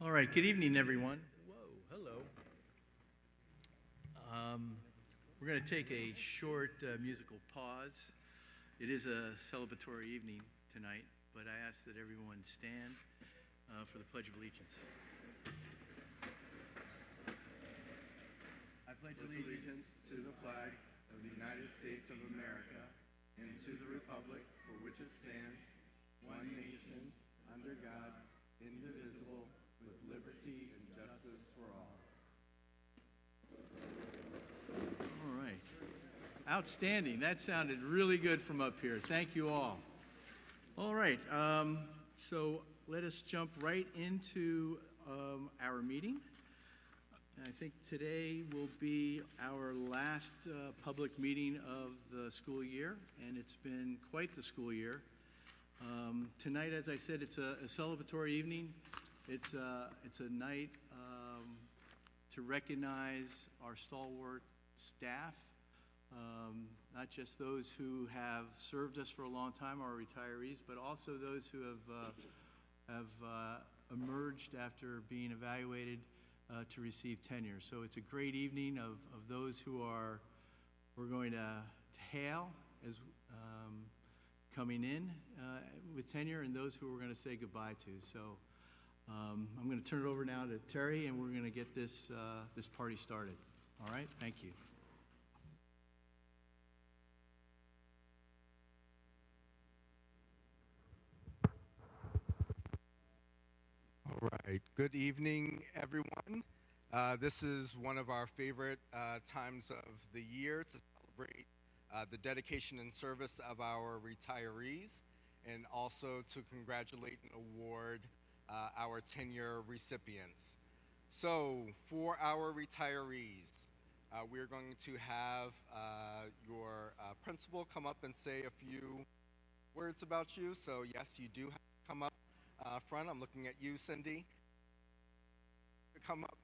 All right, good evening, everyone. Whoa, hello. We're going to take a short musical pause. It is a celebratory evening tonight, but I ask that everyone stand for the Pledge of Allegiance. I pledge allegiance to the flag of the United States of America and to the republic for which it stands, one nation, under God, indivisible, with liberty and justice for all. All right. Outstanding. That sounded really good from up here. Thank you all. All right. So let us jump right into our meeting. I think today will be our last public meeting of the school year, and it's been quite the school year. Tonight, as I said, it's a celebratory evening. It's a night to recognize our stalwart staff, not just those who have served us for a long time, our retirees, but also those who have emerged after being evaluated to receive tenure. So it's a great evening of those who we're going to hail as coming in with tenure, and those who we're going to say goodbye to. So I'm going to turn it over now to Terry, and we're going to get this party started. All right, thank you. All right, good evening, everyone. This is one of our favorite times of the year to celebrate the dedication and service of our retirees, and also to congratulate and award our tenure recipients. So for our retirees, we're going to have your principal come up and say a few words about you. So yes, you do have to come up front. I'm looking at you, Cindy. Come up.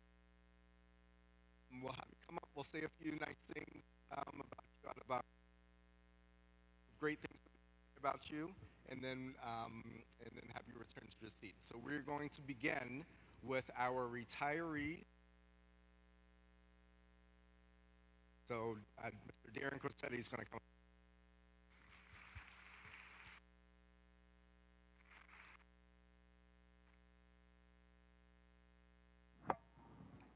We'll have you come up. We'll say a few nice things about you, out of our great things about you, and then have you return to your seat. So we're going to begin with our retiree. So Mr. Darren Corsetti is going to come.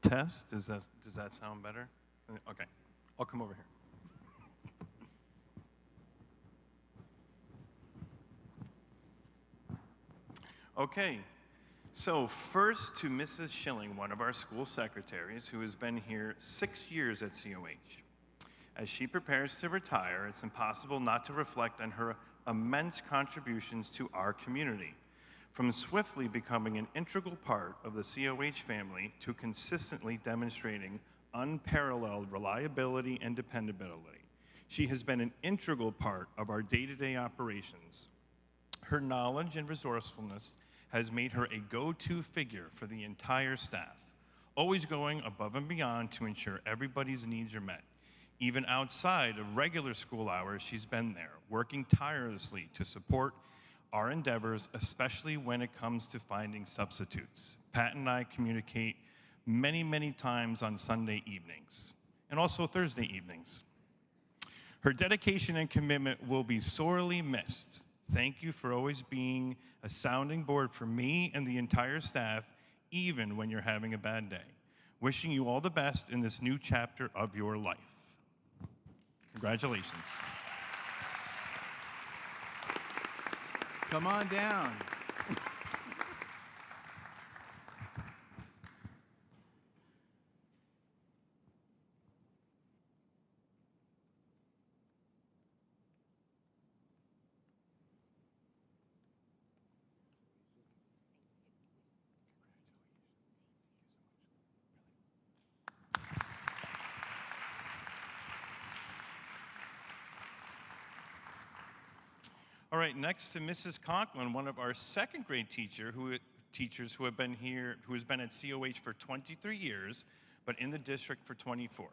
Test? Does that sound better? Okay, I'll come over here. Okay, so first to Mrs. Schilling, one of our school secretaries, who has been here 6 years at COH. As she prepares to retire, it's impossible not to reflect on her immense contributions to our community. From swiftly becoming an integral part of the COH family to consistently demonstrating unparalleled reliability and dependability, she has been an integral part of our day-to-day operations. Her knowledge and resourcefulness has made her a go-to figure for the entire staff, always going above and beyond to ensure everybody's needs are met. Even outside of regular school hours, she's been there, working tirelessly to support our endeavors, especially when it comes to finding substitutes. Pat and I communicate many, many times on Sunday evenings, and also Thursday evenings. Her dedication and commitment will be sorely missed. Thank you for always being a sounding board for me and the entire staff, even when you're having a bad day. Wishing you all the best in this new chapter of your life. Congratulations. Come on down. All right, next to Mrs. Conklin, one of our second grade teachers who has been at COH for 23 years, but in the district for 24.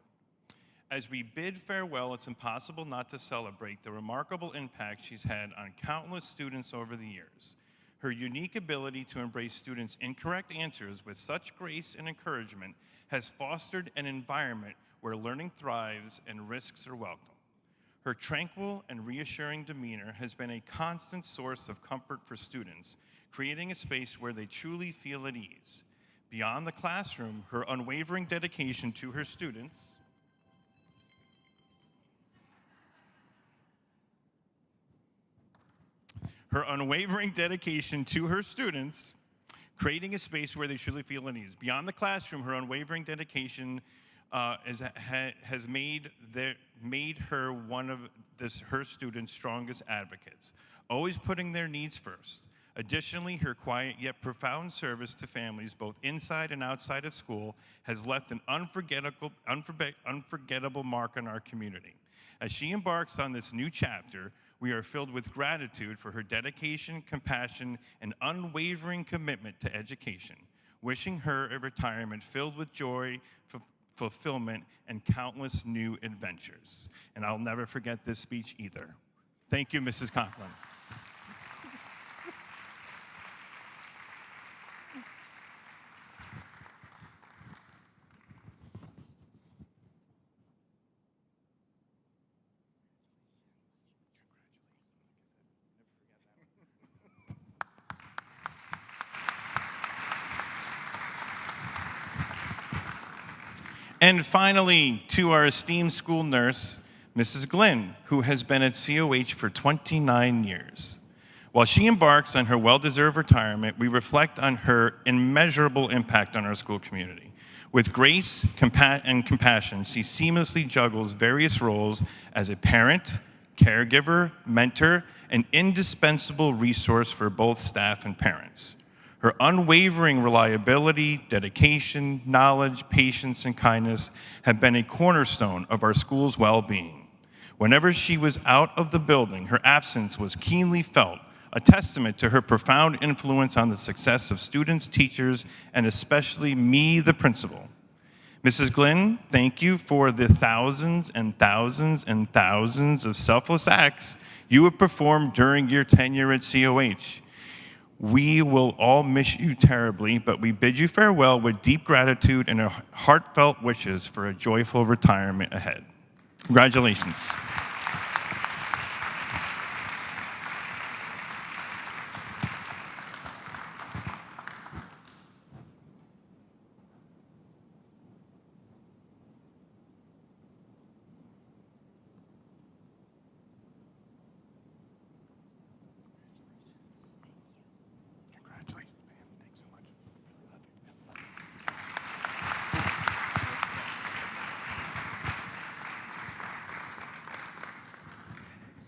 As we bid farewell, it's impossible not to celebrate the remarkable impact she's had on countless students over the years. Her unique ability to embrace students' incorrect answers with such grace and encouragement has fostered an environment where learning thrives and risks are welcome. Her tranquil and reassuring demeanor has been a constant source of comfort for students, creating a space where they truly feel at ease. Beyond the classroom, her unwavering dedication to her students creating a space where they truly feel at ease. Beyond the classroom, her unwavering dedication has made her one of her students' strongest advocates, always putting their needs first. Additionally, her quiet yet profound service to families both inside and outside of school has left an unforgettable mark on our community. As she embarks on this new chapter, we are filled with gratitude for her dedication, compassion, and unwavering commitment to education, wishing her a retirement filled with joy, fulfillment, and countless new adventures. And I'll never forget this speech either. Thank you, Mrs. Conklin. And finally, to our esteemed school nurse, Mrs. Glynn, who has been at COH for 29 years. While she embarks on her well-deserved retirement, we reflect on her immeasurable impact on our school community. With grace and compassion, she seamlessly juggles various roles as a parent, caregiver, mentor, and indispensable resource for both staff and parents. Her unwavering reliability, dedication, knowledge, patience, and kindness have been a cornerstone of our school's well-being. Whenever she was out of the building, her absence was keenly felt, a testament to her profound influence on the success of students, teachers, and especially me, the principal. Mrs. Glynn, thank you for the thousands and thousands and thousands of selfless acts you have performed during your tenure at COH. We will all miss you terribly, but we bid you farewell with deep gratitude and heartfelt wishes for a joyful retirement ahead. Congratulations.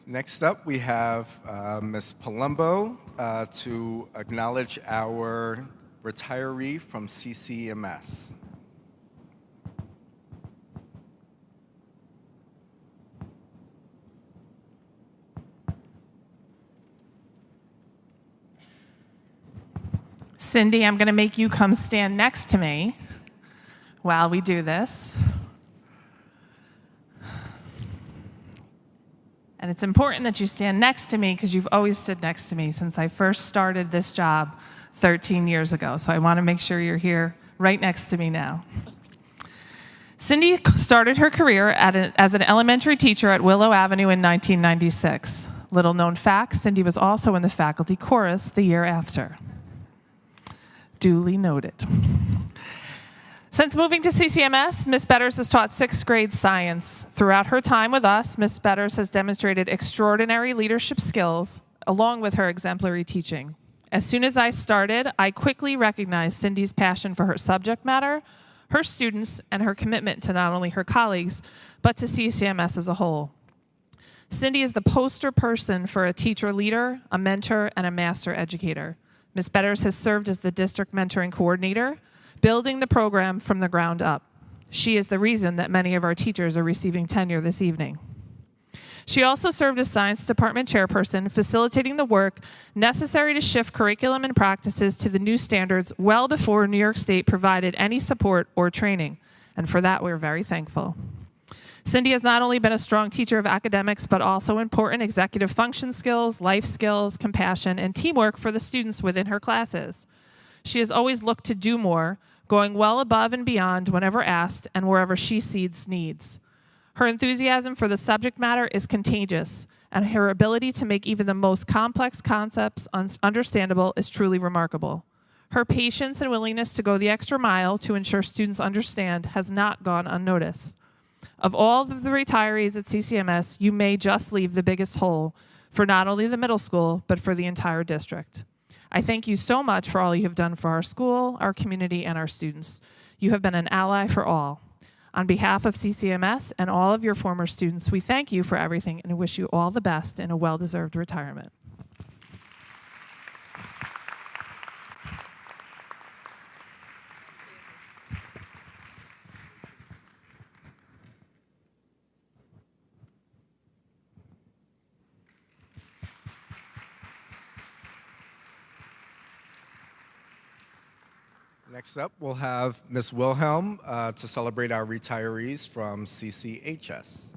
Next up, we have Ms. Palumbo to acknowledge our retiree from CCMS. Cindy, I'm going to make you come stand next to me while we do this. And it's important that you stand next to me because you've always stood next to me since I first started this job 13 years ago. So I want to make sure you're here right next to me now. Cindy started her career as an elementary teacher at Willow Avenue in 1996. Little known fact, Cindy was also in the faculty chorus the year after. Duly noted. Since moving to CCMS, Ms. Betters has taught 6th grade science. Throughout her time with us, Ms. Betters has demonstrated extraordinary leadership skills along with her exemplary teaching. As soon as I started, I quickly recognized Cindy's passion for her subject matter, her students, and her commitment to not only her colleagues, but to CCMS as a whole. Cindy is the poster person for a teacher leader, a mentor, and a master educator. Ms. Betters has served as the district mentoring coordinator, building the program from the ground up. She is the reason that many of our teachers are receiving tenure this evening. She also served as science department chairperson, facilitating the work necessary to shift curriculum and practices to the new standards well before New York State provided any support or training. And for that, we're very thankful. Cindy has not only been a strong teacher of academics, but also important executive function skills, life skills, compassion, and teamwork for the students within her classes. She has always looked to do more, going well above and beyond whenever asked and wherever she sees needs. Her enthusiasm for the subject matter is contagious, and her ability to make even the most complex concepts understandable is truly remarkable. Her patience and willingness to go the extra mile to ensure students understand has not gone unnoticed. Of all of the retirees at CCMS, you may just leave the biggest hole for not only the middle school, but for the entire district. I thank you so much for all you have done for our school, our community, and our students. You have been an ally for all. On behalf of CCMS and all of your former students, we thank you for everything and wish you all the best in a well-deserved retirement. Next up, we'll have Ms. Wilhelm to celebrate our retirees from CCHS.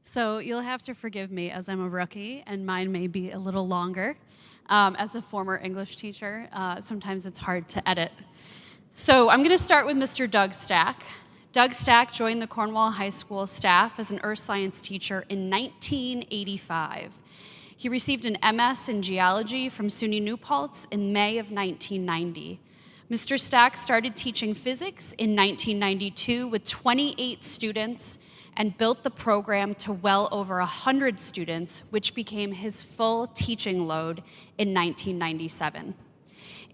So you'll have to forgive me as I'm a rookie, and mine may be a little longer. As a former English teacher, sometimes it's hard to edit. So I'm going to start with Mr. Doug Stack. Doug Stack joined the Cornwall High School staff as an earth science teacher in 1985. He received an MS in geology from SUNY New Paltz in May of 1990. Mr. Stack started teaching physics in 1992 with 28 students and built the program to well over 100 students, which became his full teaching load in 1997.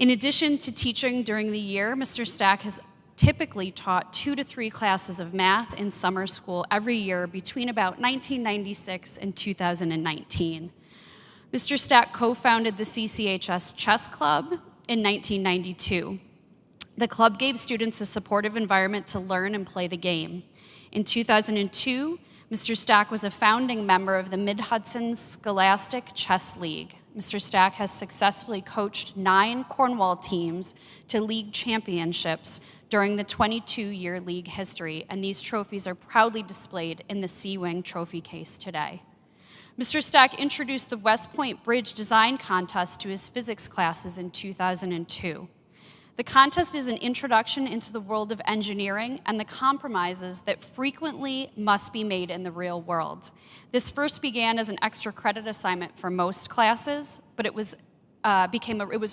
In addition to teaching during the year, Mr. Stack has typically taught 2 to 3 classes of math in summer school every year between about 1996 and 2019. Mr. Stack co-founded the CCHS Chess Club in 1992. The club gave students a supportive environment to learn and play the game. In 2002, Mr. Stack was a founding member of the Mid-Hudson Scholastic Chess League. Mr. Stack has successfully coached 9 Cornwall teams to league championships during the 22-year league history, and these trophies are proudly displayed in the C-Wing trophy case today. Mr. Stack introduced the West Point Bridge Design Contest to his physics classes in 2002. The contest is an introduction into the world of engineering and the compromises that frequently must be made in the real world. This first began as an extra credit assignment for most classes, but it was a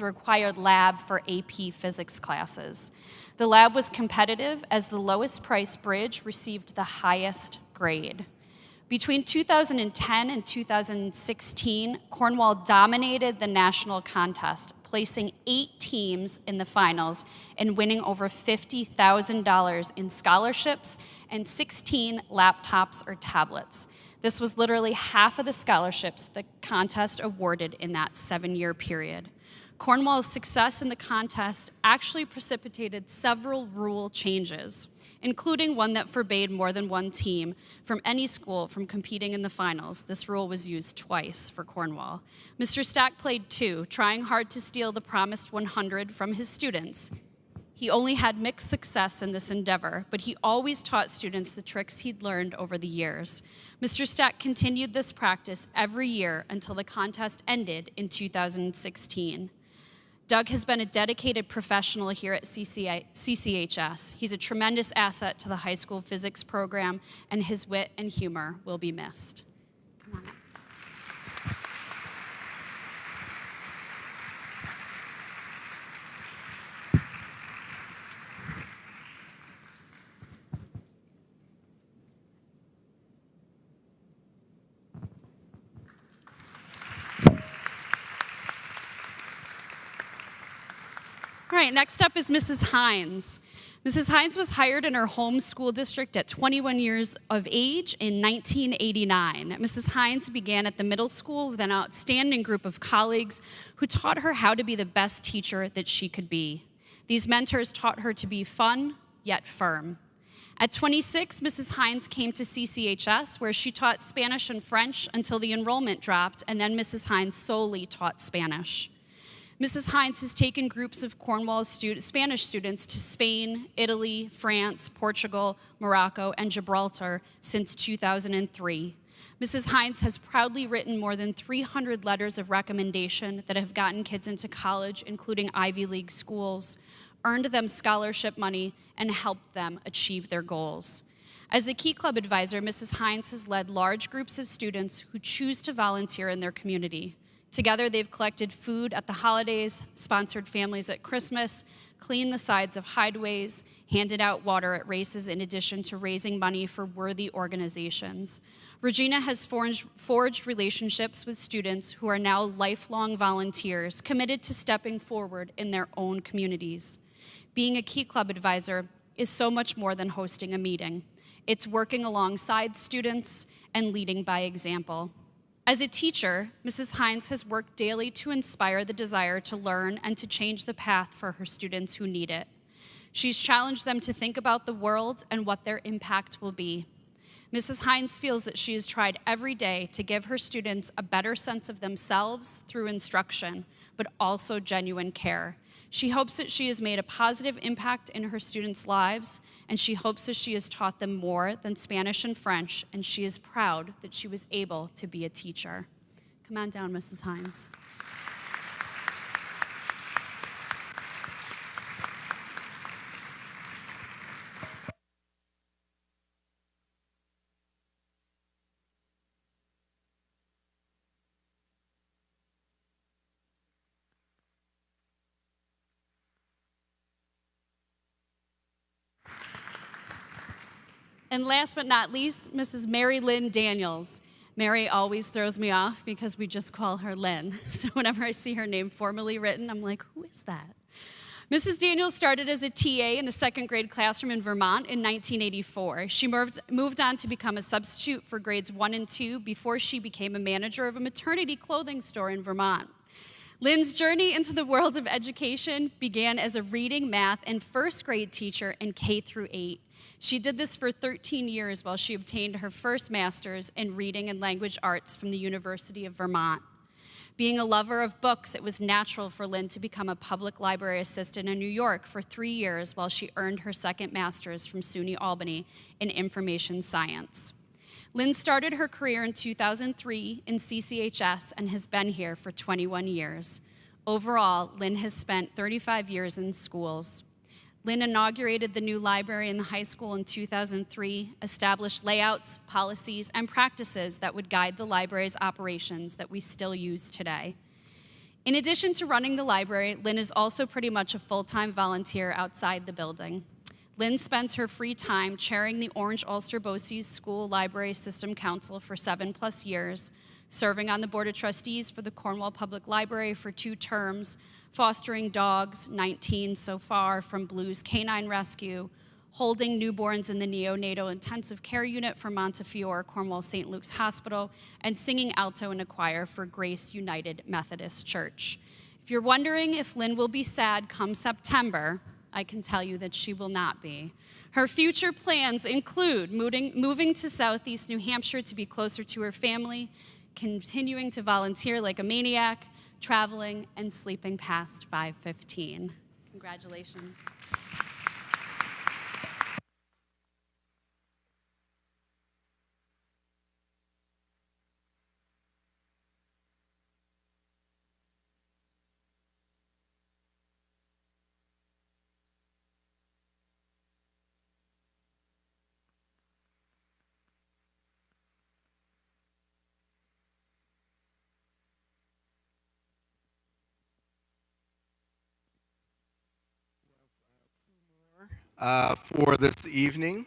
required lab for AP physics classes. The lab was competitive as the lowest price bridge received the highest grade. Between 2010 and 2016, Cornwall dominated the national contest, placing 8 teams in the finals and winning over $50,000 in scholarships and 16 laptops or tablets. This was literally half of the scholarships the contest awarded in that 7-year period. Cornwall's success in the contest actually precipitated several rule changes, including one that forbade more than one team from any school from competing in the finals. This rule was used twice for Cornwall. Mr. Stack played 2, trying hard to steal the promised 100 from his students. He only had mixed success in this endeavor, but he always taught students the tricks he'd learned over the years. Mr. Stack continued this practice every year until the contest ended in 2016. Doug has been a dedicated professional here at CCHS. He's a tremendous asset to the high school physics program, and his wit and humor will be missed. Come on up. All right, next up is Mrs. Hines. Mrs. Hines was hired in her home school district at 21 years of age in 1989. Mrs. Hines began at the middle school with an outstanding group of colleagues who taught her how to be the best teacher that she could be. These mentors taught her to be fun, yet firm. At 26, Mrs. Hines came to CCHS, where she taught Spanish and French until the enrollment dropped, and then Mrs. Hines solely taught Spanish. Mrs. Hines has taken groups of Cornwall Spanish students to Spain, Italy, France, Portugal, Morocco, and Gibraltar since 2003. Mrs. Hines has proudly written more than 300 letters of recommendation that have gotten kids into college, including Ivy League schools, earned them scholarship money, and helped them achieve their goals. As a Key Club advisor, Mrs. Hines has led large groups of students who choose to volunteer in their community. Together, they've collected food at the holidays, sponsored families at Christmas, cleaned the sides of hideaways, handed out water at races, in addition to raising money for worthy organizations. Regina has forged relationships with students who are now lifelong volunteers, committed to stepping forward in their own communities. Being a Key Club advisor is so much more than hosting a meeting. It's working alongside students and leading by example. As a teacher, Mrs. Hines has worked daily to inspire the desire to learn and to change the path for her students who need it. She's challenged them to think about the world and what their impact will be. Mrs. Hines feels that she has tried every day to give her students a better sense of themselves through instruction, but also genuine care. She hopes that she has made a positive impact in her students' lives, and she hopes that she has taught them more than Spanish and French, and she is proud that she was able to be a teacher. Come on down, Mrs. Hines. And last but not least, Mrs. Mary Lynn Daniels. Mary always throws me off because we just call her Lynn. So whenever I see her name formally written, I'm like, who is that? Mrs. Daniels started as a TA in a second grade classroom in Vermont in 1984. She moved on to become a substitute for grades 1 and 2 before she became a manager of a maternity clothing store in Vermont. Lynn's journey into the world of education began as a reading, math, and first grade teacher in K through 8. She did this for 13 years while she obtained her first master's in reading and language arts from the University of Vermont. Being a lover of books, it was natural for Lynn to become a public library assistant in New York for 3 years while she earned her second master's from SUNY Albany in information science. Lynn started her career in 2003 in CCHS and has been here for 21 years. Overall, Lynn has spent 35 years in schools. Lynn inaugurated the new library in the high school in 2003, established layouts, policies, and practices that would guide the library's operations that we still use today. In addition to running the library, Lynn is also pretty much a full-time volunteer outside the building. Lynn spends her free time chairing the Orange Ulster BOCES School Library System Council for 7+ years, serving on the Board of Trustees for the Cornwall Public Library for 2 terms, fostering dogs, 19 so far, from Blues Canine Rescue, holding newborns in the neonatal intensive care unit for Montefiore Cornwall St. Luke's Hospital, and singing alto in a choir for Grace United Methodist Church. If you're wondering if Lynn will be sad come September, I can tell you that she will not be. Her future plans include moving to Southeast New Hampshire to be closer to her family, continuing to volunteer like a maniac, traveling, and sleeping past 5:15. Congratulations. For this evening.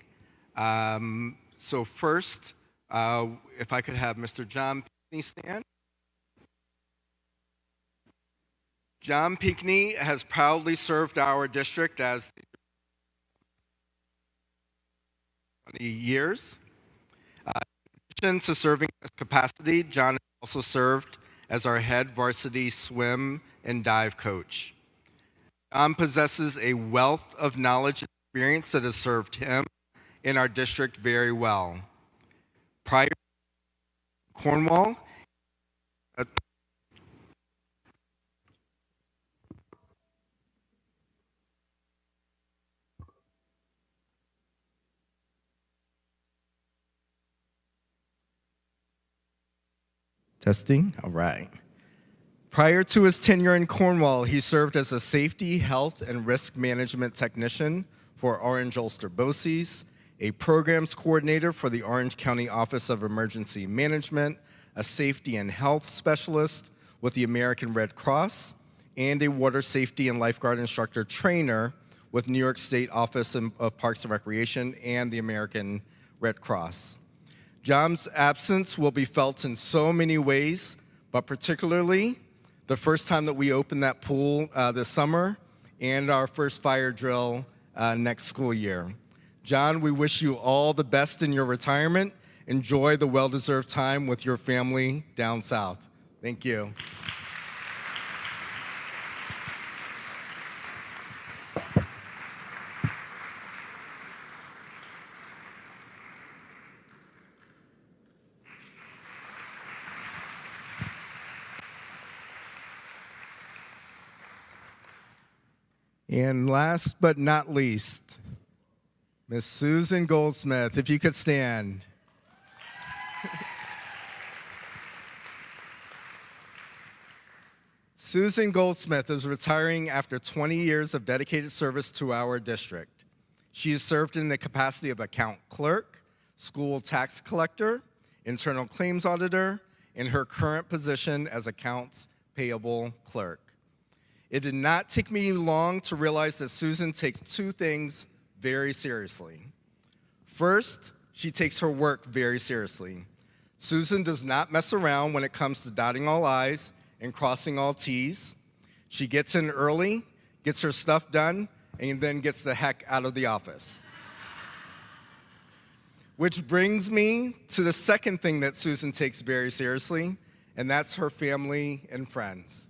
So first, if I could have Mr. John Pinckney stand. John Pinckney has proudly served our district as 20 years. In addition to serving in this capacity, John has also served as our head varsity swim and dive coach. John possesses a wealth of knowledge and experience that has served him in our district very well. Prior to Cornwall, testing, all right. Prior to his tenure in Cornwall, he served as a safety, health, and risk management technician for Orange Ulster BOCES, a programs coordinator for the Orange County Office of Emergency Management, a safety and health specialist with the American Red Cross, and a water safety and lifeguard instructor trainer with New York State Office of Parks and Recreation and the American Red Cross. John's absence will be felt in so many ways, but particularly the first time that we open that pool this summer and our first fire drill next school year. John, we wish you all the best in your retirement. Enjoy the well-deserved time with your family down south. Thank you. And last but not least, Miss Susan Goldsmith, if you could stand. Susan Goldsmith is retiring after 20 years of dedicated service to our district. She has served in the capacity of account clerk, school tax collector, internal claims auditor, and her current position as accounts payable clerk. It did not take me long to realize that Susan takes two things very seriously. First, she takes her work very seriously. Susan does not mess around when it comes to dotting all I's and crossing all T's. She gets in early, gets her stuff done, and then gets the heck out of the office. Which brings me to the second thing that Susan takes very seriously, and that's her family and friends.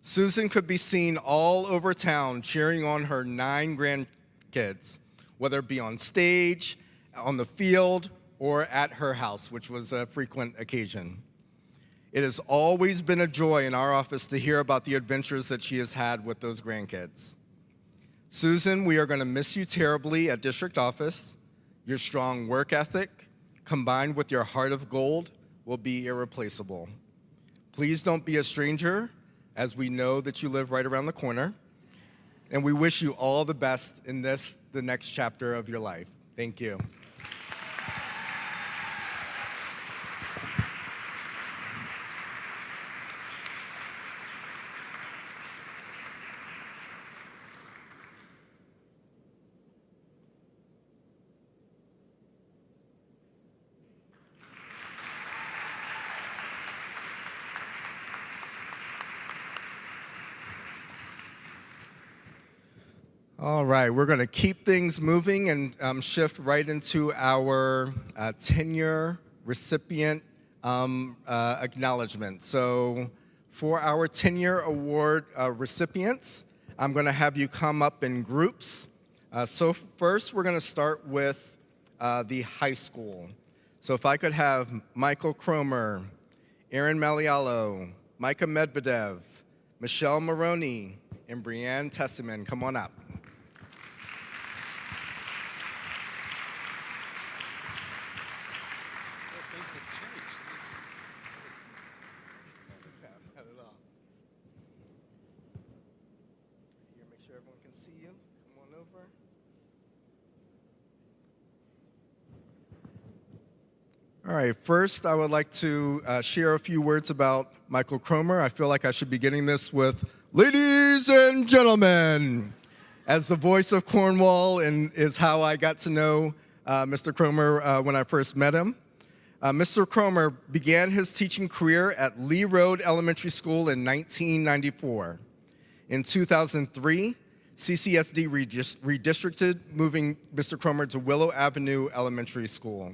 Susan could be seen all over town cheering on her 9 grandkids, whether it be on stage, on the field, or at her house, which was a frequent occasion. It has always been a joy in our office to hear about the adventures that she has had with those grandkids. Susan, we are going to miss you terribly at district office. Your strong work ethic, combined with your heart of gold, will be irreplaceable. Please don't be a stranger, as we know that you live right around the corner. And we wish you all the best in the next chapter of your life. Thank you. All right, we're going to keep things moving and shift right into our tenure recipient acknowledgement. So for our tenure award recipients, I'm going to have you come up in groups. So first, we're going to start with the high school. So if I could have Michael Cromer, Aaron Maliallo, Micah Medvedev, Michelle Maroney, and Brianne Tessman, come on up. All right, first I would like to share a few words about Michael Cromer. I feel like I should be getting this with ladies and gentlemen, as the voice of Cornwall, and is how I got to know Mr. Cromer when I first met him. Mr. Cromer began his teaching career at Lee Road Elementary School in 1994. In 2003, CCSD redistricted, moving Mr. Cromer to Willow Avenue Elementary School.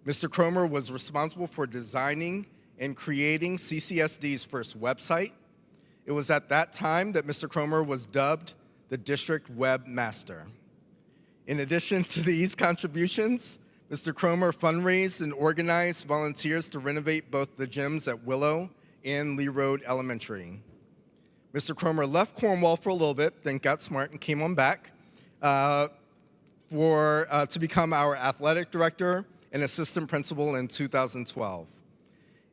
Mr. Cromer was responsible for designing and creating CCSD's first website. It was at that time that Mr. Cromer was dubbed the District Webmaster. In addition to these contributions, Mr. Cromer fundraised and organized volunteers to renovate both the gyms at Willow and Lee Road Elementary. Mr. Cromer left Cornwall for a little bit, then got smart and came on back to become our athletic director and assistant principal in 2012.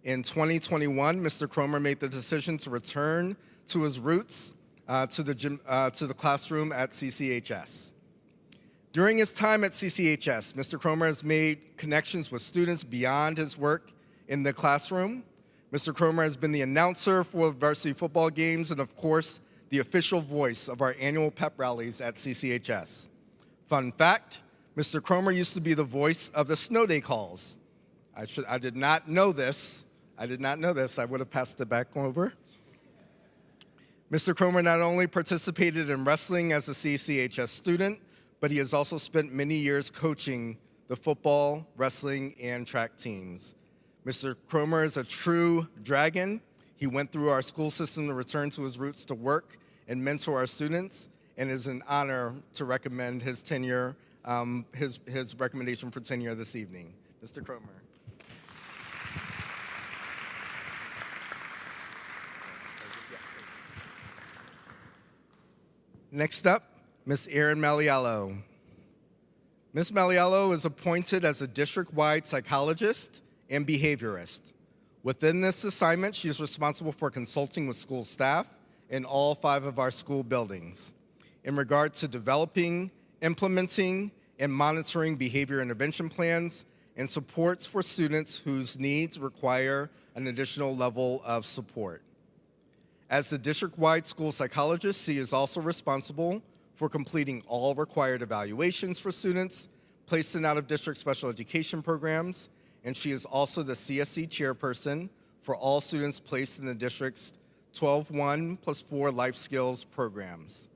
In 2021, Mr. Cromer made the decision to return to his roots to the classroom at CCHS. During his time at CCHS, Mr. Cromer has made connections with students beyond his work in the classroom. Mr. Cromer has been the announcer for varsity football games and, of course, the official voice of our annual pep rallies at CCHS. Fun fact, Mr. Cromer used to be the voice of the snow day calls. I did not know this. I would have passed it back over. Mr. Cromer not only participated in wrestling as a CCHS student, but he has also spent many years coaching the football, wrestling, and track teams. Mr. Cromer is a true dragon. He went through our school system to return to his roots to work and mentor our students, and it is an honor to recommend his tenure, his recommendation for tenure this evening. Mr. Cromer. Next up, Ms. Erin Maliello. Ms. Maliello is appointed as a district-wide psychologist and behaviorist. Within this assignment, she is responsible for consulting with school staff in all 5 of our school buildings in regard to developing, implementing, and monitoring behavior intervention plans and supports for students whose needs require an additional level of support. As the district-wide school psychologist, she is also responsible for completing all required evaluations for students placed in out-of-district special education programs, and she is also the CSC chairperson for all students placed in the district's 12-1+4 life skills programs.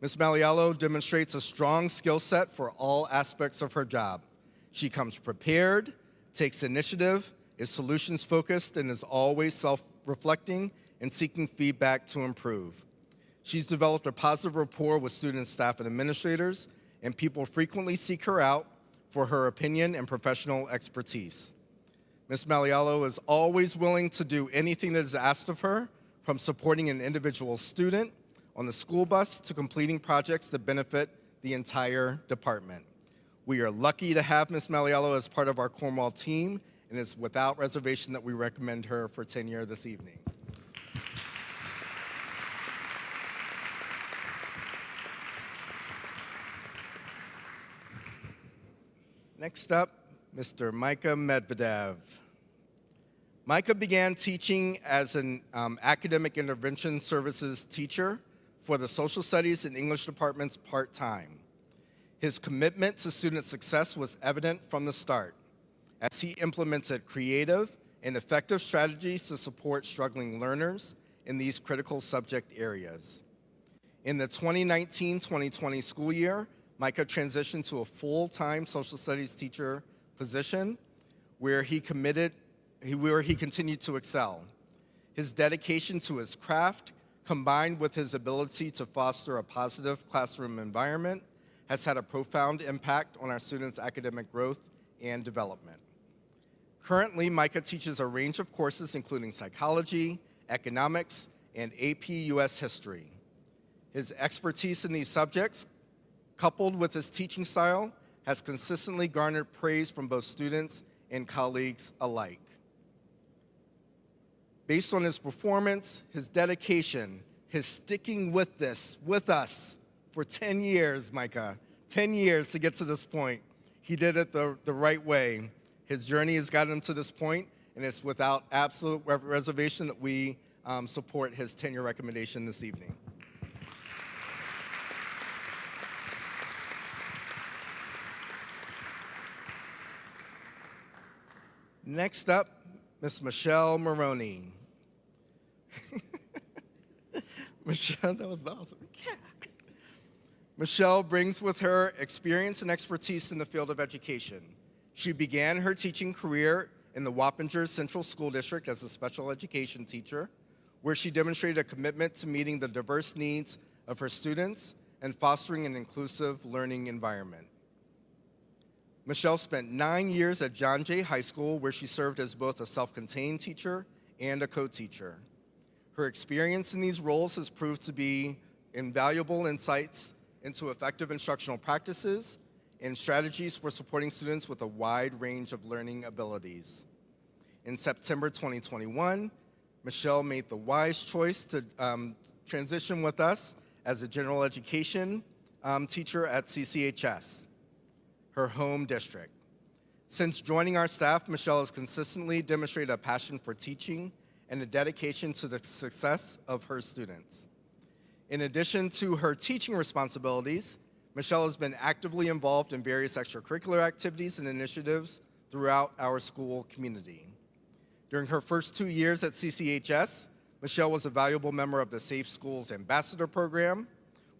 Ms. Maliello demonstrates a strong skill set for all aspects of her job. She comes prepared, takes initiative, is solutions-focused, and is always self-reflecting and seeking feedback to improve. She's developed a positive rapport with students, staff, and administrators, and people frequently seek her out for her opinion and professional expertise. Ms. Maliello is always willing to do anything that is asked of her, from supporting an individual student on the school bus to completing projects that benefit the entire department. We are lucky to have Ms. Maliello as part of our Cornwall team, and it's without reservation that we recommend her for tenure this evening. Next up, Mr. Micah Medvedev. Micah began teaching as an academic intervention services teacher for the social studies and English departments part-time. His commitment to student success was evident from the start, as he implemented creative and effective strategies to support struggling learners in these critical subject areas. In the 2019-2020 school year, Micah transitioned to a full-time social studies teacher position where he continued to excel. His dedication to his craft, combined with his ability to foster a positive classroom environment, has had a profound impact on our students' academic growth and development. Currently, Micah teaches a range of courses including psychology, economics, and AP US history. His expertise in these subjects, coupled with his teaching style, has consistently garnered praise from both students and colleagues alike. Based on his performance, his dedication, his sticking with us for 10 years, Micah, 10 years to get to this point. He did it the right way. His journey has gotten him to this point, and it's without absolute reservation that we support his tenure recommendation this evening. Next up, Ms. Michelle Maroney. Michelle, that was awesome. Yeah. Michelle brings with her experience and expertise in the field of education. She began her teaching career in the Wappinger Central School District as a special education teacher, where she demonstrated a commitment to meeting the diverse needs of her students, and fostering an inclusive learning environment. Michelle spent 9 years at John Jay High School, where she served as both a self-contained teacher and a co-teacher. Her experience in these roles has proved to be invaluable insights into effective instructional practices and strategies for supporting students with a wide range of learning abilities. In September 2021, Michelle made the wise choice to transition with us as a general education teacher at CCHS, her home district. Since joining our staff, Michelle has consistently demonstrated a passion for teaching and a dedication to the success of her students. In addition to her teaching responsibilities, Michelle has been actively involved in various extracurricular activities and initiatives throughout our school community. During her first 2 years at CCHS, Michelle was a valuable member of the Safe Schools Ambassador Program,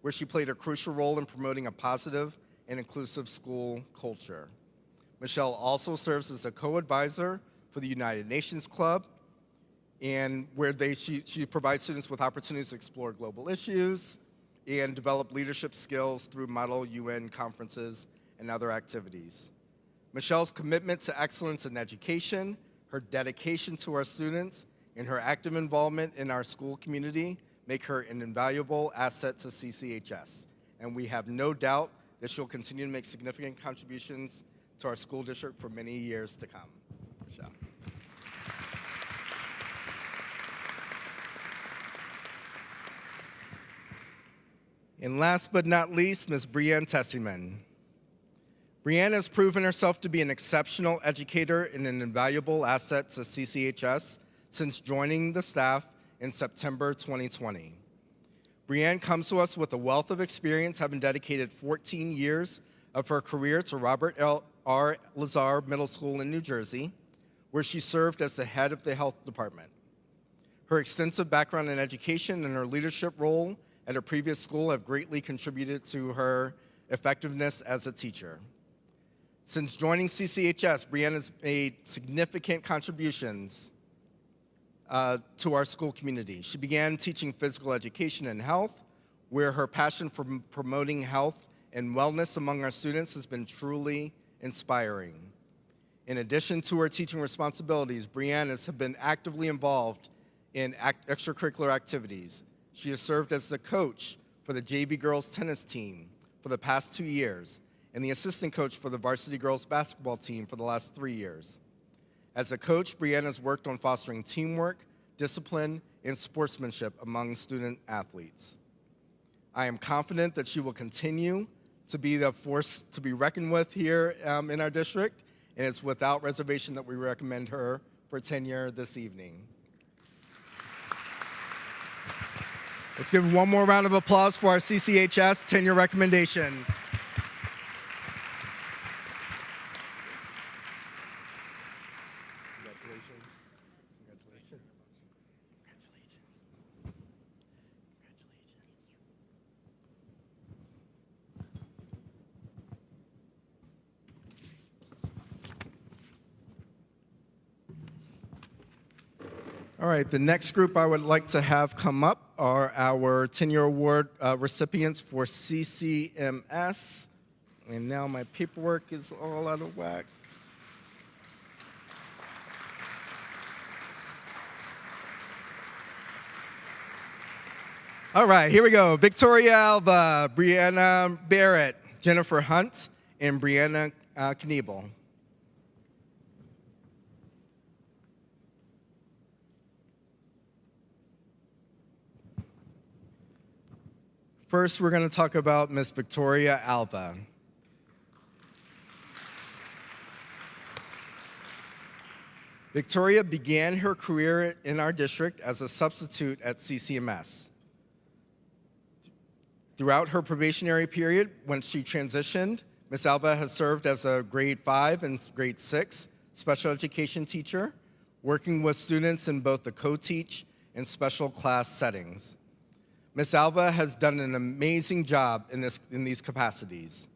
where she played a crucial role in promoting a positive and inclusive school culture. Michelle also serves as a co-advisor for the United Nations Club, and where she provides students with opportunities to explore global issues and develop leadership skills through model UN conferences and other activities. Michelle's commitment to excellence in education, her dedication to our students, and her active involvement in our school community make her an invaluable asset to CCHS. And we have no doubt that she'll continue to make significant contributions to our school district for many years to come. Michelle. And last but not least, Ms. Brianne Tessieman. Brianne has proven herself to be an exceptional educator and an invaluable asset to CCHS since joining the staff in September 2020. Brianne comes to us with a wealth of experience, having dedicated 14 years of her career to Robert R. Lazar Middle School in New Jersey, where she served as the head of the health department. Her extensive background in education and her leadership role at her previous school have greatly contributed to her effectiveness as a teacher. Since joining CCHS, Brianne has made significant contributions to our school community. She began teaching physical education and health, where her passion for promoting health and wellness among our students has been truly inspiring. In addition to her teaching responsibilities, Brianne has been actively involved in extracurricular activities. She has served as the coach for the JV girls tennis team for the past 2 years and the assistant coach for the varsity girls basketball team for the last 3 years. As a coach, Brianne has worked on fostering teamwork, discipline, and sportsmanship among student athletes. I am confident that she will continue to be the force to be reckoned with here in our district, and it's without reservation that we recommend her for tenure this evening. Let's give one more round of applause for our CCHS tenure recommendations. Congratulations. Congratulations. All right, the next group I would like to have come up are our tenure award recipients for CCMS. And now my paperwork is all out of whack. All right, here we go. Victoria Alva, Brianna Barrett, Jennifer Hunt, and Brianna Kniebel. First, we're going to talk about Miss Victoria Alva. Victoria began her career in our district as a substitute at CCMS. Throughout her probationary period, when she transitioned, Ms. Alva has served as a grade 5 and grade 6 special education teacher, working with students in both the co-teach and special class settings. Ms. Alva has done an amazing job in these capacities.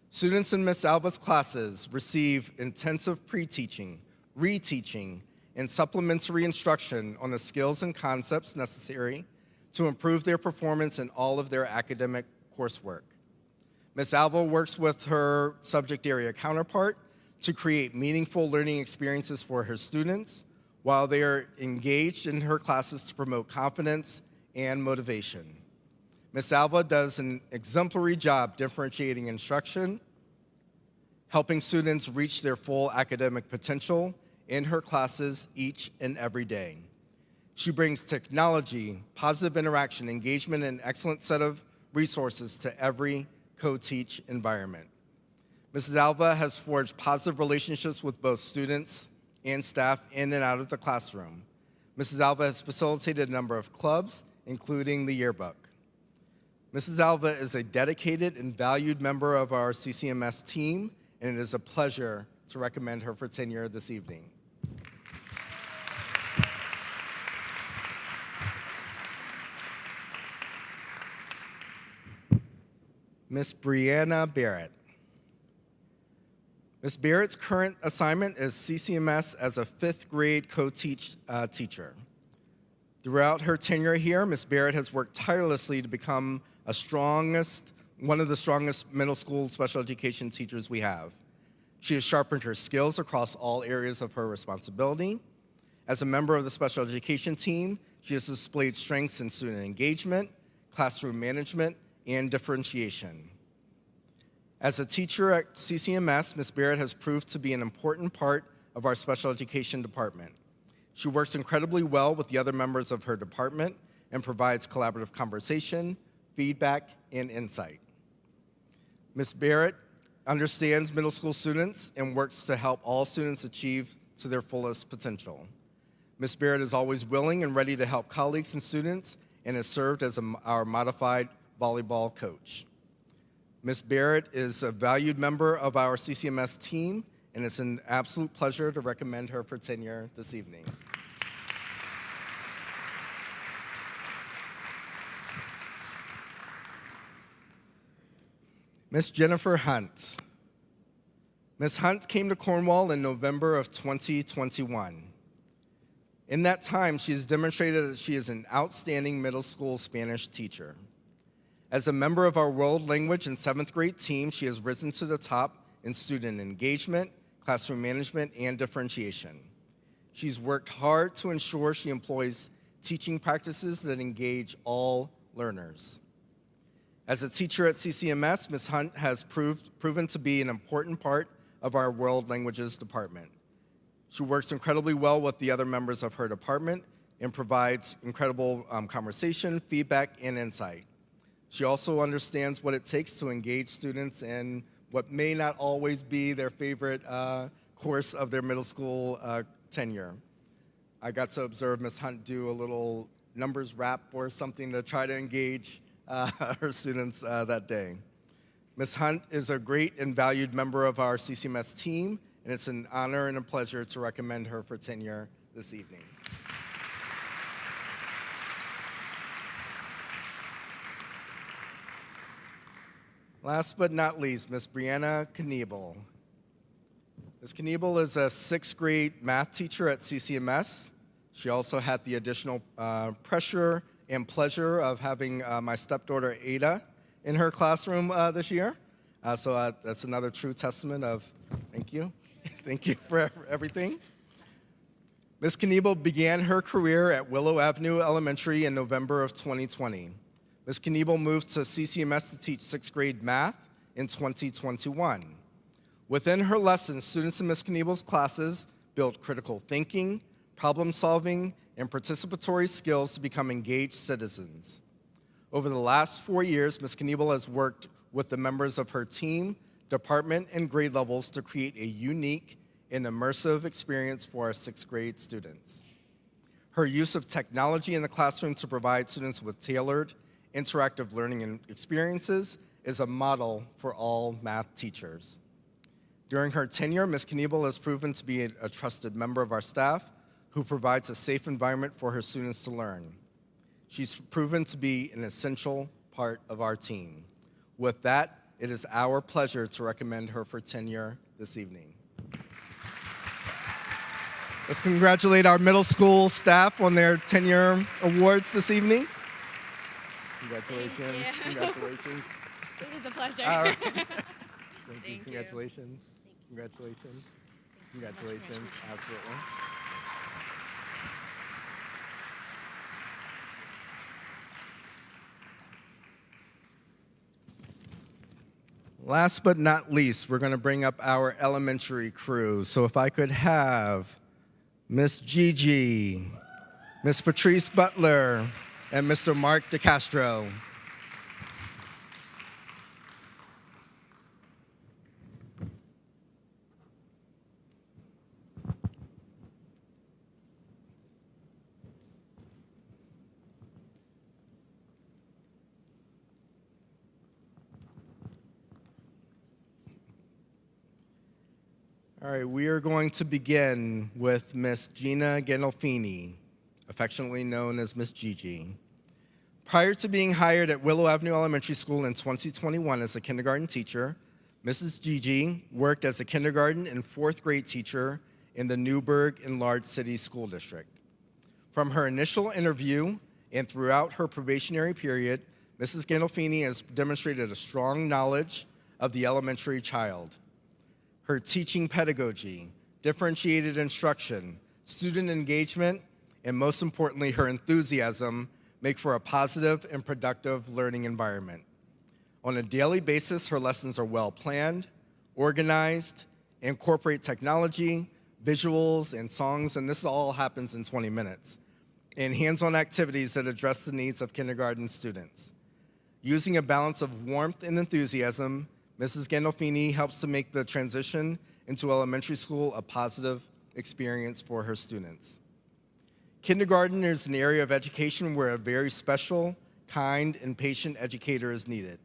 Students in Ms. Alva's classes receive intensive pre-teaching, reteaching, and supplementary instruction on the skills and concepts necessary to improve their performance in all of their academic coursework. Ms. Alva works with her subject area counterpart to create meaningful learning experiences for her students while they are engaged in her classes to promote confidence and motivation. Ms. Alva does an exemplary job differentiating instruction, helping students reach their full academic potential in her classes each and every day. She brings technology, positive interaction, engagement, and an excellent set of resources to every co-teach environment. Mrs. Alva has forged positive relationships with both students and staff in and out of the classroom. Mrs. Alva has facilitated a number of clubs, including the yearbook. Mrs. Alva is a dedicated and valued member of our CCMS team, and it is a pleasure to recommend her for tenure this evening. Ms. Brianna Barrett. Ms. Barrett's current assignment is CCMS as a 5th grade co-teach teacher. Throughout her tenure here, Ms. Barrett has worked tirelessly to become one of the strongest middle school special education teachers we have. She has sharpened her skills across all areas of her responsibility. As a member of the special education team, she has displayed strengths in student engagement, classroom management, and differentiation. As a teacher at CCMS, Ms. Barrett has proved to be an important part of our special education department. She works incredibly well with the other members of her department and provides collaborative conversation, feedback, and insight. Ms. Barrett understands middle school students and works to help all students achieve to their fullest potential. Ms. Barrett is always willing and ready to help colleagues and students and has served as our modified volleyball coach. Ms. Barrett is a valued member of our CCMS team, and it's an absolute pleasure to recommend her for tenure this evening. Ms. Jennifer Hunt. Ms. Hunt came to Cornwall in November of 2021. In that time, she has demonstrated that she is an outstanding middle school Spanish teacher. As a member of our world language and 7th grade team, she has risen to the top in student engagement, classroom management, and differentiation. She's worked hard to ensure she employs teaching practices that engage all learners. As a teacher at CCMS, Ms. Hunt has proven to be an important part of our world languages department. She works incredibly well with the other members of her department and provides incredible conversation, feedback, and insight. She also understands what it takes to engage students in what may not always be their favorite course of their middle school tenure. I got to observe Ms. Hunt do a little numbers rap or something to try to engage her students that day. Ms. Hunt is a great and valued member of our CCMS team, and it's an honor and a pleasure to recommend her for tenure this evening. Last but not least, Ms. Brianna Kniebel. Ms. Kniebel is a 6th grade math teacher at CCMS. She also had the additional pressure and pleasure of having my stepdaughter Ada in her classroom this year. So that's another true testament of thank you. Thank you for everything. Ms. Kniebel began her career at Willow Avenue Elementary in November of 2020. Ms. Kniebel moved to CCMS to teach 6th grade math in 2021. Within her lessons, students in Ms. Kniebel's classes built critical thinking, problem solving, and participatory skills to become engaged citizens. Over the last 4 years, Ms. Kniebel has worked with the members of her team, department, and grade levels to create a unique and immersive experience for our 6th grade students. Her use of technology in the classroom to provide students with tailored, interactive learning and experiences is a model for all math teachers. During her tenure, Ms. Kniebel has proven to be a trusted member of our staff who provides a safe environment for her students to learn. She's proven to be an essential part of our team. With that, it is our pleasure to recommend her for tenure this evening. Let's congratulate our middle school staff on their tenure awards this evening. Congratulations. Congratulations. It is a pleasure. All right. Thank you. Thank you. Congratulations. Congratulations. Congratulations. Absolutely. Last but not least, we're going to bring up our elementary crew. So if I could have Miss Gigi, Miss Patrice Butler, and Mr. Mark DeCastro. All right, we are going to begin with Miss Gina Gandolfini, affectionately known as Miss Gigi. Prior to being hired at Willow Avenue Elementary School in 2021 as a kindergarten teacher, Mrs. Gigi worked as a kindergarten and fourth grade teacher in the Newburgh Enlarged City School District. From her initial interview and throughout her probationary period, Mrs. Gandolfini has demonstrated a strong knowledge of the elementary child. Her teaching pedagogy, differentiated instruction, student engagement, and most importantly, her enthusiasm make for a positive and productive learning environment. On a daily basis, her lessons are well planned, organized, incorporate technology, visuals, and songs, and this all happens in 20 minutes, and hands-on activities that address the needs of kindergarten students. Using a balance of warmth and enthusiasm, Mrs. Gandolfini helps to make the transition into elementary school a positive experience for her students. Kindergarten is an area of education where a very special, kind, and patient educator is needed.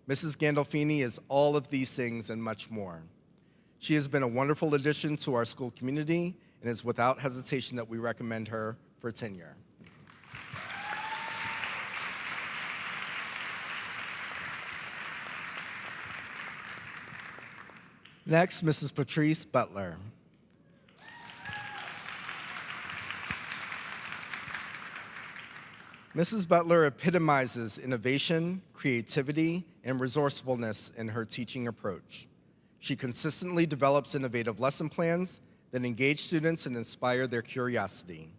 Mrs. Gandolfini is all of these things and much more. She has been a wonderful addition to our school community, and it's without hesitation that we recommend her for tenure. Next, Mrs. Patrice Butler. Mrs. Butler epitomizes innovation, creativity, and resourcefulness in her teaching approach. She consistently develops innovative lesson plans that engage students and inspire their curiosity.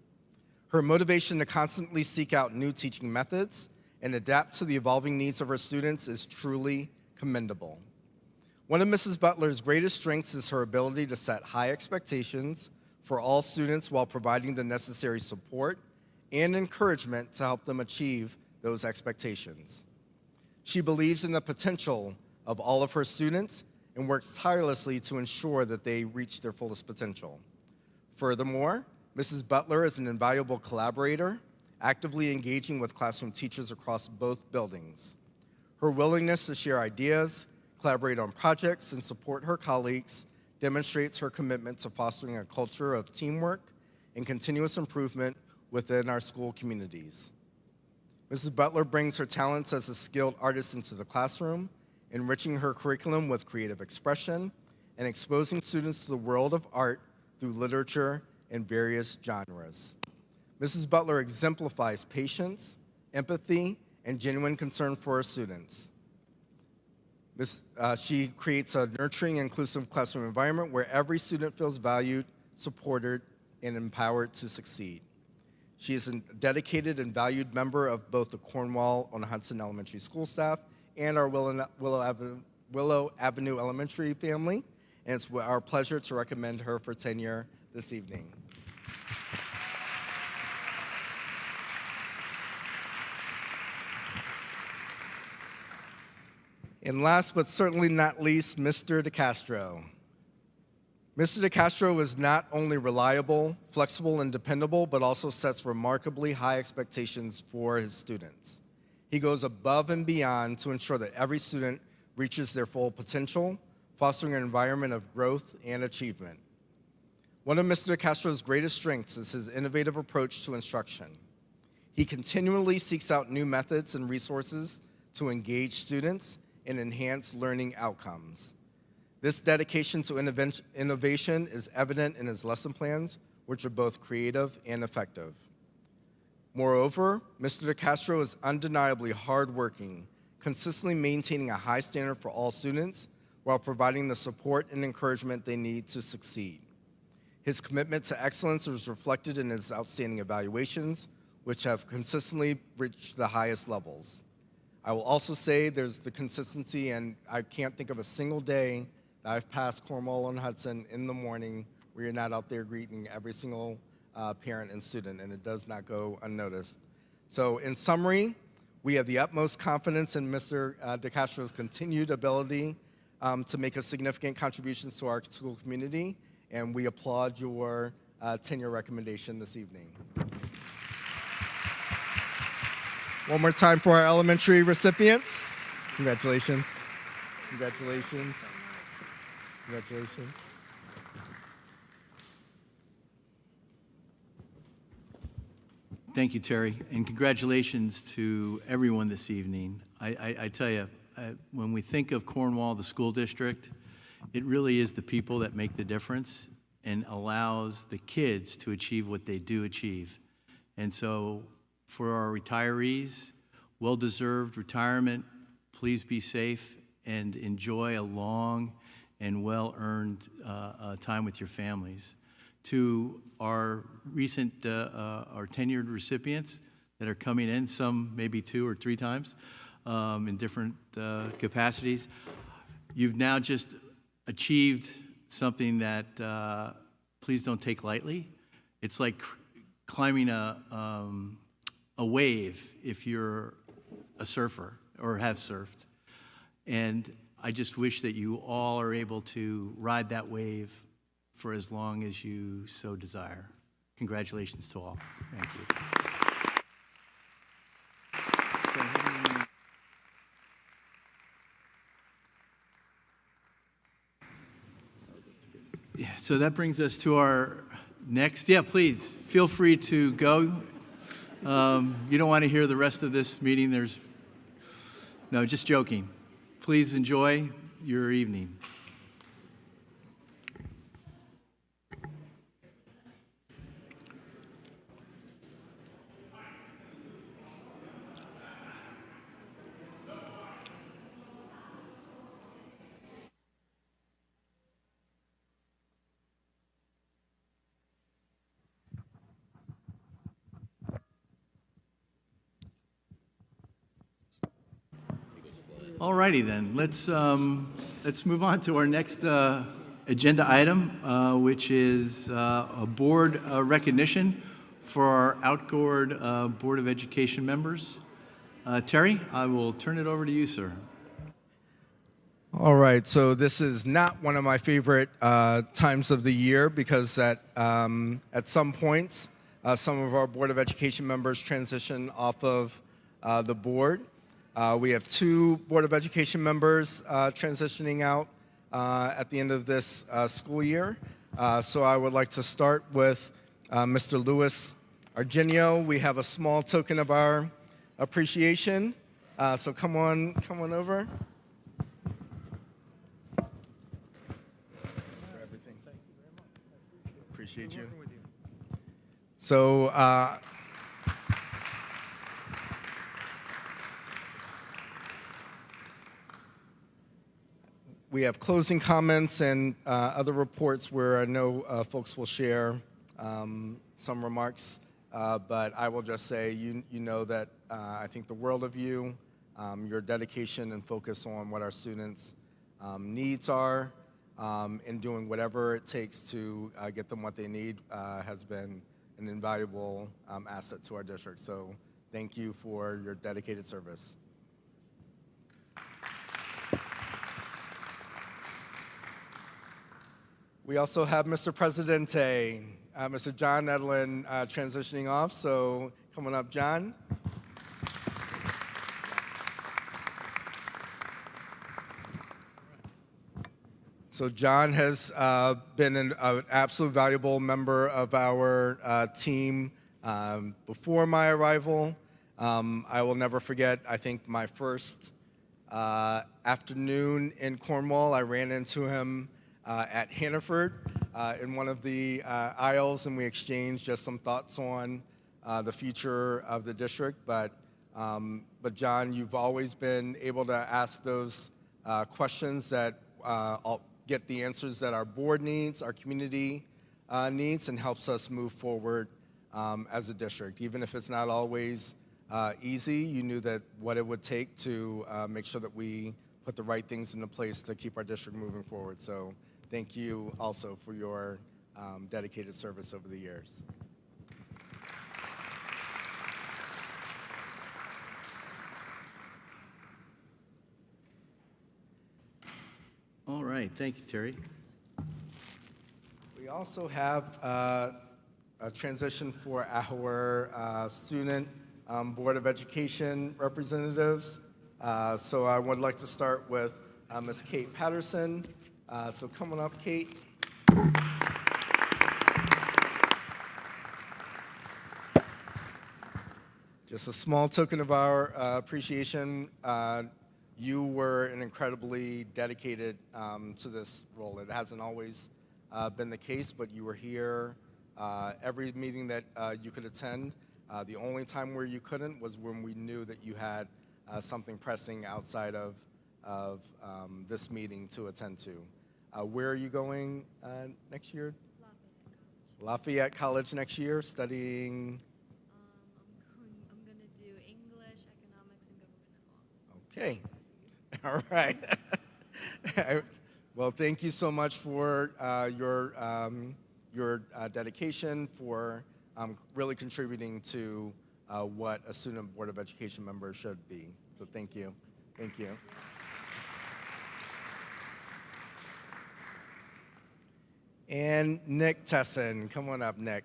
Her motivation to constantly seek out new teaching methods and adapt to the evolving needs of her students is truly commendable. One of Mrs. Butler's greatest strengths is her ability to set high expectations for all students while providing the necessary support and encouragement to help them achieve those expectations. She believes in the potential of all of her students and works tirelessly to ensure that they reach their fullest potential. Furthermore, Mrs. Butler is an invaluable collaborator, actively engaging with classroom teachers across both buildings. Her willingness to share ideas, collaborate on projects, and support her colleagues demonstrates her commitment to fostering a culture of teamwork and continuous improvement within our school communities. Mrs. Butler brings her talents as a skilled artist into the classroom, enriching her curriculum with creative expression and exposing students to the world of art through literature and various genres. Mrs. Butler exemplifies patience, empathy, and genuine concern for her students. She creates a nurturing, inclusive classroom environment where every student feels valued, supported, and empowered to succeed. She is a dedicated and valued member of both the Cornwall on Hudson Elementary School staff and our Willow Avenue Elementary family, and it's our pleasure to recommend her for tenure this evening. And last but certainly not least, Mr. DeCastro. Mr. DeCastro is not only reliable, flexible, and dependable, but also sets remarkably high expectations for his students. He goes above and beyond to ensure that every student reaches their full potential, fostering an environment of growth and achievement. One of Mr. DeCastro's greatest strengths is his innovative approach to instruction. He continually seeks out new methods and resources to engage students and enhance learning outcomes. This dedication to innovation is evident in his lesson plans, which are both creative and effective. Moreover, Mr. DeCastro is undeniably hardworking, consistently maintaining a high standard for all students while providing the support and encouragement they need to succeed. His commitment to excellence is reflected in his outstanding evaluations, which have consistently reached the highest levels. I will also say there's the consistency, and I can't think of a single day that I've passed Cornwall on Hudson in the morning where you're not out there greeting every single parent and student, and it does not go unnoticed. So in summary, we have the utmost confidence in Mr. DeCastro's continued ability to make a significant contributions to our school community, and we applaud your tenure recommendation this evening. One more time for our elementary recipients. Congratulations. Congratulations. Congratulations. Thank you, Terry, and congratulations to everyone this evening. I tell you, when we think of Cornwall, the school district, it really is the people that make the difference and allows the kids to achieve what they do achieve. And so for our retirees, well-deserved retirement, please be safe and enjoy a long and well-earned time with your families. To our recent, our tenured recipients that are coming in, some maybe 2 or 3 times in different capacities, you've now just achieved something that please don't take lightly. It's like climbing a wave if you're a surfer or have surfed. And I just wish that you all are able to ride that wave for as long as you so desire. Congratulations to all. Thank you. Yeah, so that brings us to our next. Yeah, please, feel free to go. You don't want to hear the rest of this meeting. No, just joking. Please enjoy your evening. All righty then, let's move on to our next agenda item, which is a board recognition for our outgoing Board of Education members. Terry, I will turn it over to you, sir. All right, so this is not one of my favorite times of the year because at some points, some of our Board of Education members transition off of the board. We have 2 Board of Education members transitioning out at the end of this school year. So I would like to start with Mr. Louis Argenio. We have a small token of our appreciation. So come on over. Appreciate you. So we have closing comments and other reports where I know folks will share some remarks, but I will just say you know that I think the world of you, your dedication and focus on what our students' needs are, and doing whatever it takes to get them what they need has been an invaluable asset to our district. So thank you for your dedicated service. We also have Mr. Presidente, Mr. John Edlin transitioning off, so come on up, John. So John has been an absolute valuable member of our team before my arrival. I will never forget, I think, my first afternoon in Cornwall. I ran into him at Hannaford in one of the aisles, and we exchanged just some thoughts on the future of the district. But But John, you've always been able to ask those questions that get the answers that our board needs, our community needs, and helps us move forward as a district. Even if it's not always easy, you knew that what it would take to make sure that we put the right things into place to keep our district moving forward. So thank you also for your dedicated service over the years. All right, thank you, Terry. We also have a transition for our student Board of Education representatives. So I would like to start with Ms. Kate Patterson. So come on up, Kate. Just a small token of our appreciation. You were an incredibly dedicated to this role. It hasn't always been the case, but you were here every meeting that you could attend. The only time where you couldn't was when we knew that you had something pressing outside of this meeting to attend to. Where are you going next year? Lafayette College next year, studying? I'm going to do English, economics, and government law. Okay. All right. Well, thank you so much for your dedication, for really contributing to what a student Board of Education member should be. So thank you. Thank you. And Nick Tesson, come on up, Nick.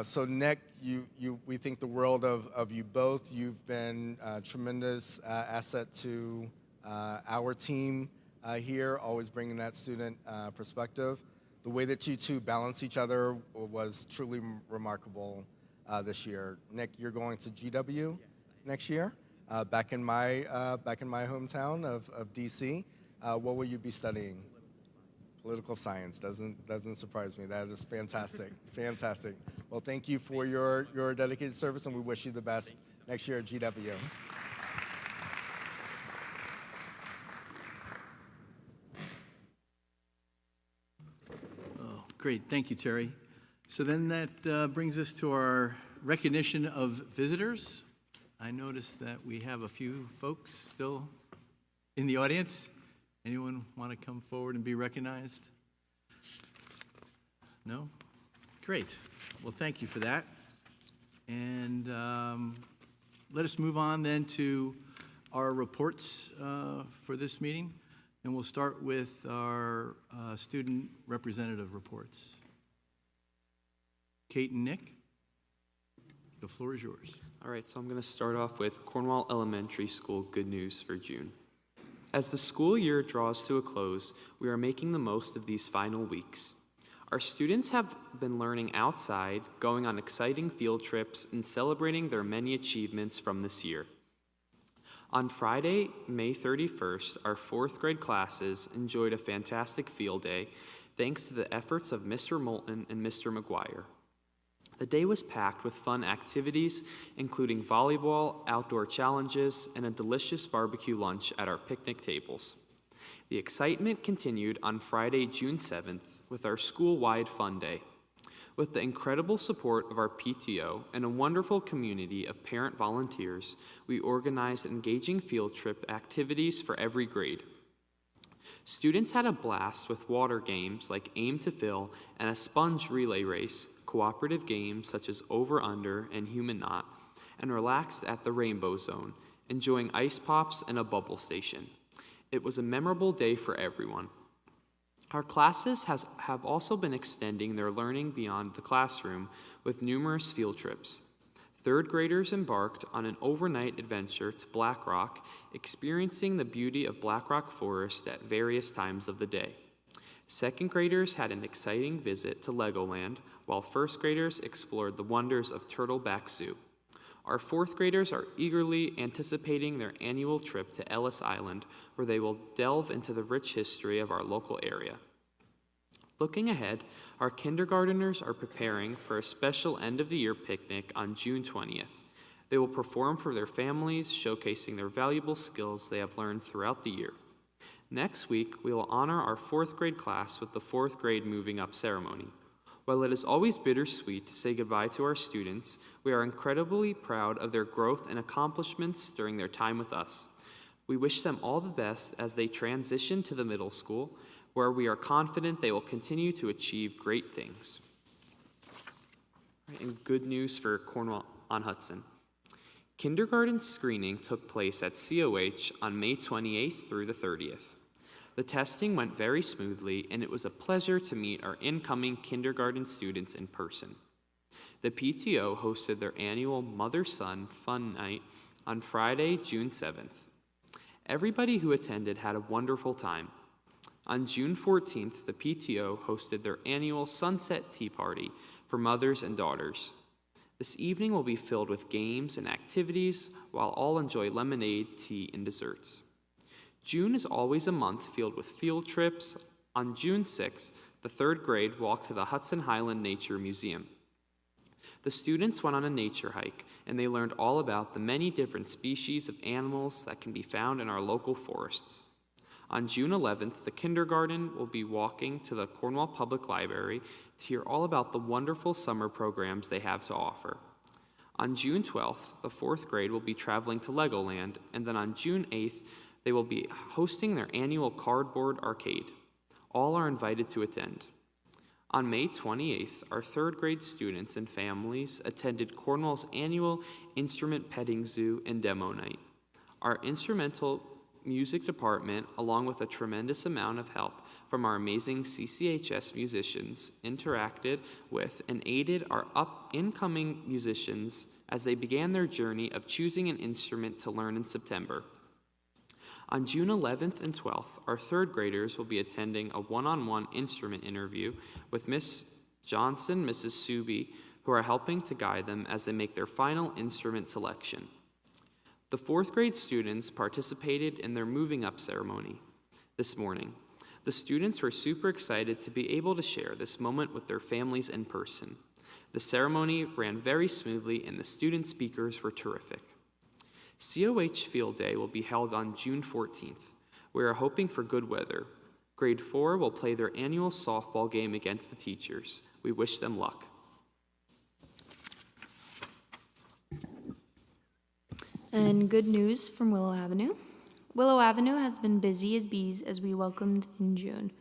So Nick, we think the world of you both. You've been a tremendous asset to our team here, always bringing that student perspective. The way that you two balance each other was truly remarkable this year. Nick, you're going to GW next year, back in my hometown of DC. What will you be studying? Political science doesn't surprise me. That is fantastic, fantastic. Well, thank you for your dedicated service, and we wish you the best next year at GW. Oh, great, thank you, Terry. So then that brings us to our recognition of visitors. I noticed that we have a few folks still in the audience. Anyone want to come forward and be recognized? No? Great. Well, thank you for that. And let us move on then to our reports for this meeting. And we'll start with our student representative reports. Kate and Nick, the floor is yours. All right, so I'm going to start off with Cornwall Elementary School good news for June. As the school year draws to a close, we are making the most of these final weeks. Our students have been learning outside, going on exciting field trips, and celebrating their many achievements from this year. On Friday, May 31st, our fourth grade classes enjoyed a fantastic field day thanks to the efforts of Mr. Moulton and Mr. McGuire. The day was packed with fun activities, including volleyball, outdoor challenges, and a delicious barbecue lunch at our picnic tables. The excitement continued on Friday, June 7th, with our school-wide fun day. With the incredible support of our PTO and a wonderful community of parent volunteers, we organized engaging field trip activities for every grade. Students had a blast with water games like Aim to Fill and a sponge relay race, cooperative games such as Over Under and Human Knot, and relaxed at the Rainbow Zone, enjoying ice pops and a bubble station. It was a memorable day for everyone. Our classes have also been extending their learning beyond the classroom with numerous field trips. Third graders embarked on an overnight adventure to Black Rock, experiencing the beauty of Black Rock Forest at various times of the day. Second graders had an exciting visit to Legoland, while first graders explored the wonders of Turtleback Zoo. Our fourth graders are eagerly anticipating their annual trip to Ellis Island, where they will delve into the rich history of our local area. Looking ahead, our kindergarteners are preparing for a special end-of-the-year picnic on June 20th. They will perform for their families, showcasing their valuable skills they have learned throughout the year. Next week, we will honor our 4th grade class with the 4th grade moving up ceremony. While it is always bittersweet to say goodbye to our students, we are incredibly proud of their growth and accomplishments during their time with us. We wish them all the best as they transition to the middle school, where we are confident they will continue to achieve great things. And good news for Cornwall on Hudson. Kindergarten screening took place at COH on May 28th through the 30th. The testing went very smoothly, and it was a pleasure to meet our incoming kindergarten students in person. The PTO hosted their annual Mother-Son Fun Night on Friday, June 7th. Everybody who attended had a wonderful time. On June 14th, the PTO hosted their annual Sunset Tea Party for mothers and daughters. This evening will be filled with games and activities while all enjoy lemonade, tea, and desserts. June is always a month filled with field trips. On June 6th, the 3rd grade walked to the Hudson Highland Nature Museum. The students went on a nature hike, and they learned all about the many different species of animals that can be found in our local forests. On June 11th, the kindergarten will be walking to the Cornwall Public Library to hear all about the wonderful summer programs they have to offer. On June 12th, the 4th grade will be traveling to Legoland, and then on June 8th, they will be hosting their annual cardboard arcade. All are invited to attend. On May 28th, our 3rd grade students and families attended Cornwall's annual Instrument Petting Zoo and Demo Night. Our instrumental music department, along with a tremendous amount of help from our amazing CCHS musicians, interacted with and aided our incoming musicians as they began their journey of choosing an instrument to learn in September. On June 11th and 12th, our 3rd graders will be attending a one-on-one instrument interview with Miss Johnson, Mrs. Subi, who are helping to guide them as they make their final instrument selection. The 4th grade students participated in their moving up ceremony this morning. The students were super excited to be able to share this moment with their families in person. The ceremony ran very smoothly and the student speakers were terrific. COH Field Day will be held on June 14th. We are hoping for good weather. Grade 4 will play their annual softball game against the teachers. We wish them luck. And good news from Willow Avenue. Willow Avenue has been busy as bees as we welcomed in June.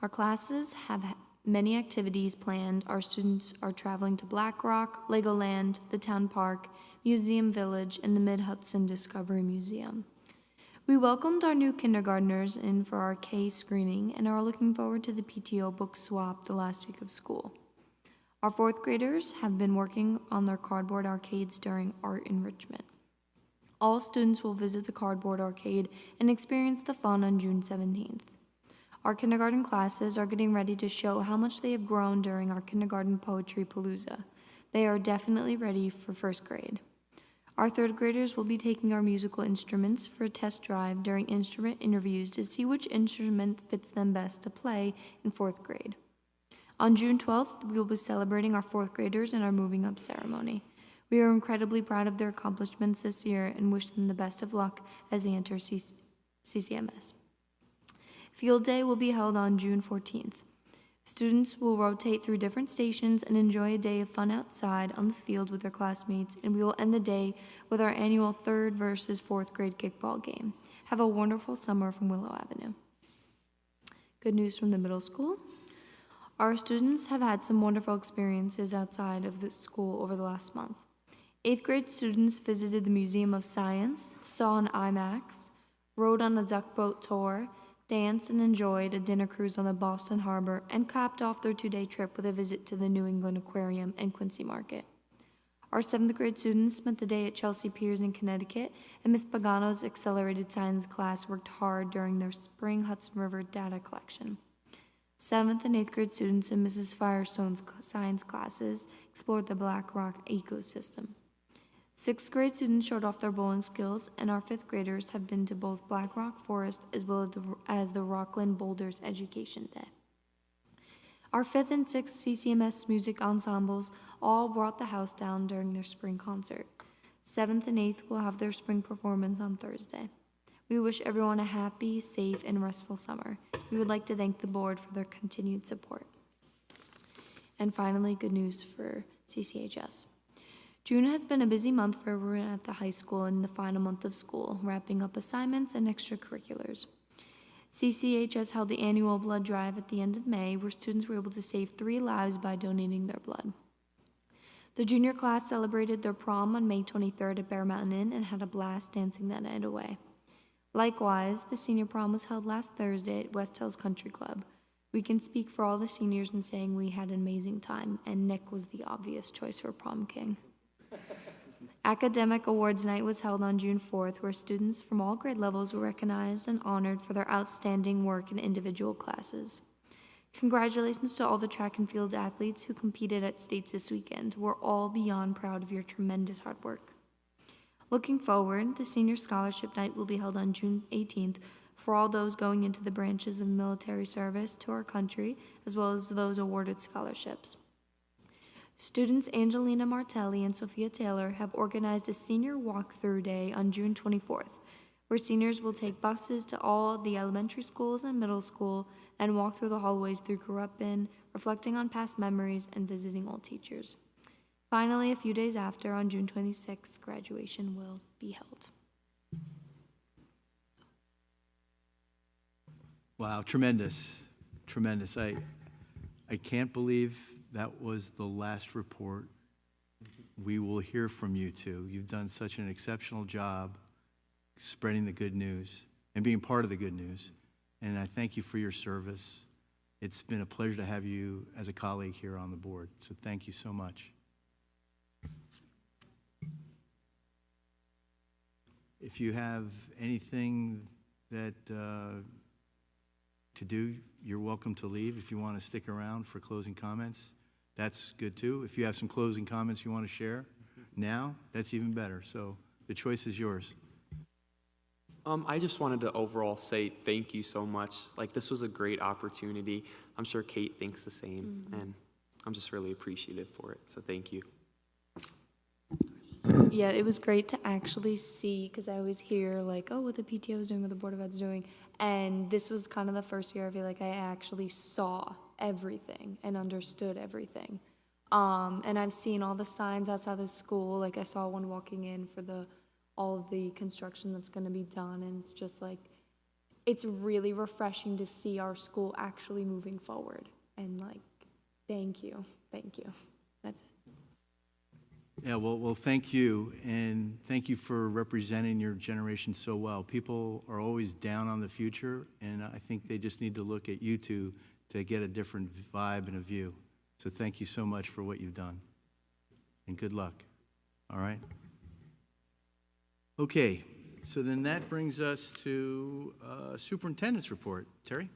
Our classes have many activities planned. Our students are traveling to Black Rock, Legoland, the Town Park, Museum Village, and the Mid-Hudson Discovery Museum. We welcomed our new kindergartners in for our K screening and are looking forward to the PTO book swap the last week of school. Our 4th graders have been working on their cardboard arcades during art enrichment. All students will visit the cardboard arcade and experience the fun on June 17th. Our kindergarten classes are getting ready to show how much they have grown during our kindergarten poetry palooza. They are definitely ready for 1st grade. Our 3rd graders will be taking our musical instruments for a test drive during instrument interviews to see which instrument fits them best to play in 4th grade. On June 12th, we will be celebrating our 4th graders in our moving up ceremony. We are incredibly proud of their accomplishments this year and wish them the best of luck as they enter CCMS. Field Day will be held on June 14th. Students will rotate through different stations and enjoy a day of fun outside on the field with their classmates, and we will end the day with our annual 3rd versus 4th grade kickball game. Have a wonderful summer from Willow Avenue. Good news from the middle school. Our students have had some wonderful experiences outside of the school over the last month. 8th grade students visited the Museum of Science, saw an IMAX, rode on a duck boat tour, danced and enjoyed a dinner cruise on the Boston Harbor, and capped off their 2-day trip with a visit to the New England Aquarium and Quincy Market. Our 7th grade students spent the day at Chelsea Piers in Connecticut, and Ms. Pagano's accelerated science class worked hard during their spring Hudson River data collection. 7th and 8th grade students in Mrs. Firestone's science classes explored the Black Rock ecosystem. 6th grade students showed off their bowling skills, and our 5th graders have been to both Black Rock Forest as well as the Rockland Boulders Education Day. Our 5th and 6th CCMS music ensembles all brought the house down during their spring concert. 7th and 8th will have their spring performance on Thursday. We wish everyone a happy, safe, and restful summer. We would like to thank the board for their continued support. And finally, good news for CCHS. June has been a busy month for everyone at the high school in the final month of school, wrapping up assignments and extracurriculars. CCHS held the annual blood drive at the end of May, where students were able to save 3 lives by donating their blood. The junior class celebrated their prom on May 23rd at Bear Mountain Inn and had a blast dancing that night away. Likewise, the senior prom was held last Thursday at West Hills Country Club. We can speak for all the seniors in saying we had an amazing time, and Nick was the obvious choice for prom king. Academic Awards Night was held on June 4th, where students from all grade levels were recognized and honored for their outstanding work in individual classes. Congratulations to all the track and field athletes who competed at states this weekend. We're all beyond proud of your tremendous hard work. Looking forward, the Senior Scholarship Night will be held on June 18th for all those going into the branches of military service to our country, as well as those awarded scholarships. Students Angelina Martelli and Sophia Taylor have organized a senior walkthrough day on June 24th, where seniors will take buses to all the elementary schools and middle school and walk through the hallways they grew up in, reflecting on past memories and visiting old teachers. Finally, a few days after, on June 26th, graduation will be held. Wow, tremendous, tremendous. I can't believe that was the last report. We will hear from you two. You've done such an exceptional job spreading the good news and being part of the good news. And I thank you for your service. It's been a pleasure to have you as a colleague here on the board. So thank you so much. If you have anything that to do, you're welcome to leave. If you want to stick around for closing comments, that's good too. If you have some closing comments you want to share now, that's even better. So the choice is yours. I just wanted to overall say thank you so much. Like, this was a great opportunity. I'm sure Kate thinks the same, and I'm just really appreciative for it. So thank you. Yeah, it was great to actually see, because I always hear, like, oh, what the PTO is doing, what the Board of Ed's doing. And this was kind of the first year I feel like I actually saw everything and understood everything. And I've seen all the signs outside the school. Like, I saw one walking in for all of the construction that's going to be done. And it's just like, it's really refreshing to see our school actually moving forward. And, like, thank you. Thank you. That's it. Yeah, well, thank you, and thank you for representing your generation so well. People are always down on the future, and I think they just need to look at you two to get a different vibe and a view. So thank you so much for what you've done, and good luck. All right? Okay, so then that brings us to superintendent's report. Terry?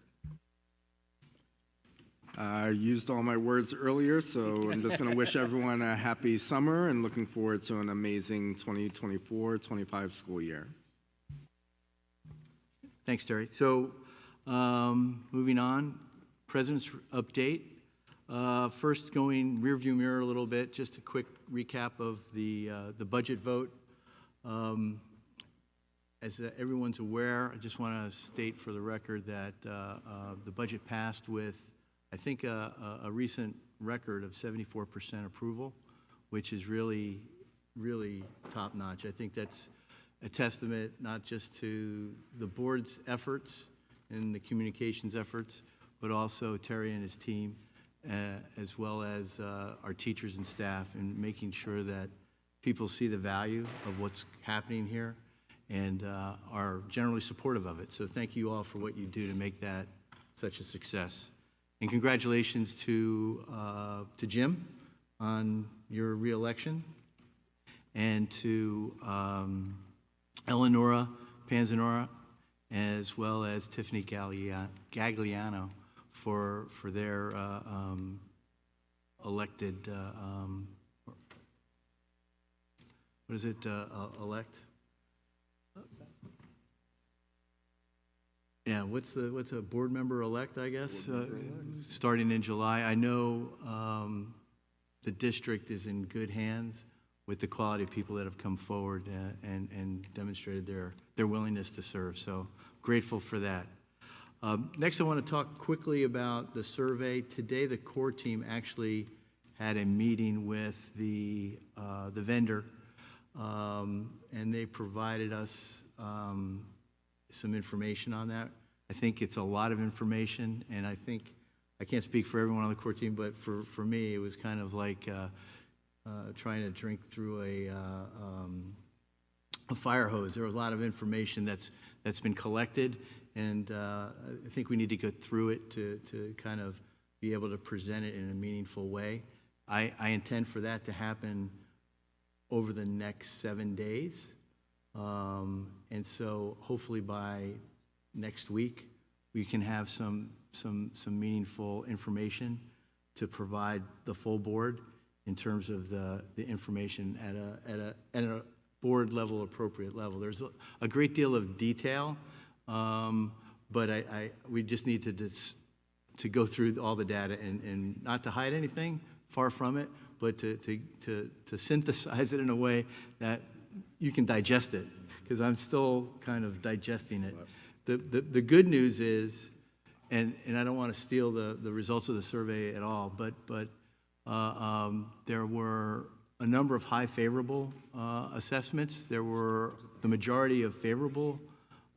I used all my words earlier, so I'm just going to wish everyone a happy summer and looking forward to an amazing 2024-25 school year. Thanks, Terry. So moving on, President's update. First, going rearview mirror a little bit, just a quick recap of the budget vote. As everyone's aware, I just want to state for the record that the budget passed with, I think, a recent record of 74% approval, which is really, really top-notch. I think that's a testament not just to the board's efforts and the communications efforts, but also Terry and his team, as well as our teachers and staff, in making sure that people see the value of what's happening here and are generally supportive of it. So thank you all for what you do to make that such a success. And congratulations to Jim on your reelection, and to Eleonora Panzanora, as well as Tiffany Gagliano for their elected, what is it, elect? Yeah, what's a board member-elect, I guess, starting in July. I know the district is in good hands with the quality of people that have come forward and demonstrated their willingness to serve. So grateful for that. Next, I want to talk quickly about the survey. Today, the core team actually had a meeting with the vendor, and they provided us some information on that. I think it's a lot of information, and I think, I can't speak for everyone on the core team, but for me, it was kind of like trying to drink through a fire hose. There was a lot of information that's been collected, and I think we need to go through it to kind of be able to present it in a meaningful way. I intend for that to happen over the next 7 days. And so hopefully by next week, we can have some meaningful information to provide the full board in terms of the information at a board level, appropriate level. There's a great deal of detail, but we just need to go through all the data and not to hide anything, far from it, but to synthesize it in a way that you can digest it, because I'm still kind of digesting it. The good news is, and I don't want to steal the results of the survey at all, but there were a number of high favorable assessments. There were the majority of favorable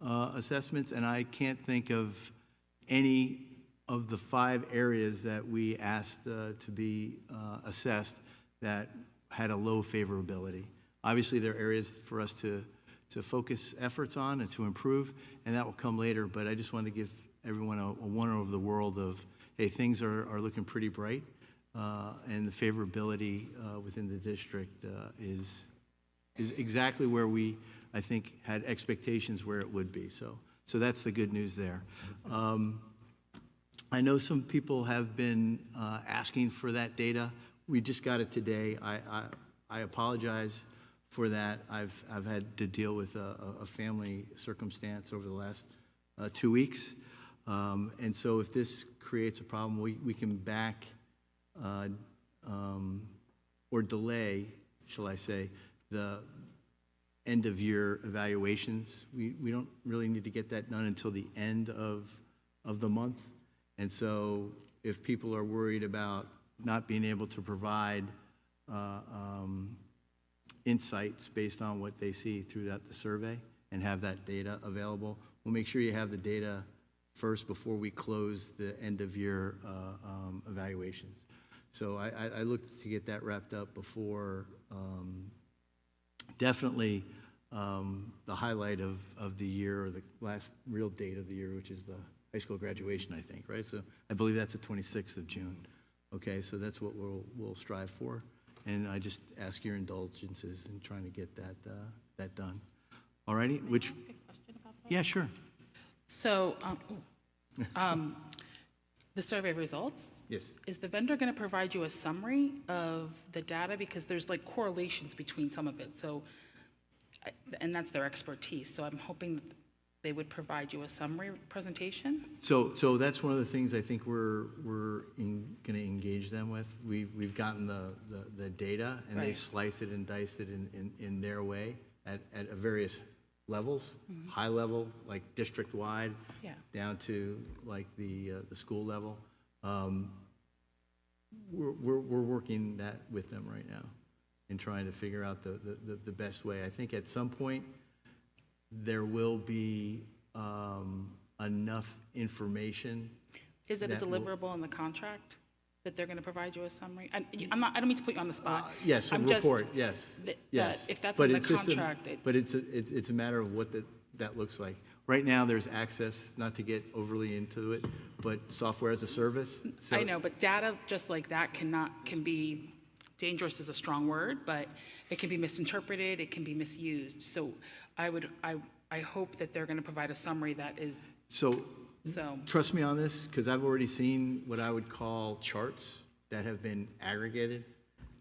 assessments, and I can't think of any of the 5 areas that we asked to be assessed that had a low favorability. Obviously, there are areas for us to focus efforts on and to improve, and that will come later, but I just wanted to give everyone a wonder of the world of, hey, things are looking pretty bright, and the favorability within the district is exactly where we, I think, had expectations where it would be. So that's the good news there. I know some people have been asking for that data. We just got it today. I apologize for that. I've had to deal with a family circumstance over the last 2 weeks. And so if this creates a problem, we can back or delay, shall I say, the end of year evaluations. We don't really need to get that done until the end of the month. And so if people are worried about not being able to provide insights based on what they see throughout the survey and have that data available, we'll make sure you have the data first before we close the end of year evaluations. So I look to get that wrapped up before definitely the highlight of the year, or the last real date of the year, which is the high school graduation, I think, right? So I believe that's the 26th of June. Okay, so that's what we'll strive for. And I just ask your indulgences in trying to get that done. All righty? Which? Can I ask a question about that? Yeah, sure. So, the survey results. Yes. Is the vendor going to provide you a summary of the data? Because there's like correlations between some of it. So, and that's their expertise. So I'm hoping that they would provide you a summary presentation. So that's one of the things I think we're going to engage them with. We've gotten the data, and Right. they've sliced it and diced it in their way at various levels, high level, like district wide, Yeah. down to like the school level. We're working that with them right now and trying to figure out the best way. I think at some point there will be enough information. Is it a that will- deliverable in the contract that they're going to provide you a summary? I don't mean to put you on the spot. Yes, a I'm just- report, yes, that yes. if that's But in the it's just contract, But it's a matter of what that looks like. Right now, there's access, not to get overly into it, but software as a service. So- I know, but data just like that can be, dangerous is a strong word, but it can be misinterpreted, it can be misused. So I hope that they're going to provide a summary that is, So so, trust me on this, because I've already seen what I would call charts that have been aggregated.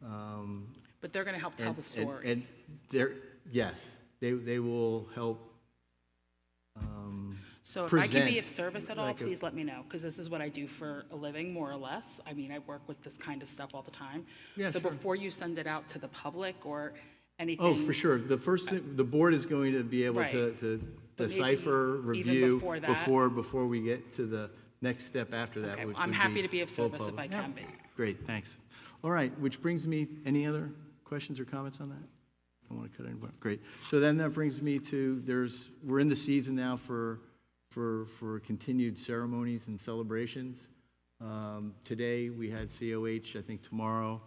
but they're going to help tell the story. And they're, yes, they will help So if I can be present, of service at all, like a- please let me know, because this is what I do for a living, more or less. I mean, I work with this kind of stuff all the time. Yeah, So sure. before you send it out to the public or anything. Oh, for sure. The first thing, the board is going to be able Right. to But maybe decipher, even review before that. before we get to the next step after that, Okay, which I'm would happy to be of full service if I public. can be. Great, thanks. All right, which brings me, any other questions or comments on that? Don't want to cut anybody, great. So then that brings me to, we're in the season now for continued ceremonies and celebrations. Today, we had COH, I think tomorrow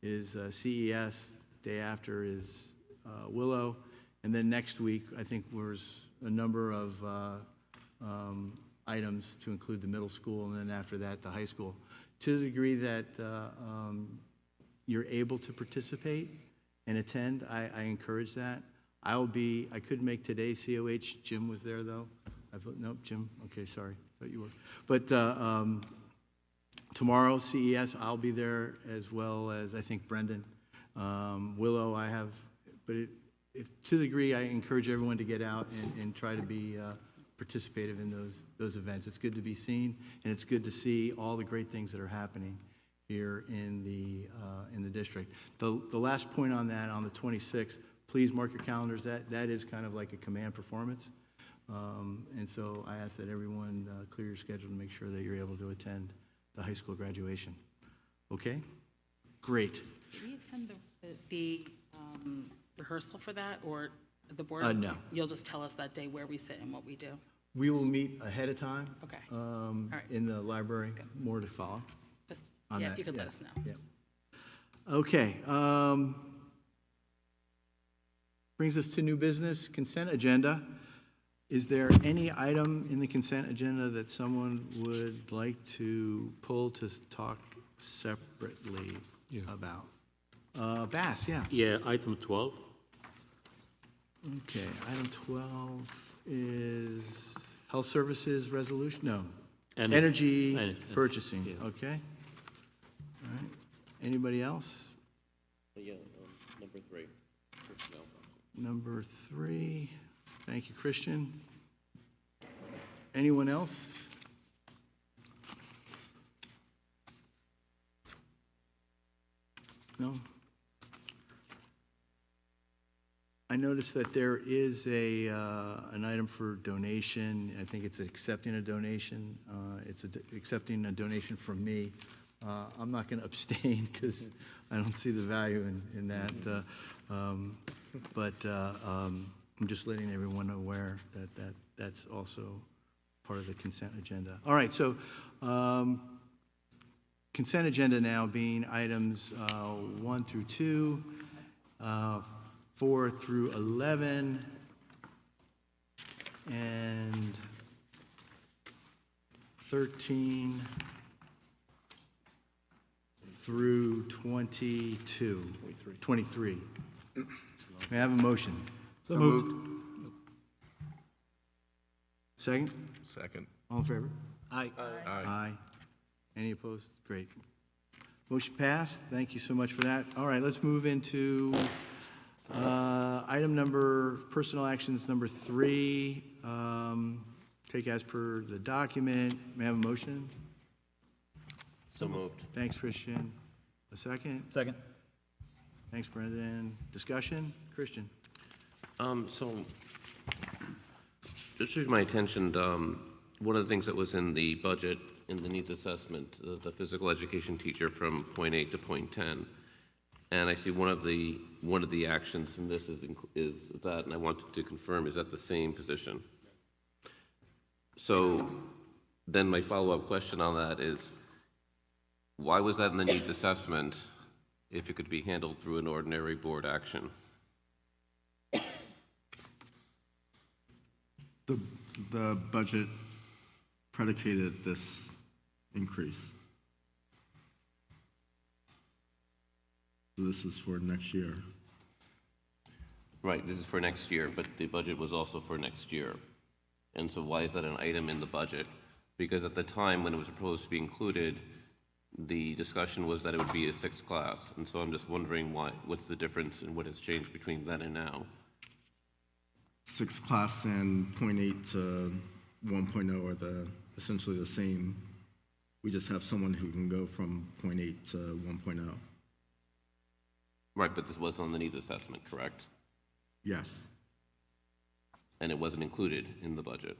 is CES, day after is Willow, and then next week, I think there's a number of items to include the middle school, and then after that, the high school. To the degree that you're able to participate and attend, I encourage that. I couldn't make today's COH. Jim was there, though. Nope, Jim, okay, sorry, thought you were. But tomorrow, CES, I'll be there, as well as, I think, Brendan. Willow, I have, but to the degree, I encourage everyone to get out and try to be participative in those events. It's good to be seen, and it's good to see all the great things that are happening here in the district. The last point on that, on the 26th, please mark your calendars. That is kind of like a command performance. And so I ask that everyone clear your schedule to make sure that you're able to attend the high school graduation. Okay? Great. Did we attend the rehearsal for that, or the board? No. You'll just tell us that day where we sit and what we do? We will meet ahead of time. Okay. right. In the library. More to follow. Just, on yeah, that, if you could yeah, let us know. yeah. Okay. Brings us to new business, consent agenda. Is there any item in the consent agenda that someone would like to pull to talk separately about? Bass, yeah. Yeah, item 12. Okay, item 12 is health services resolution? No. Energy purchasing, yeah. okay. All right. Anybody else? Yeah, number 3. Personnel. Number 3. Thank you, Christian. Anyone else? No? I noticed that there is an item for donation. I think it's accepting a donation. It's accepting a donation from me. I'm not going to abstain because I don't see the value in that. But I'm just letting everyone aware that that's also part of the consent agenda. All right, so consent agenda now being items 1 through 2, 4 through 11, and 13 through 22. 23. May I have a motion? So moved. Second? Second. All in favor? Aye. Aye. Any opposed? Great. Motion passed. Thank you so much for that. All right, let's move into item number, personnel actions number 3. Take as per the document. May I have a motion? So moved. Thanks, Christian. A second? Second. Thanks, Brendan. Discussion? Christian? So, just drew to my attention, one of the things that was in the budget, in the needs assessment, the physical education teacher from point 8 to point 10. And I see one of the actions in this is that, and I wanted to confirm, is that the same position? So, then my follow-up question on that is, why was that in the needs assessment if it could be handled through an ordinary board action? The budget predicated this increase. So this is for next year. Right, this is for next year, but the budget was also for next year. And so why is that an item in the budget? Because at the time when it was supposed to be included, the discussion was that it would be a 6th class. And so I'm just wondering what's the difference and what has changed between then and now? 6th class and 0.8 to 1.0 are essentially the same. We just have someone who can go from point 8 to 1.0. Right, but this was on the needs assessment, correct? Yes. And it wasn't included in the budget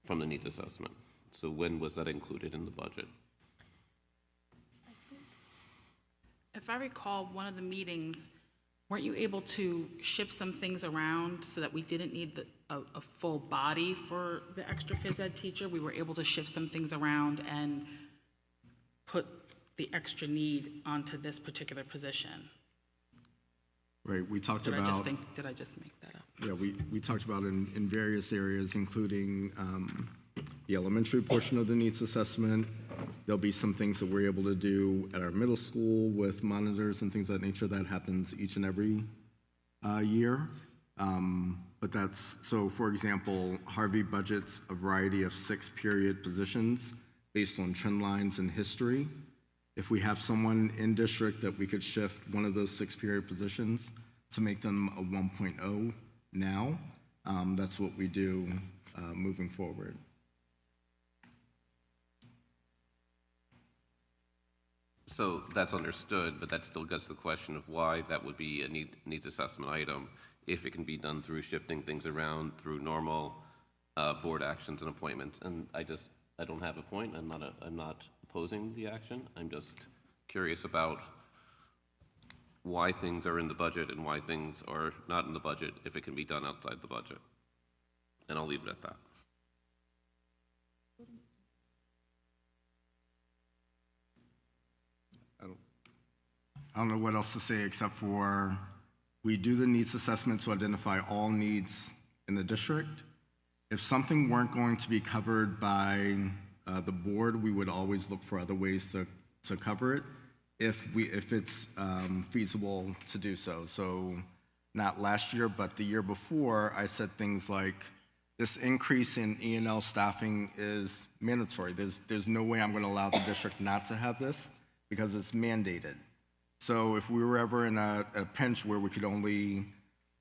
from the needs assessment. So when was that included in the budget? If I recall, one of the meetings, weren't you able to shift some things around so that we didn't need a full body for the extra phys ed teacher? We were able to shift some things around and put the extra need onto this particular position. Right, we talked Did about... did I just make that up? Yeah, we talked about in various areas, including the elementary portion of the needs assessment. There'll be some things that we're able to do at our middle school with monitors and things of that nature. That happens each and every year. But that's, so for example, Harvey budgets a variety of 6 period positions based on trend lines and history. If we have someone in district that we could shift one of those 6 period positions to make them a 1.0 now, that's what we do moving forward. So that's understood, but that still gets to the question of why that would be a needs assessment item if it can be done through shifting things around through normal board actions and appointments. And I don't have a point. I'm not opposing the action. I'm just curious about why things are in the budget and why things are not in the budget if it can be done outside the budget. And I'll leave it at that. I don't know what else to say except for we do the needs assessment to identify all needs in the district. If something weren't going to be covered by the board, we would always look for other ways to cover it if it's feasible to do so. So not last year, but the year before, I said things like, this increase in E&L staffing is mandatory. There's no way I'm going to allow the district not to have this because it's mandated. So if we were ever in a pinch where we could only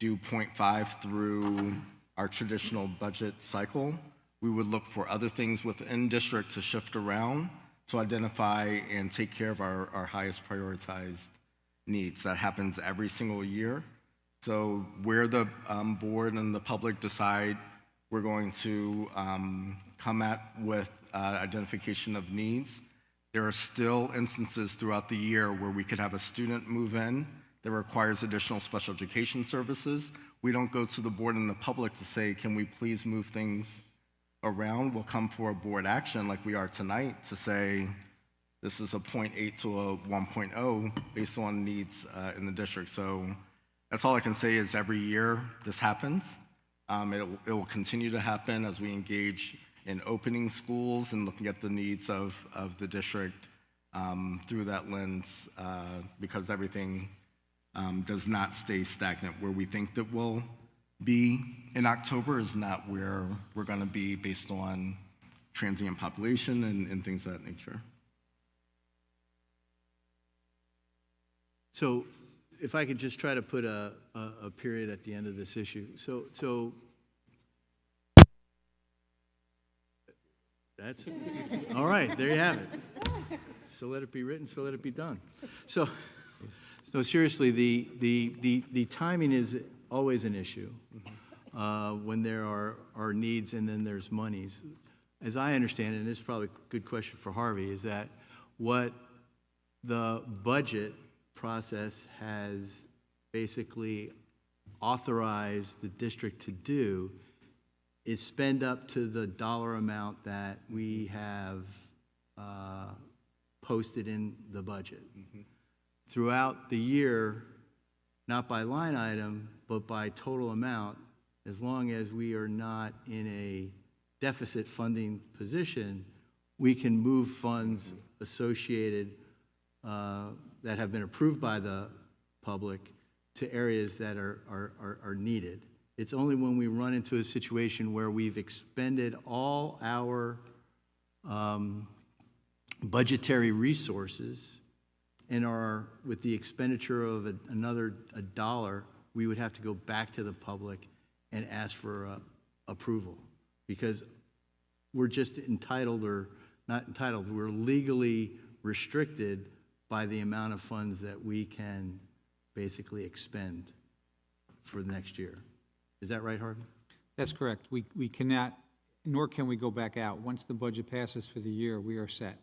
do 0.5 through our traditional budget cycle, we would look for other things within district to shift around to identify and take care of our highest prioritized needs. That happens every single year. So where the board and the public decide we're going to come at with identification of needs, there are still instances throughout the year where we could have a student move in that requires additional special education services. We don't go to the board and the public to say, can we please move things around? We'll come for a board action like we are tonight to say, this is a 0.8 to a 1.0 based on needs in the district. So that's all I can say is every year this happens. It will continue to happen as we engage in opening schools and looking at the needs of the district through that lens because everything does not stay stagnant. Where we think that we'll be in October is not where we're going to be based on transient population and things of that nature. So if I could just try to put a period at the end of this issue. So that's, all right, there you have it. So let it be written, so let it be done. So seriously, the timing is always an issue when there are needs and then there's monies. As I understand it, and this is probably a good question for Harvey, is that what the budget process has basically authorized the district to do is spend up to the dollar amount that we have posted in the budget. Throughout the year, not by line item, but by total amount, as long as we are not in a deficit funding position, we can move funds associated that have been approved by the public to areas that are needed. It's only when we run into a situation where we've expended all our budgetary resources and are with the expenditure of another $1, we would have to go back to the public and ask for approval. because we're just entitled, or not entitled, we're legally restricted by the amount of funds that we can basically expend for the next year. Is that right, Harvey? That's correct. We cannot, nor can we go back out. Once the budget passes for the year, we are set.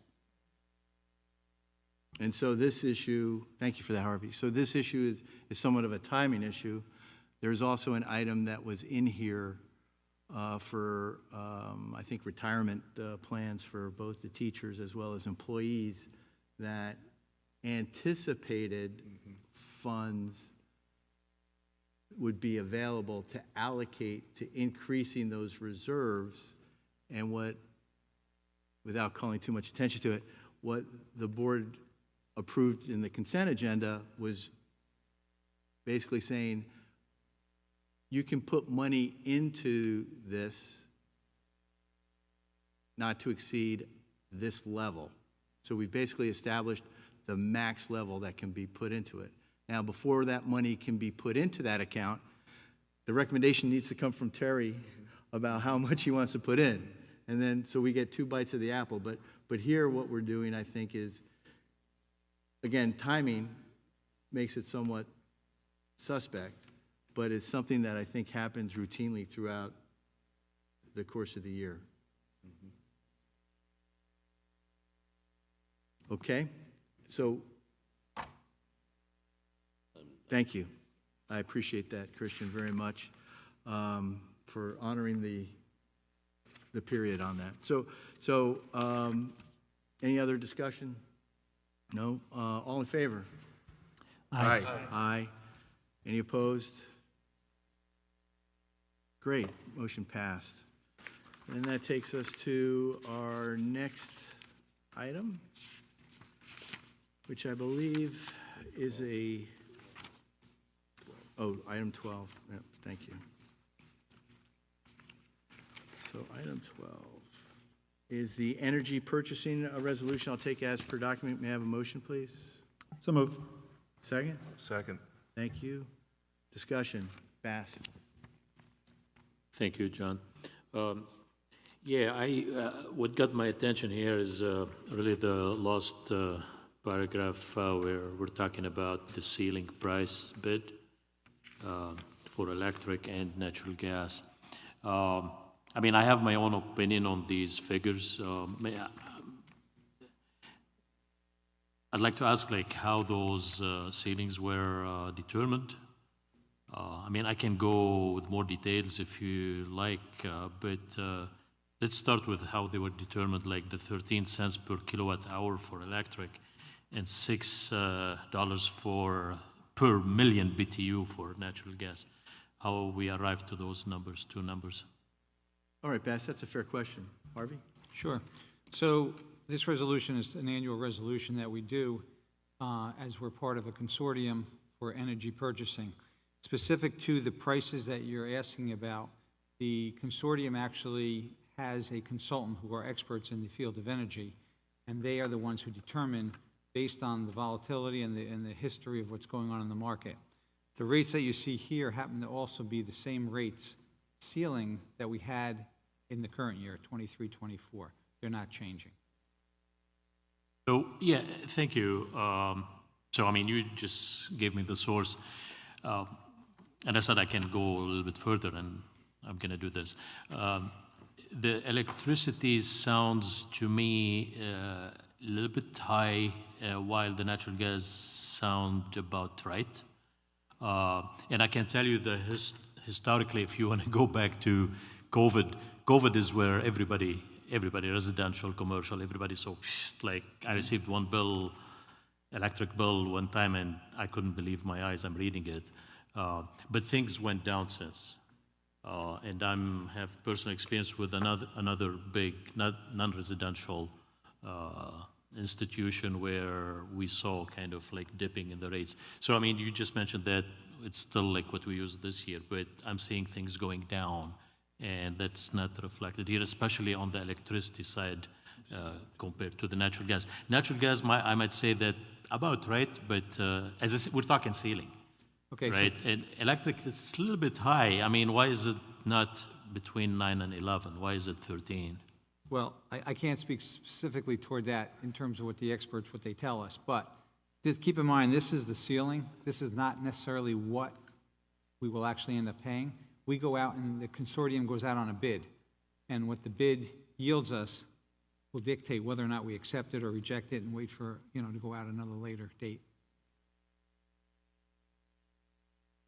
And so this issue, thank you for that, Harvey. So this issue is somewhat of a timing issue. There's also an item that was in here for, I think, retirement plans for both the teachers as well as employees that anticipated funds would be available to allocate to increasing those reserves, and what, without calling too much attention to it, what the board approved in the consent agenda was basically saying you can put money into this not to exceed this level. So we've basically established the max level that can be put into it. Now, before that money can be put into that account, the recommendation needs to come from Terry about how much he wants to put in. And then, so we get 2 bites of the apple. But here, what we're doing, I think, is, again, timing makes it somewhat suspect, but it's something that I think happens routinely throughout the course of the year. Okay? So, thank you. I appreciate that, Christian, very much, for honoring the period on that. So, any other discussion? No? All in favor? Aye. Aye. Any opposed? Great, motion passed. And that takes us to our next item, which I believe is item 12. Yep, thank you. So item 12 is the energy purchasing resolution. I'll take as per document. May I have a motion, please? So moved. Second? Second. Thank you. Discussion. Bass. Thank you, John. What got my attention here is really the last paragraph where we're talking about the ceiling price bid for electric and natural gas. I mean, I have my own opinion on these figures. I'd like to ask, like, how those ceilings were determined. I mean, I can go with more details if you like, but let's start with how they were determined, like the 13 cents per kilowatt hour for electric and $6 per million BTU for natural gas. How we arrived to those numbers, 2 numbers. All right, Bass, that's a fair question. Harvey? Sure. So this resolution is an annual resolution that we do as we're part of a consortium for energy purchasing. Specific to the prices that you're asking about, the consortium actually has a consultant who are experts in the field of energy, and they are the ones who determine, based on the volatility and the history of what's going on in the market. The rates that you see here happen to also be the same rates ceiling that we had in the current year, 23-24. They're not changing. So, yeah, thank you. So, I mean, you just gave me the source. And I said I can go a little bit further, and I'm going to do this. The electricity sounds to me a little bit high, while the natural gas sound about right. And I can tell you that historically, if you want to go back to COVID is where everybody, residential, commercial, everybody, so like I received one electric bill one time, and I couldn't believe my eyes. I'm reading it. But things went down since. And I have personal experience with another big non-residential institution where we saw kind of like dipping in the rates. So, I mean, you just mentioned that it's still like what we used this year, but I'm seeing things going down, and that's not reflected here, especially on the electricity side compared to the natural gas. Natural gas, I might say that about right, but as I said, we're talking ceiling. Okay. Right, and electric is a little bit high. I mean, why is it not between 9 and 11? Why is it 13? Well, I can't speak specifically toward that in terms of what the experts, what they tell us, but just keep in mind, this is the ceiling. This is not necessarily what we will actually end up paying. We go out and the consortium goes out on a bid, and what the bid yields us will dictate whether or not we accept it or reject it and wait for, to go out another later date.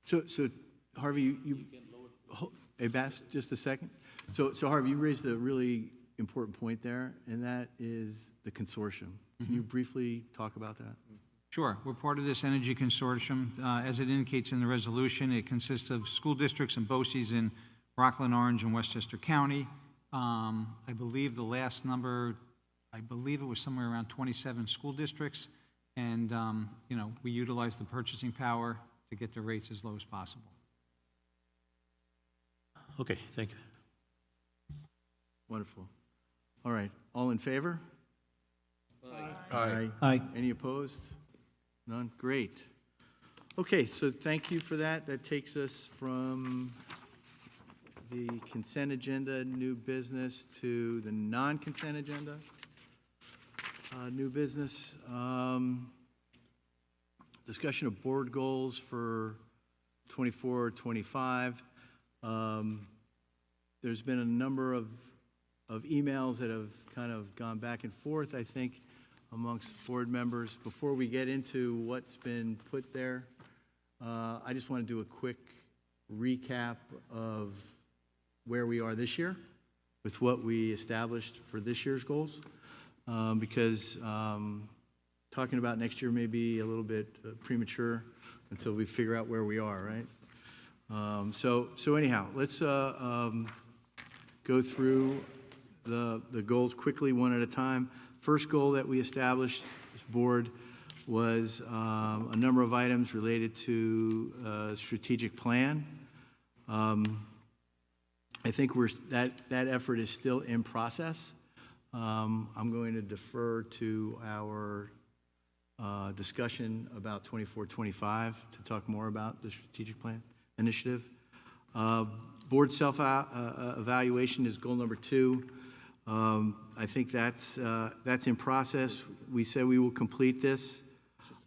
So Harvey, hey, Bass, just a second. So Harvey, you raised a really important point there, and that is the consortium. Can you briefly talk about that? Sure. We're part of this energy consortium. As it indicates in the resolution, it consists of school districts and BOCES in Rockland, Orange, and Westchester County. I believe the last number, it was somewhere around 27 school districts. And, we utilize the purchasing power to get the rates as low as possible. Okay, thank you. Wonderful. All right, all in favor? Aye. Aye. Any opposed? None? Great. Okay, so thank you for that. That takes us from the consent agenda, new business, to the non-consent agenda. New business. Discussion of board goals for 24-25. There's been a number of emails that have kind of gone back and forth, I think, amongst board members. Before we get into what's been put there, I just want to do a quick recap of where we are this year with what we established for this year's goals, because talking about next year may be a little bit premature until we figure out where we are, right? So anyhow, let's go through the goals quickly, one at a time. First goal that we established, this board, was a number of items related to strategic plan. I think that effort is still in process. I'm going to defer to our discussion about 24-25 to talk more about the strategic plan initiative. Board self-evaluation is goal number 2. I think that's in process. We said we will complete this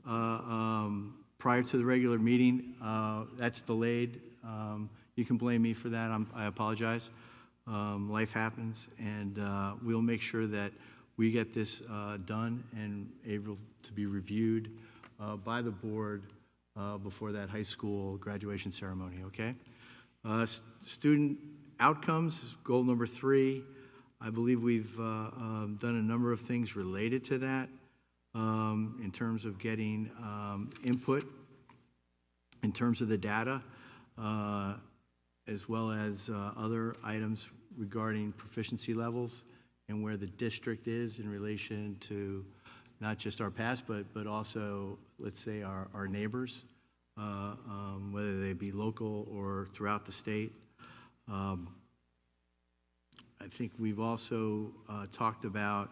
prior to the regular meeting. That's delayed. You can blame me for that. I apologize. Life happens, and we'll make sure that we get this done and able to be reviewed by the board before that high school graduation ceremony, okay? Student outcomes, goal number 3. I believe we've done a number of things related to that in terms of getting input, in terms of the data, as well as other items regarding proficiency levels and where the district is in relation to not just our past, but also, let's say, our neighbors, whether they be local or throughout the state. I think we've also talked about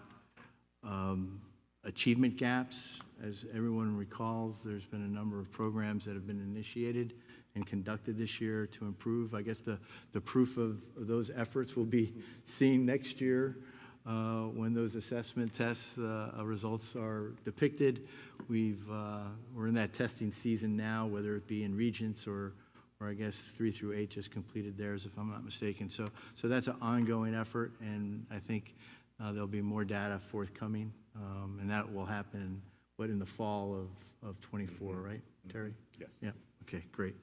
achievement gaps. As everyone recalls, there's been a number of programs that have been initiated and conducted this year to improve. I guess the proof of those efforts will be seen next year when those assessment tests results are depicted. We're in that testing season now, whether it be in Regents or I guess 3 through 8 just completed theirs, if I'm not mistaken. So that's an ongoing effort, and I think there'll be more data forthcoming, and that will happen, in the fall of 24, right, Terry? Yes. Yeah, okay, great.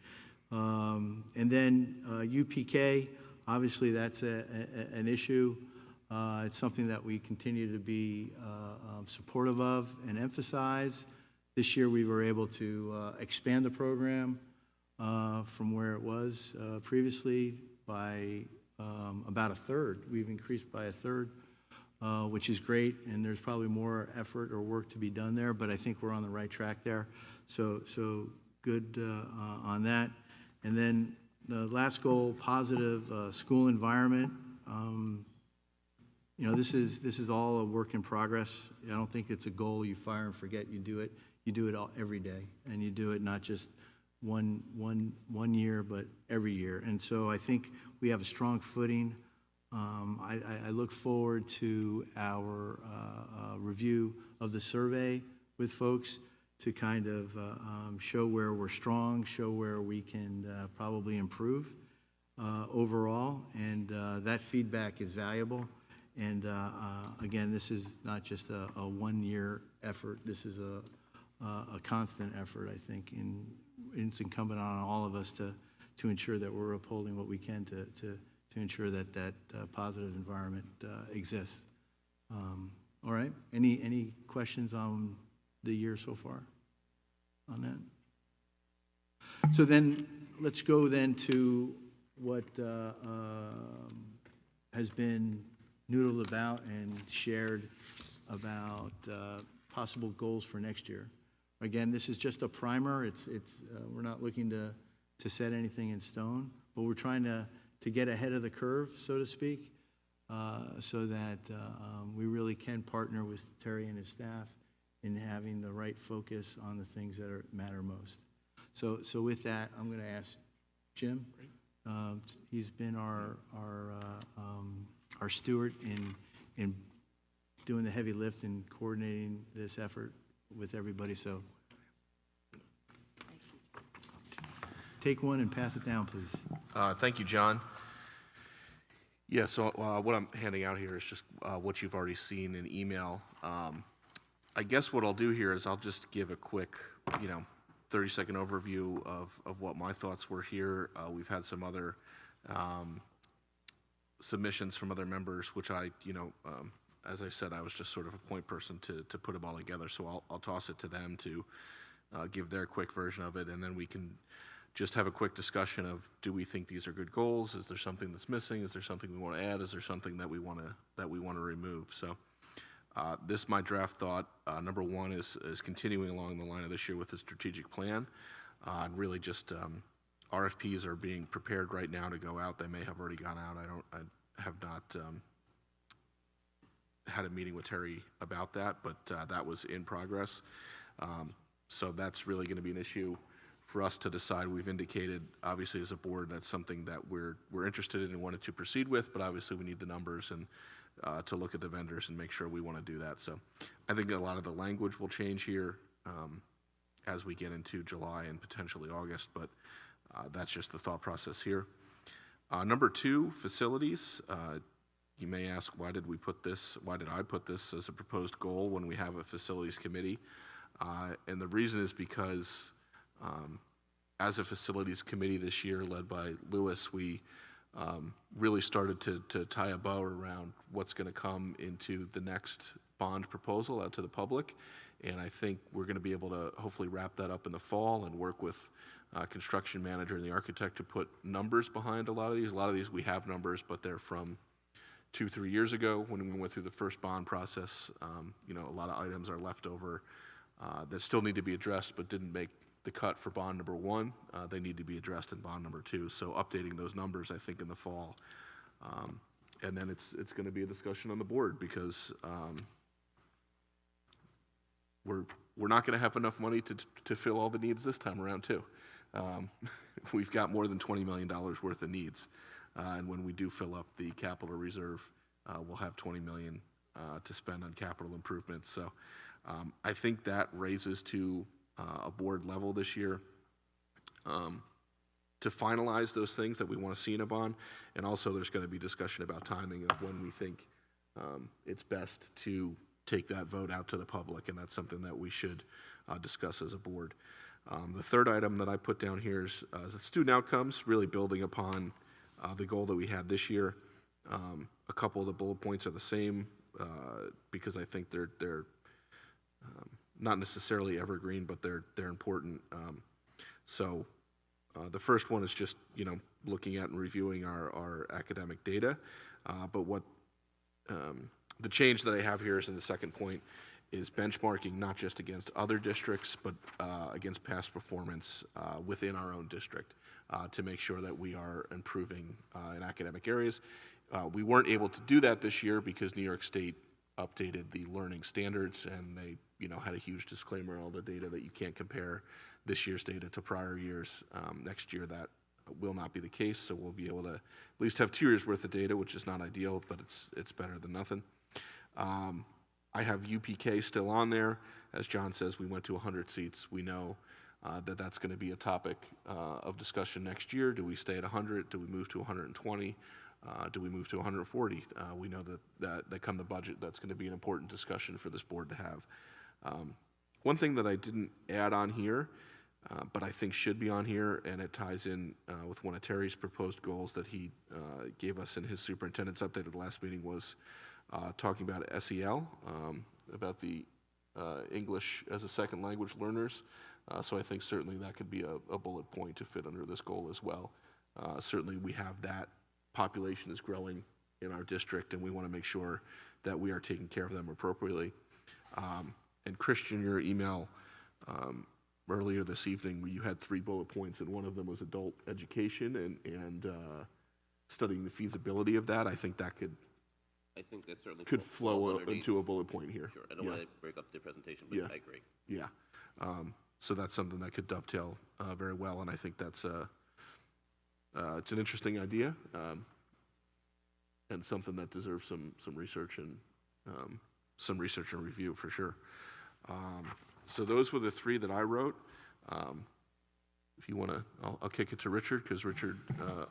And then UPK, obviously that's an issue. It's something that we continue to be supportive of and emphasize. This year we were able to expand the program from where it was previously by about a third. We've increased by a third, which is great, and there's probably more effort or work to be done there, but I think we're on the right track there. So good on that. And then the last goal, positive school environment. This is all a work in progress. I don't think it's a goal you fire and forget. You do it all every day, and you do it not just one year, but every year. And so I think we have a strong footing. I look forward to our review of the survey with folks to kind of show where we're strong, show where we can probably improve overall, and that feedback is valuable. And again, this is not just a one-year effort. This is a constant effort, I think, and it's incumbent on all of us to ensure that we're upholding what we can to ensure that that positive environment exists. All right. Any questions on the year so far on that? So then let's go then to what has been noodled about and shared about possible goals for next year. Again, this is just a primer. We're not looking to set anything in stone, but we're trying to get ahead of the curve, so to speak, so that we really can partner with Terry and his staff in having the right focus on the things that matter most. So with that, I'm going to ask Jim. He's been our steward in doing the heavy lift and coordinating this effort with everybody. So take one and pass it down, please. Thank you, John. Yeah, so what I'm handing out here is just what you've already seen in email. I guess what I'll do here is I'll just give a quick, 30-second overview of what my thoughts were here. We've had some other submissions from other members, which as I said, I was just sort of a point person to put them all together. So I'll toss it to them to give their quick version of it, and then we can just have a quick discussion of, do we think these are good goals? Is there something that's missing? Is there something we want to add? Is there something that we want to remove? So this, my draft thought, number one is continuing along the line of this year with the strategic plan. And really just RFPs are being prepared right now to go out. They may have already gone out. I have not had a meeting with Terry about that, but that was in progress. So that's really going to be an issue for us to decide. We've indicated, obviously, as a board, that's something that we're interested in and wanted to proceed with, but obviously we need the numbers and to look at the vendors and make sure we want to do that. So I think a lot of the language will change here as we get into July and potentially August, but that's just the thought process here. Number two, facilities. You may ask, why did I put this as a proposed goal when we have a facilities committee? And the reason is because as a facilities committee this year, led by Lewis, we really started to tie a bow around what's going to come into the next bond proposal out to the public. And I think we're going to be able to hopefully wrap that up in the fall and work with construction manager and the architect to put numbers behind a lot of these. A lot of these we have numbers, but they're from 2-3 years ago when we went through the first bond process. A lot of items are left over that still need to be addressed but didn't make the cut for bond number one. They need to be addressed in bond number two. So updating those numbers, I think, in the fall. And then it's going to be a discussion on the board because we're not going to have enough money to fill all the needs this time around too. We've got more than $20 million worth of needs. And when we do fill up the capital reserve, we'll have $20 million to spend on capital improvements. So I think that raises to a board level this year to finalize those things that we want to see in a bond. And also there's going to be discussion about timing of when we think it's best to take that vote out to the public, and that's something that we should discuss as a board. The third item that I put down here is the student outcomes, really building upon the goal that we had this year. A couple of the bullet points are the same because I think they're not necessarily evergreen, but they're important. So the first one is just looking at and reviewing our academic data. But what the change that I have here is in the second point is benchmarking not just against other districts, but against past performance within our own district to make sure that we are improving in academic areas. We weren't able to do that this year because New York State updated the learning standards, and they had a huge disclaimer on all the data that you can't compare this year's data to prior years. Next year, that will not be the case, so we'll be able to at least have 2 years' worth of data, which is not ideal, but it's better than nothing. I have UPK still on there. As John says, we went to 100 seats. We know that that's going to be a topic of discussion next year. Do we stay at 100? Do we move to 120? Do we move to 140? We know that come the budget, that's going to be an important discussion for this board to have. One thing that I didn't add on here, but I think should be on here, and it ties in with one of Terry's proposed goals that he gave us in his superintendent's update at the last meeting, was talking about SEL, about the English as a second language learners. So I think certainly that could be a bullet point to fit under this goal as well. Certainly we have that population is growing in our district, and we want to make sure that we are taking care of them appropriately. And Christian, your email earlier this evening, where you had 3 bullet points, and one of them was adult education and studying the feasibility of that. I think that could certainly could flow underneath. into a bullet point here. Sure, I don't want to break up the presentation, but I agree. Yeah. So that's something that could dovetail very well, and I think that's it's an interesting idea, and something that deserves some research and review for sure. So those were the 3 that I wrote. If you want to, I'll kick it to Richard, because Richard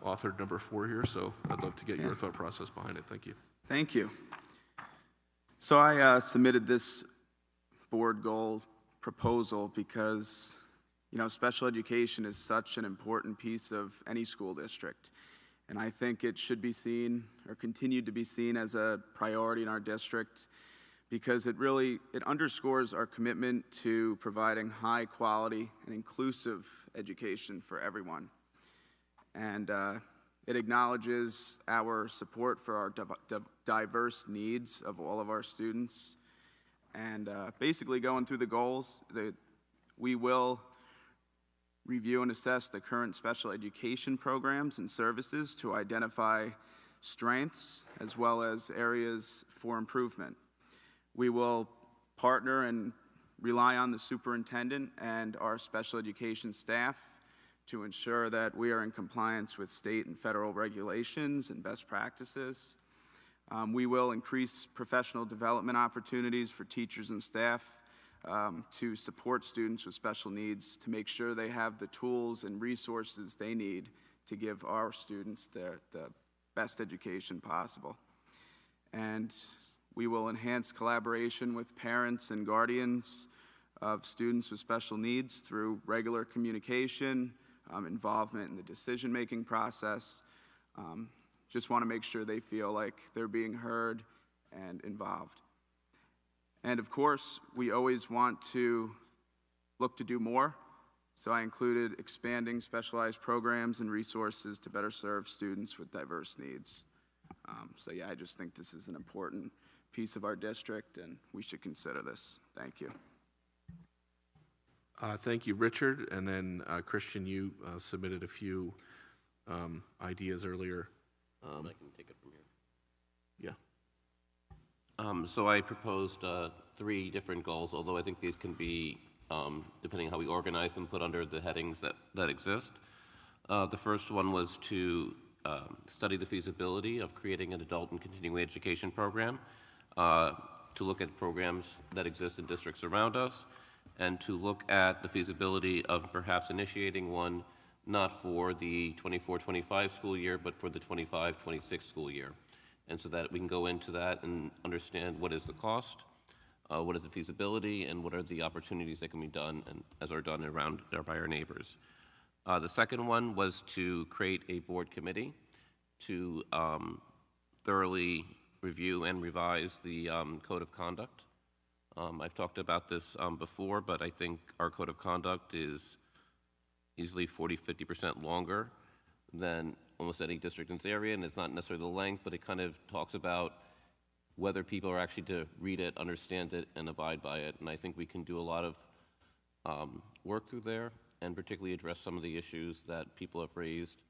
authored number 4 here, so I'd love to get your thought process behind it. Thank you. Thank you. So I submitted this board goal proposal because, special education is such an important piece of any school district. And I think it should be seen, or continue to be seen, as a priority in our district, because it underscores our commitment to providing high quality and inclusive education for everyone. And it acknowledges our support for our diverse needs of all of our students. And basically, going through the goals, we will review and assess the current special education programs and services to identify strengths as well as areas for improvement. We will partner and rely on the superintendent and our special education staff to ensure that we are in compliance with state and federal regulations and best practices. We will increase professional development opportunities for teachers and staff to support students with special needs, to make sure they have the tools and resources they need to give our students the best education possible. And we will enhance collaboration with parents and guardians of students with special needs through regular communication, involvement in the decision-making process. Just want to make sure they feel like they're being heard and involved. And of course, we always want to look to do more. So I included expanding specialized programs and resources to better serve students with diverse needs. So yeah, I just think this is an important piece of our district, and we should consider this. Thank you. Thank you, Richard. And then Christian, you submitted a few ideas earlier. I can take it from here. Yeah. So I proposed 3 different goals, although I think these can be, depending on how we organize them, put under the headings that exist. The first one was to study the feasibility of creating an adult and continuing education program, to look at programs that exist in districts around us, and to look at the feasibility of perhaps initiating one not for the 24-25 school year, but for the 25-26 school year. And so that we can go into that and understand what is the cost, what is the feasibility, and what are the opportunities that can be done and as are done around by our neighbors. The second one was to create a board committee to thoroughly review and revise the code of conduct. I've talked about this before, but I think our code of conduct is easily 40-50% longer than almost any district in this area, and it's not necessarily the length, but it kind of talks about whether people are actually to read it, understand it, and abide by it. And I think we can do a lot of work through there, and particularly address some of the issues that people have raised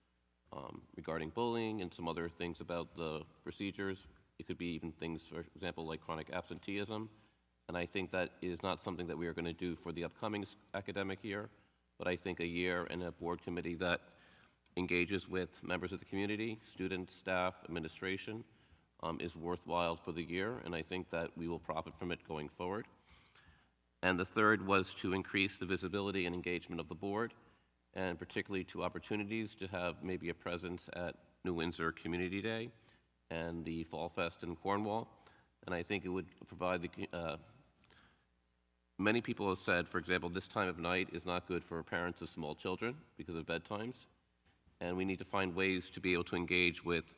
regarding bullying and some other things about the procedures. It could be even things, for example, like chronic absenteeism. And I think that is not something that we are going to do for the upcoming academic year, but I think a year in a board committee that engages with members of the community, students, staff, administration, is worthwhile for the year, and I think that we will profit from it going forward. And the third was to increase the visibility and engagement of the board, and particularly to opportunities to have maybe a presence at New Windsor Community Day and the Fall Fest in Cornwall. And I think it would provide many people have said, for example, this time of night is not good for parents of small children because of bedtimes. And we need to find ways to be able to engage with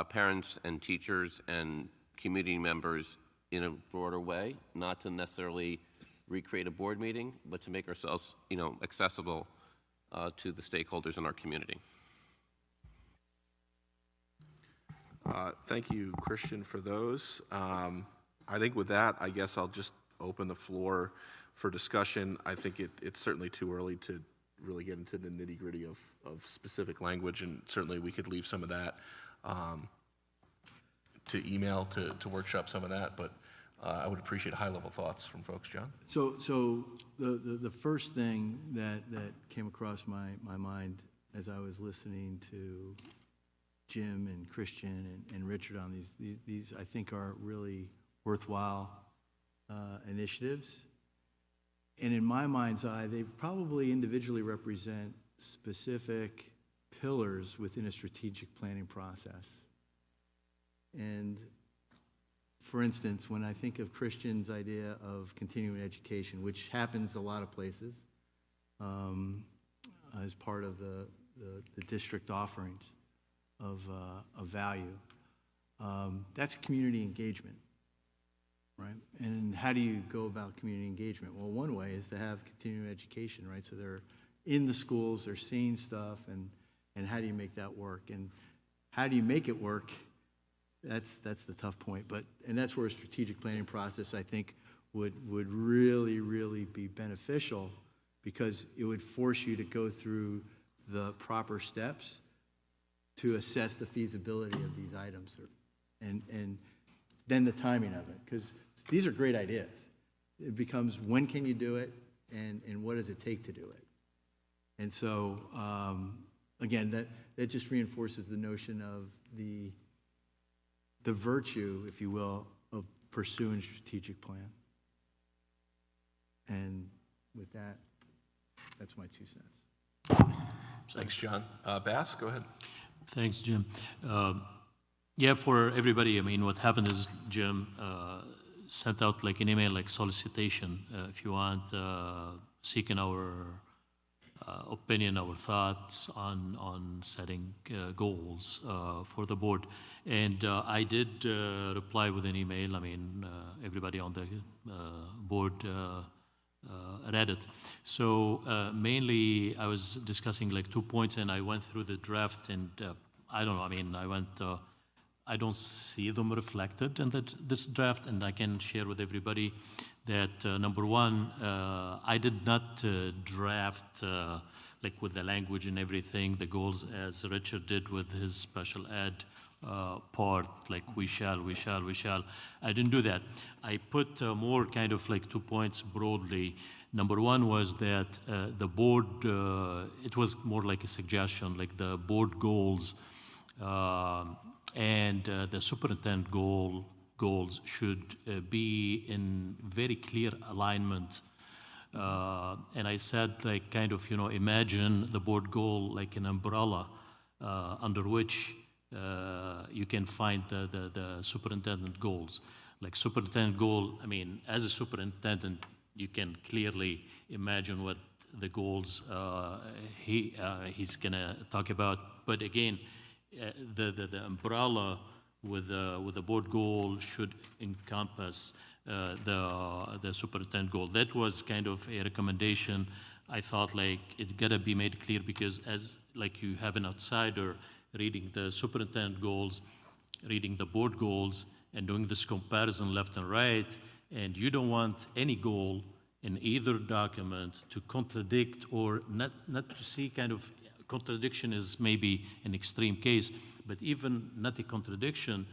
parents and teachers and community members in a broader way, not to necessarily recreate a board meeting, but to make ourselves, accessible to the stakeholders in our community. Thank you, Christian, for those. I think with that, I guess I'll just open the floor for discussion. I think it's certainly too early to really get into the nitty-gritty of specific language, and certainly we could leave some of that to email to workshop some of that, but I would appreciate high-level thoughts from folks. John? So the first thing that came across my mind as I was listening to Jim and Christian and Richard on these I think are really worthwhile initiatives. And in my mind's eye, they probably individually represent specific pillars within a strategic planning process. And for instance, when I think of Christian's idea of continuing education, which happens a lot of places as part of the district offerings of value, that's community engagement, right? And how do you go about community engagement? Well, one way is to have continuing education, right? So they're in the schools, they're seeing stuff, and how do you make that work? And how do you make it work? That's the tough point, and that's where a strategic planning process, I think, would really, really be beneficial, because it would force you to go through the proper steps to assess the feasibility of these items, and then the timing of it, because these are great ideas. It becomes, when can you do it, and what does it take to do it? And so, again, that just reinforces the notion of the virtue, if you will, of pursuing strategic plan. And with that, that's my 2 cents. Thanks, John. Bass, go ahead. Thanks, Jim. Yeah, for everybody, I mean, what happened is Jim sent out like an email, like solicitation, if you want, seeking our opinion, our thoughts on setting goals for the board. And I did reply with an email. I mean, everybody on the board read it. So mainly I was discussing like 2 points, and I went through the draft, and I don't know, I mean, I don't see them reflected in this draft, and I can share with everybody that number one, I did not draft like with the language and everything, the goals as Richard did with his special ed part, like we shall. I didn't do that. I put more kind of like 2 points broadly. Number one was that the board, it was more like a suggestion, like the board goals and the superintendent goals should be in very clear alignment. And I said, like, kind of, imagine the board goal like an umbrella under which you can find the superintendent goals. Like superintendent goal, I mean, as a superintendent, you can clearly imagine what the goals he's gonna talk about. But again, the umbrella with the board goal should encompass the superintendent goal. That was kind of a recommendation. I thought like it gotta be made clear, because as like you have an outsider reading the superintendent goals, reading the board goals, and doing this comparison left and right, and you don't want any goal in either document to contradict, or not to see kind of contradiction is maybe an extreme case, but even not a contradiction,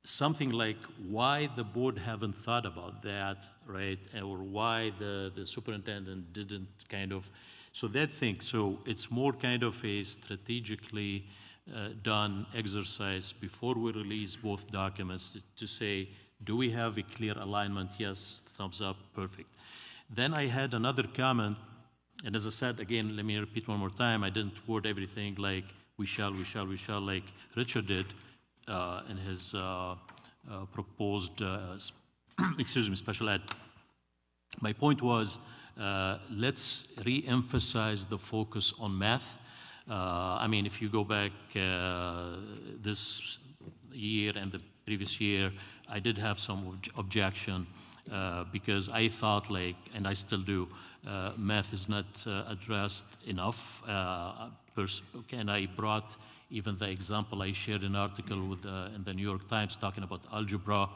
something like why the board haven't thought about that, right? Or why the superintendent didn't kind of, so that thing, so it's more kind of a strategically done exercise before we release both documents to say, do we have a clear alignment? Yes, thumbs up, perfect. Then I had another comment, and as I said, again, let me repeat one more time, I didn't word everything like we shall, like Richard did in his proposed, excuse me, special ed. My point was, let's re-emphasize the focus on math. I mean, if you go back this year and the previous year, I did have some objection because I thought like, and I still do, math is not addressed enough. And I brought even the example, I shared an article with, in the New York Times talking about algebra,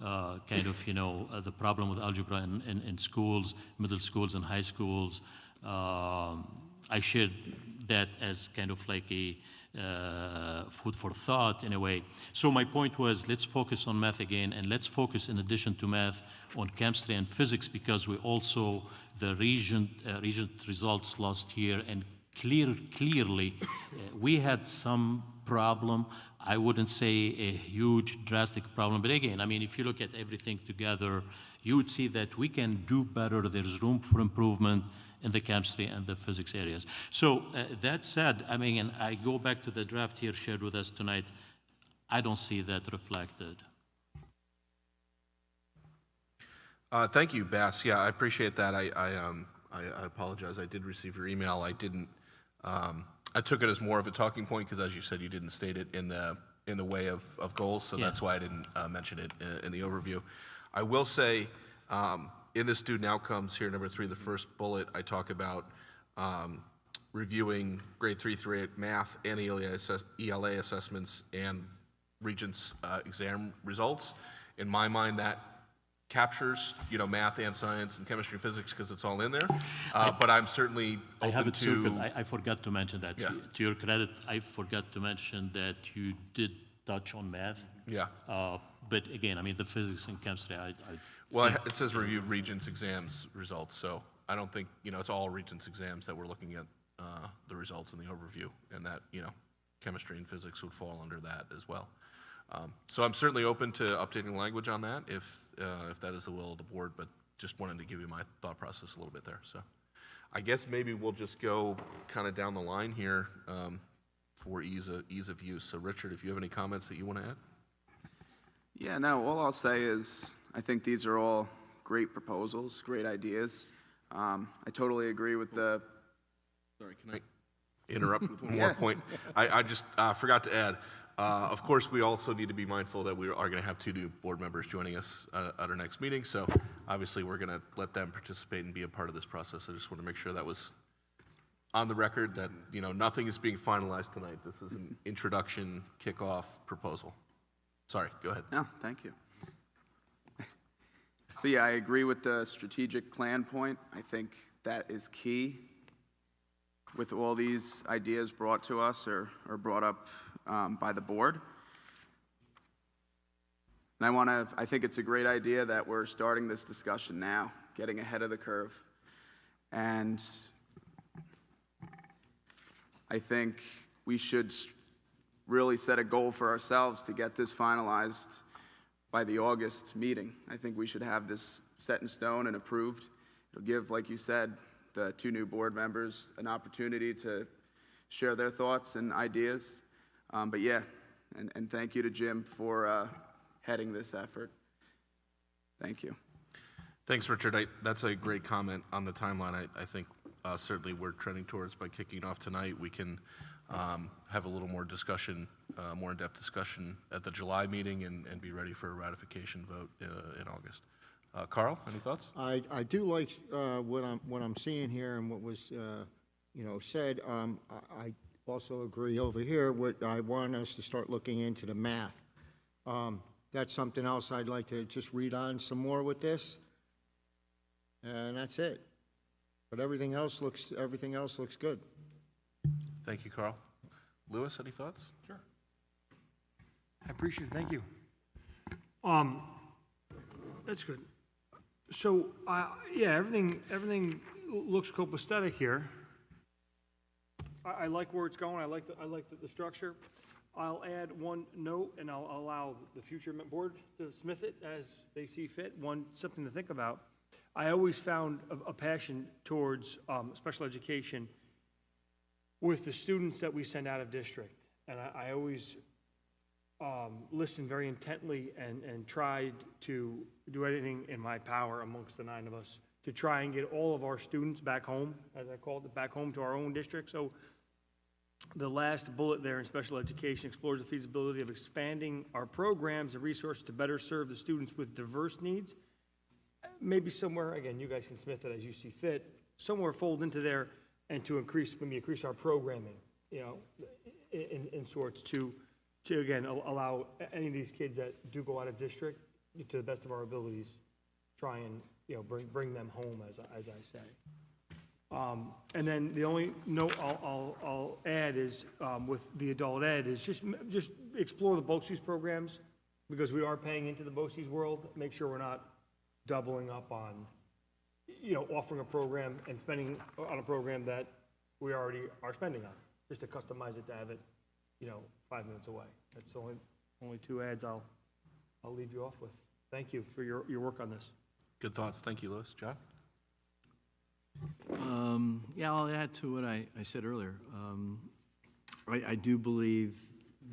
kind of, you know, the problem with algebra in schools, middle schools and high schools. I shared that as kind of like a food for thought in a way. So my point was, let's focus on math again, and let's focus in addition to math on chemistry and physics, because we also, the region results last year, and clearly we had some problem. I wouldn't say a huge drastic problem, but again, I mean, if you look at everything together, you would see that we can do better. There's room for improvement in the chemistry and the physics areas. So that said, I mean, and I go back to the draft here shared with us tonight, I don't see that reflected. Thank you, Bass. Yeah, I appreciate that. I apologize. I did receive your email. I didn't. I took it as more of a talking point because, as you said, you didn't state it in the way of goals, so that's why I didn't mention it in the overview. I will say, in the student outcomes here, number 3, the first bullet, I talk about reviewing grade 3 through 8 math and ELA assessments and Regents exam results. In my mind, that captures, you know, math and science and chemistry and physics because it's all in there. But I'm certainly open I have it to. circled. I forgot to mention that. Yeah. To your credit, I forgot to mention that you did touch on math. Yeah. But again, I mean, the physics and chemistry, Well, it says review Regents exams results, so I don't think, you know, it's all Regents exams that we're looking at the results in the overview, and that, you know, chemistry and physics would fall under that as well. So I'm certainly open to updating language on that if that is the will of the board, but just wanted to give you my thought process a little bit there. So I guess maybe we'll just go kind of down the line here for ease of use. So Richard, if you have any comments that you want to add? Yeah, no, all I'll say is I think these are all great proposals, great ideas. I totally agree with the... Sorry, can I interrupt with one more point? I just forgot to add, of course, we also need to be mindful that we are going to have 2 new board members joining us at our next meeting, so obviously we're going to let them participate and be a part of this process. I just want to make sure that was on the record, that, you know, nothing is being finalized tonight. This is an introduction, kickoff proposal. Sorry, go ahead. No, thank you. So yeah, I agree with the strategic plan point. I think that is key with all these ideas brought to us or brought up by the board. And I think it's a great idea that we're starting this discussion now, getting ahead of the curve. And I think we should really set a goal for ourselves to get this finalized by the August meeting. I think we should have this set in stone and approved. It'll give, like you said, the 2 new board members an opportunity to share their thoughts and ideas. But yeah, and thank you to Jim for heading this effort. Thank you. Thanks, Richard. That's a great comment on the timeline. I think certainly we're trending towards, by kicking off tonight, we can have a little more discussion, more in-depth discussion at the July meeting and be ready for a ratification vote in August. Carl, any thoughts? I do like what I'm seeing here and what was you know, said. I also agree over here. I want us to start looking into the math. That's something else I'd like to just read on some more with this, and that's it. But everything else looks good. Thank you, Carl. Lewis, any thoughts? Sure. I appreciate it. Thank you. That's good. So, yeah, everything looks copacetic here. I like where it's going. I like the structure. I'll add one note, and I'll allow the future board to smith it as they see fit. Something to think about. I always found a passion towards special education with the students that we send out of district. And I always listened very intently and tried to do anything in my power amongst the 9 of us to try and get all of our students back home, as I called it, back home to our own district. So the last bullet there in special education explores the feasibility of expanding our programs and resources to better serve the students with diverse needs. Maybe somewhere, again, you guys can smith it as you see fit, somewhere fold into there and to increase our programming, in sorts to again, allow any of these kids that do go out of district, to the best of our abilities, try and, bring them home, as I say. And then the only note I'll add is, with the adult ed, is just explore the BOCES programs, because we are paying into the BOCES world. Make sure we're not doubling up on, offering a program and spending on a program that we already are spending on, just to customize it to have it, 5 minutes away. That's the only 2 ads I'll leave you off with. Thank you for your work on this. Good thoughts. Thank you, Louis. John? Yeah, I'll add to what I said earlier. I do believe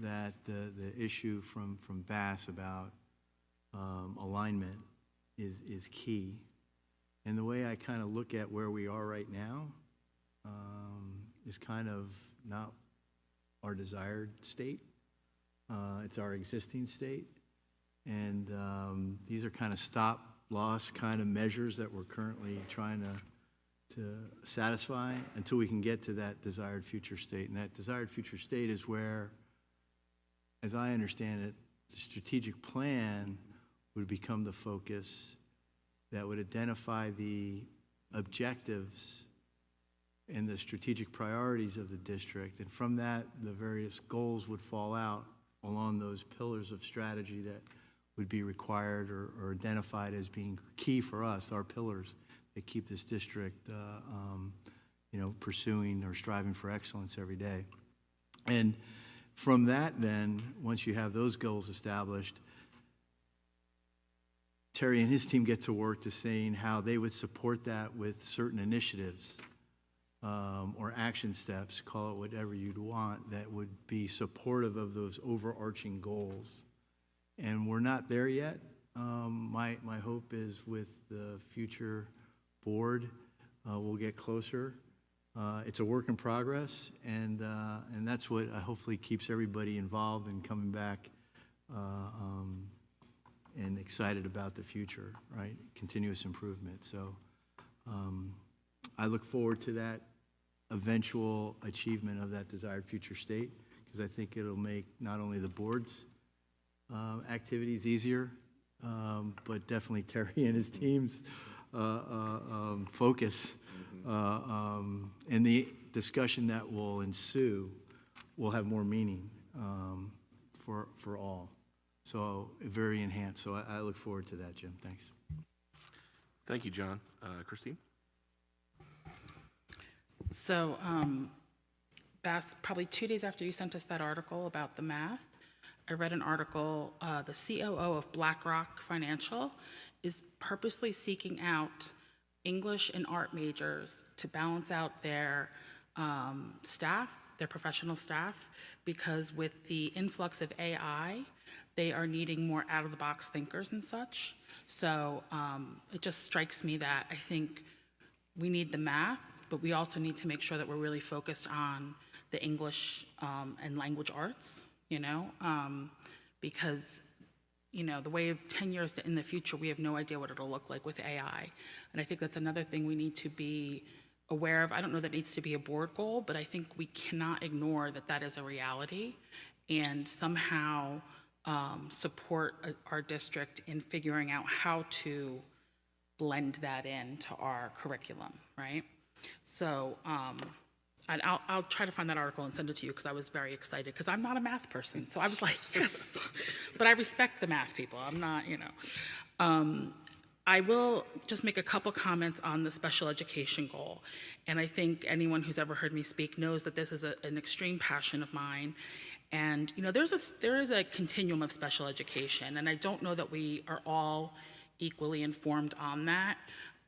that the issue from Bass about alignment is key. And the way I kind of look at where we are right now is kind of not our desired state. It's our existing state. And these are kind of stop-loss kind of measures that we're currently trying to satisfy until we can get to that desired future state. And that desired future state is where, as I understand it, the strategic plan would become the focus that would identify the objectives and the strategic priorities of the district. And from that, the various goals would fall out along those pillars of strategy that would be required or identified as being key for us, our pillars that keep this district, pursuing or striving for excellence every day. And from that, then, once you have those goals established, Terry and his team get to work to saying how they would support that with certain initiatives or action steps, call it whatever you'd want, that would be supportive of those overarching goals. And we're not there yet. My hope is with the future board, we'll get closer. It's a work in progress, and that's what hopefully keeps everybody involved and coming back and excited about the future, right? Continuous improvement. So I look forward to that eventual achievement of that desired future state, because I think it'll make not only the board's activities easier, but definitely Terry and his team's focus and the discussion that will ensue will have more meaning for all. So very enhanced. So I look forward to that, Jim. Thanks. Thank you, John. Christine? So, Bass, probably 2 days after you sent us that article about the math, I read an article, the COO of BlackRock Financial is purposely seeking out English and art majors to balance out their staff, their professional staff, because with the influx of AI, they are needing more out-of-the-box thinkers and such. So it just strikes me that I think we need the math, but we also need to make sure that we're really focused on the English and language arts, because, the way of 10 years in the future, we have no idea what it'll look like with AI. And I think that's another thing we need to be aware of. I don't know that it needs to be a board goal, but I think we cannot ignore that that is a reality and somehow support our district in figuring out how to blend that into our curriculum, right? So I'll try to find that article and send it to you, because I was very excited, because I'm not a math person. So I was like, yes, but I respect the math people. I'm not, I will just make a couple comments on the special education goal. And I think anyone who's ever heard me speak knows that this is an extreme passion of mine. And there is a continuum of special education, and I don't know that we are all equally informed on that.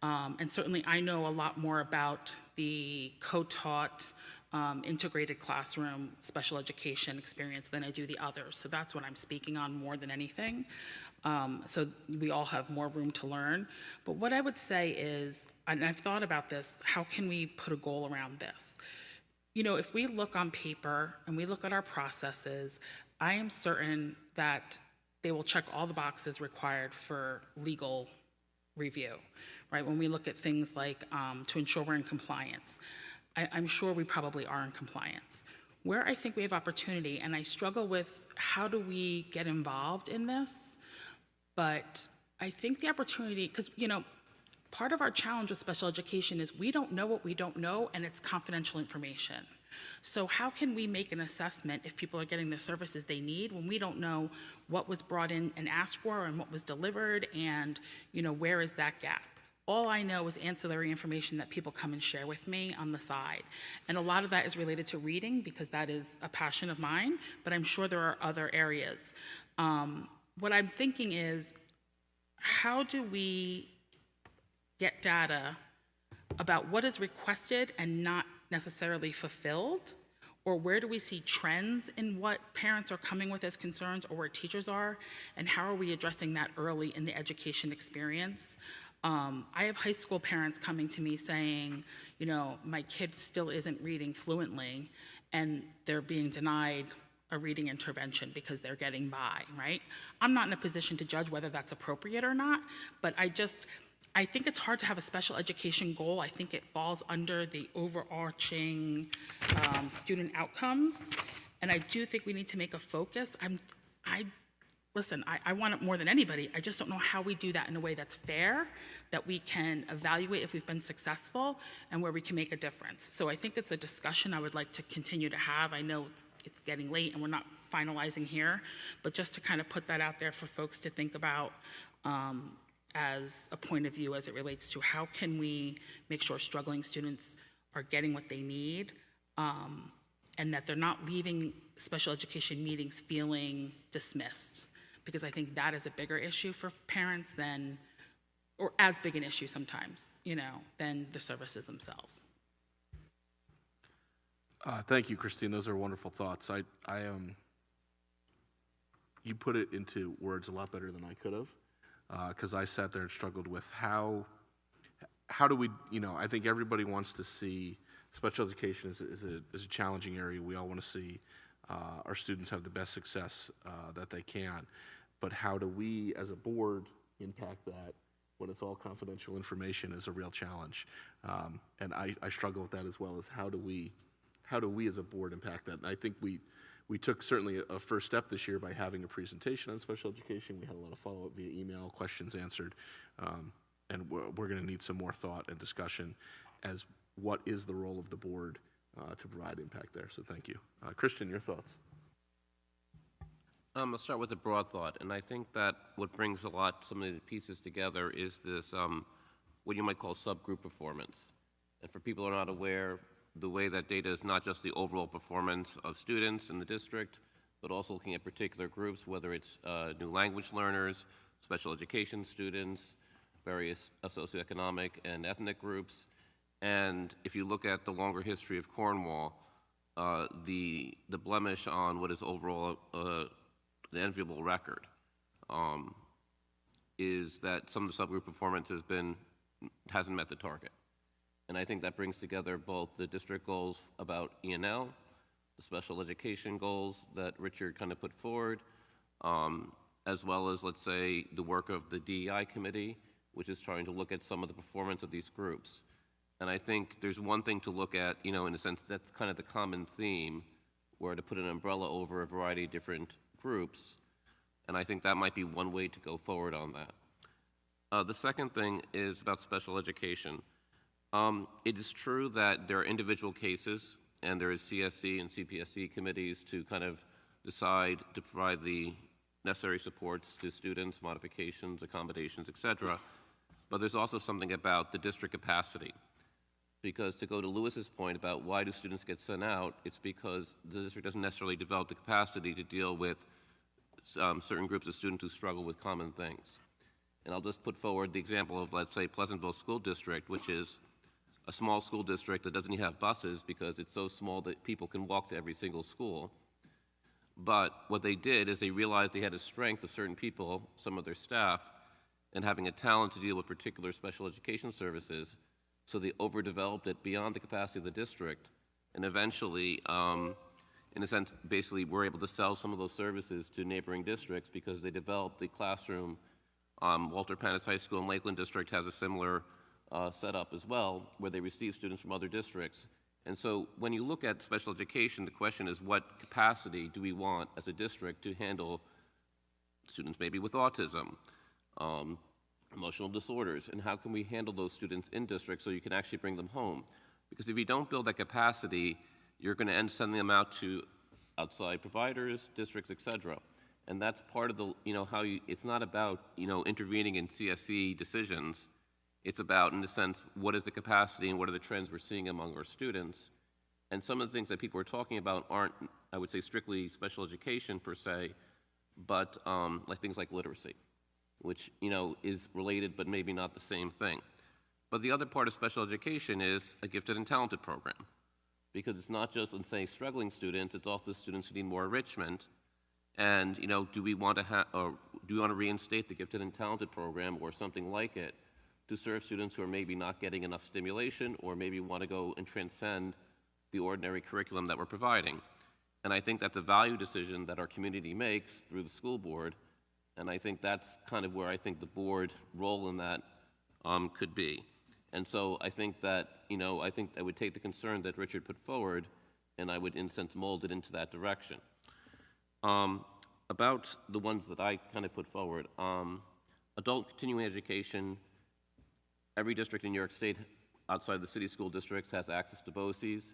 And certainly I know a lot more about the co-taught, integrated classroom special education experience than I do the others. So that's what I'm speaking on more than anything. So we all have more room to learn. But what I would say is, and I've thought about this, how can we put a goal around this? If we look on paper and we look at our processes, I am certain that they will check all the boxes required for legal review, right? When we look at things like to ensure we're in compliance, I'm sure we probably are in compliance. Where I think we have opportunity, and I struggle with how do we get involved in this, but I think the opportunity, because part of our challenge with special education is we don't know what we don't know, and it's confidential information. So how can we make an assessment if people are getting the services they need when we don't know what was brought in and asked for and what was delivered, and where is that gap? All I know is ancillary information that people come and share with me on the side. And a lot of that is related to reading, because that is a passion of mine, but I'm sure there are other areas. What I'm thinking is, how do we get data about what is requested and not necessarily fulfilled? Or where do we see trends in what parents are coming with as concerns, or where teachers are? And how are we addressing that early in the education experience? I have high school parents coming to me saying, my kid still isn't reading fluently, and they're being denied a reading intervention because they're getting by, right? I'm not in a position to judge whether that's appropriate or not, but I think it's hard to have a special education goal. I think it falls under the overarching student outcomes, and I do think we need to make a focus. Listen, I want it more than anybody. I just don't know how we do that in a way that's fair, that we can evaluate if we've been successful, and where we can make a difference. So I think it's a discussion I would like to continue to have. I know it's getting late and we're not finalizing here, but just to kind of put that out there for folks to think about as a point of view as it relates to how can we make sure struggling students are getting what they need, and that they're not leaving special education meetings feeling dismissed. Because I think that is a bigger issue for parents than, or as big an issue sometimes, than the services themselves. Thank you, Christine. Those are wonderful thoughts. You put it into words a lot better than I could have, because I sat there and struggled with how do we, I think everybody wants to see special education is a challenging area. We all want to see our students have the best success that they can, but how do we as a board impact that when it's all confidential information is a real challenge. And I struggle with that as well, as how do we as a board impact that? And I think we took certainly a first step this year by having a presentation on special education. We had a lot of follow-up via email, questions answered, and we're going to need some more thought and discussion as what is the role of the board to provide impact there. So thank you. Christian, your thoughts? I'll start with a broad thought, and I think that what brings some of the pieces together is this, what you might call subgroup performance. And for people who are not aware, the way that data is not just the overall performance of students in the district, but also looking at particular groups, whether it's new language learners, special education students, various socioeconomic and ethnic groups. And if you look at the longer history of Cornwall, the blemish on what is overall an enviable record is that some of the subgroup performance hasn't met the target. And I think that brings together both the district goals about E&L, the special education goals that Richard kind of put forward, as well as, let's say, the work of the DEI committee, which is trying to look at some of the performance of these groups. And I think there's one thing to look at, in a sense, that's kind of the common theme, where to put an umbrella over a variety of different groups. And I think that might be one way to go forward on that. The second thing is about special education. It is true that there are individual cases, and there is CSE and CPSC committees to kind of decide to provide the necessary supports to students, modifications, accommodations, et cetera. But there's also something about the district capacity. Because to go to Lewis's point about why do students get sent out, it's because the district doesn't necessarily develop the capacity to deal with certain groups of students who struggle with common things. And I'll just put forward the example of, let's say, Pleasantville School District, which is a small school district that doesn't even have buses because it's so small that people can walk to every single school. But what they did is they realized they had a strength of certain people, some of their staff, and having a talent to deal with particular special education services. So they overdeveloped it beyond the capacity of the district, and eventually, in a sense, basically were able to sell some of those services to neighboring districts because they developed the classroom. Walter Pannis High School in Lakeland District has a similar setup as well, where they receive students from other districts. And so when you look at special education, the question is what capacity do we want as a district to handle students maybe with autism, emotional disorders, and how can we handle those students in districts so you can actually bring them home? Because if you don't build that capacity, you're going to end sending them out to outside providers, districts, et cetera. And that's part of the, how you, it's not about, intervening in CSE decisions. It's about, in a sense, what is the capacity and what are the trends we're seeing among our students. And some of the things that people are talking about aren't, I would say, strictly special education per se, but like things like literacy, which, is related but maybe not the same thing. But the other part of special education is a gifted and talented program, because it's not just, let's say, struggling students, it's also students who need more enrichment. And, do we want to reinstate the gifted and talented program or something like it to serve students who are maybe not getting enough stimulation or maybe want to go and transcend the ordinary curriculum that we're providing? And I think that's a value decision that our community makes through the school board. And I think that's kind of where I think the board role in that could be. And so I think that, I think I would take the concern that Richard put forward and I would, in a sense, mold it into that direction. About the ones that I kind of put forward, adult continuing education, every district in New York State outside the city school districts has access to BOCES,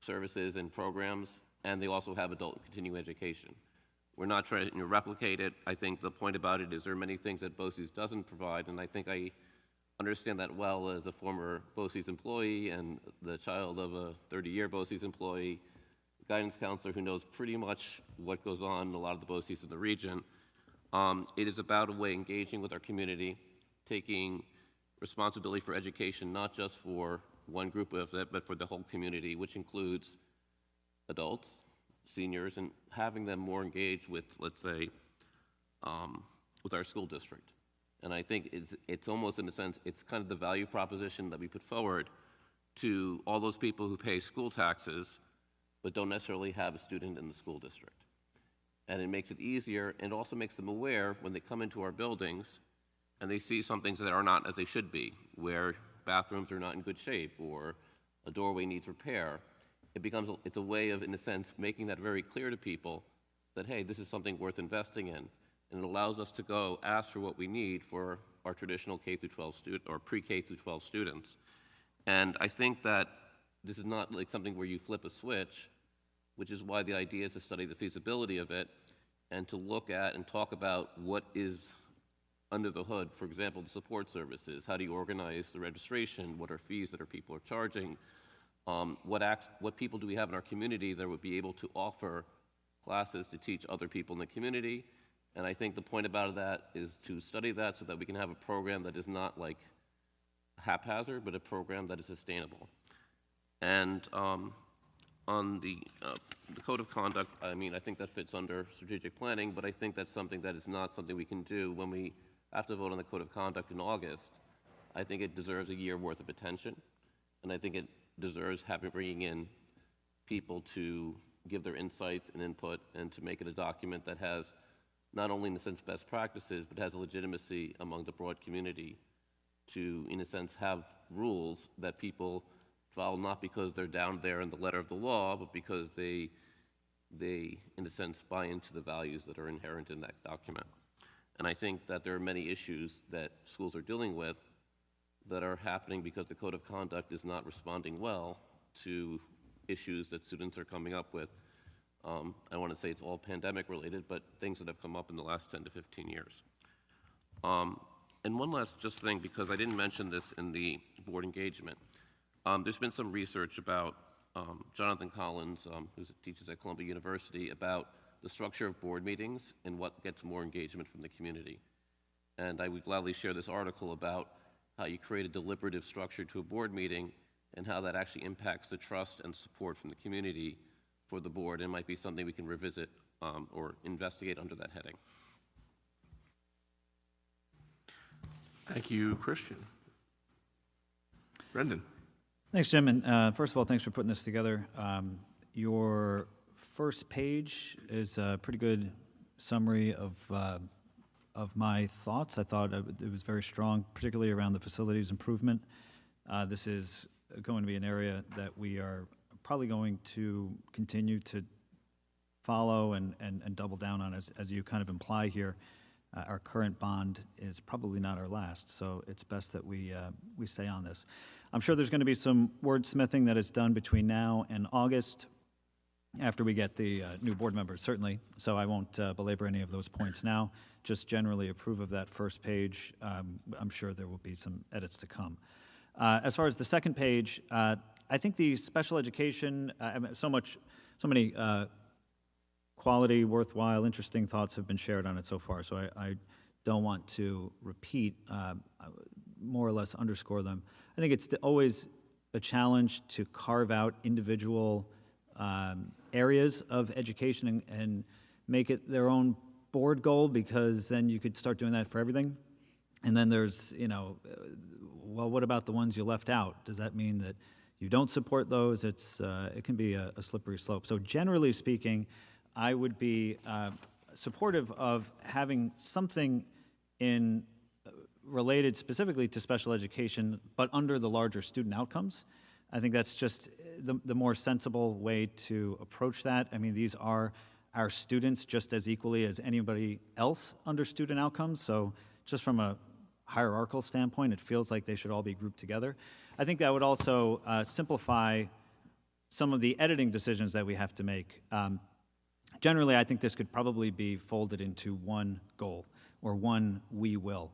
services and programs, and they also have adult continuing education. We're not trying to replicate it. I think the point about it is there are many things that BOCES doesn't provide, and I think I understand that well as a former BOCES employee and the child of a 30-year BOCES employee, guidance counselor who knows pretty much what goes on in a lot of the BOCES in the region. It is about a way engaging with our community, taking responsibility for education, not just for one group of it, but for the whole community, which includes adults, seniors, and having them more engaged with, let's say, with our school district. And I think it's almost, in a sense, it's kind of the value proposition that we put forward to all those people who pay school taxes but don't necessarily have a student in the school district. And it makes it easier, and also makes them aware when they come into our buildings and they see some things that are not as they should be, where bathrooms are not in good shape or a doorway needs repair. It's a way of, in a sense, making that very clear to people that, hey, this is something worth investing in. And it allows us to go ask for what we need for our traditional K-12 student or pre-K-12 students. And I think that this is not like something where you flip a switch, which is why the idea is to study the feasibility of it and to look at and talk about what is under the hood. For example, the support services. How do you organize the registration? What are fees that people are charging? What people do we have in our community that would be able to offer classes to teach other people in the community? And I think the point about that is to study that so that we can have a program that is not like haphazard, but a program that is sustainable. And on the code of conduct, I mean, I think that fits under strategic planning, but I think that's something that is not something we can do when we have to vote on the code of conduct in August. I think it deserves a year worth of attention, and I think it deserves bringing in people to give their insights and input and to make it a document that has not only, in a sense, best practices, but has a legitimacy among the broad community to, in a sense, have rules that people follow, not because they're down there in the letter of the law, but because they, in a sense, buy into the values that are inherent in that document. And I think that there are many issues that schools are dealing with that are happening because the code of conduct is not responding well to issues that students are coming up with I want to say it's all pandemic related, but things that have come up in the last 10 to 15 years. And one last just thing, because I didn't mention this in the board engagement. There's been some research about Jonathan Collins, who teaches at Columbia University, about the structure of board meetings and what gets more engagement from the community. And I would gladly share this article about how you create a deliberative structure to a board meeting and how that actually impacts the trust and support from the community for the board. It might be something we can revisit or investigate under that heading. Thank you, Christian. Brendan. Thanks, Jim. And first of all, thanks for putting this together. Your first page is a pretty good summary of my thoughts. I thought it was very strong, particularly around the facilities improvement. This is going to be an area that we are probably going to continue to follow and double down on, as you kind of imply here. Our current bond is probably not our last, so it's best that we stay on this. I'm sure there's going to be some wordsmithing that is done between now and August, after we get the new board members, certainly, so I won't belabor any of those points now. Just generally approve of that first page. I'm sure there will be some edits to come. As far as the second page, I think the special education, so many quality, worthwhile, interesting thoughts have been shared on it so far, so I don't want to repeat, more or less underscore them. I think it's always a challenge to carve out individual areas of education and make it their own board goal, because then you could start doing that for everything. And then there's, well, what about the ones you left out? Does that mean that you don't support those? It can be a slippery slope. So generally speaking, I would be supportive of having something related specifically to special education, but under the larger student outcomes. I think that's just the more sensible way to approach that. I mean, these are our students just as equally as anybody else under student outcomes. So just from a hierarchical standpoint, it feels like they should all be grouped together. I think that would also simplify some of the editing decisions that we have to make. Generally, I think this could probably be folded into one goal or one we will.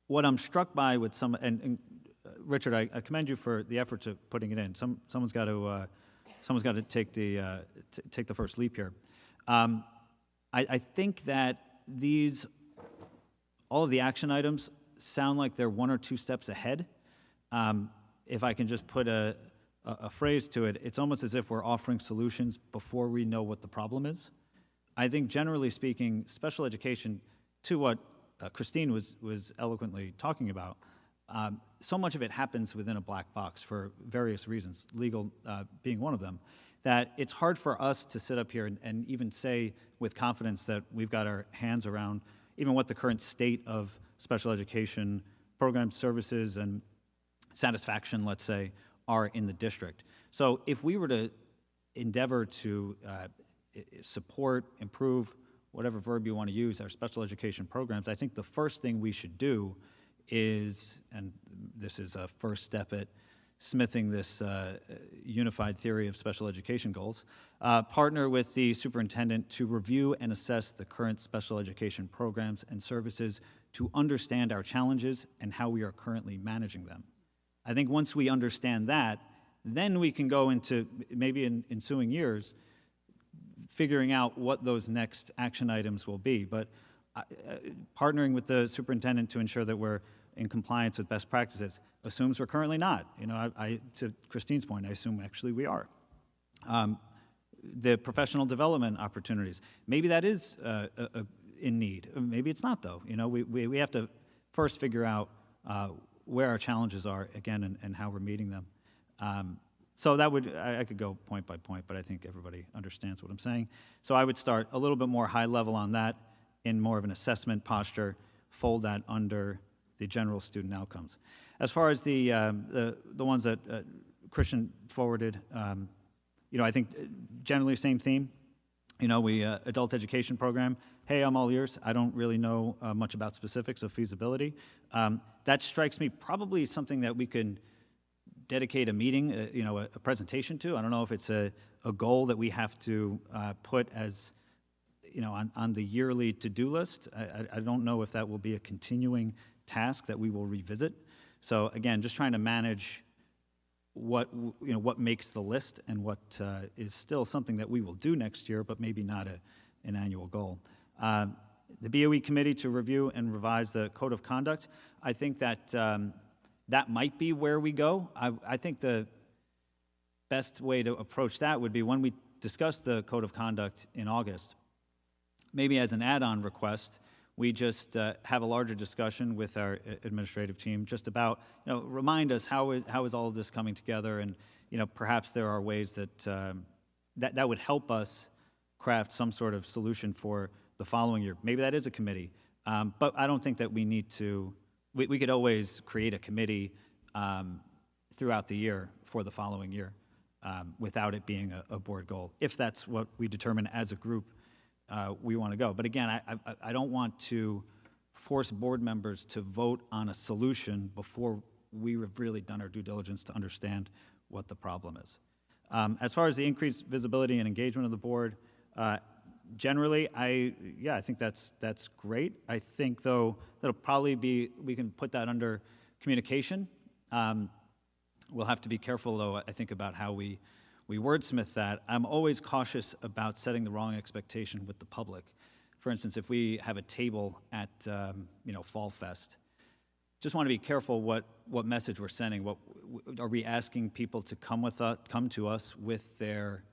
What I'm struck by with some, and Richard, I commend you for the effort of putting it in. Someone's got to take the first leap here. I think that all of the action items sound like they're one or two steps ahead. If I can just put a phrase to it, it's almost as if we're offering solutions before we know what the problem is. I think generally speaking, special education, to what Christine was eloquently talking about, so much of it happens within a black box for various reasons, legal being one of them, that it's hard for us to sit up here and even say with confidence that we've got our hands around even what the current state of special education program services and satisfaction, let's say, are in the district. So if we were to endeavor to support, improve, whatever verb you want to use, our special education programs, I think the first thing we should do is, and this is a first step at smithing this unified theory of special education goals, partner with the superintendent to review and assess the current special education programs and services to understand our challenges and how we are currently managing them. I think once we understand that, then we can go into, maybe in ensuing years, figuring out what those next action items will be. But partnering with the superintendent to ensure that we're in compliance with best practices assumes we're currently not. To Christine's point, I assume actually we are. The professional development opportunities, maybe that is in need. Maybe it's not, though. We have to first figure out where our challenges are, again, and how we're meeting them. So that I could go point by point, but I think everybody understands what I'm saying. So I would start a little bit more high level on that, in more of an assessment posture, fold that under the general student outcomes. As far as the ones that Christian forwarded, I think generally same theme. We adult education program. Hey, I'm all ears. I don't really know much about specifics of feasibility. That strikes me probably something that we can dedicate a meeting, a presentation to. I don't know if it's a goal that we have to put as, on the yearly to-do list. I don't know if that will be a continuing task that we will revisit. So again, just trying to manage what makes the list and what is still something that we will do next year, but maybe not an annual goal. The BOE committee to review and revise the code of conduct. I think that that might be where we go. I think the best way to approach that would be when we discuss the code of conduct in August, maybe as an add-on request, we just have a larger discussion with our administrative team just about, remind us how is all of this coming together, and perhaps there are ways that that would help us craft some sort of solution for the following year. Maybe that is a committee, but I don't think that we need to. We could always create a committee throughout the year for the following year without it being a board goal, if that's what we determine as a group we want to go. But again, I don't want to force board members to vote on a solution before we have really done our due diligence to understand what the problem is. As far as the increased visibility and engagement of the board, generally, I think that's great. I think, though, that'll probably be, we can put that under communication. We'll have to be careful, though, I think, about how we wordsmith that. I'm always cautious about setting the wrong expectation with the public. For instance, if we have a table at Fall Fest, just want to be careful what message we're sending. What are we asking people to come to us with their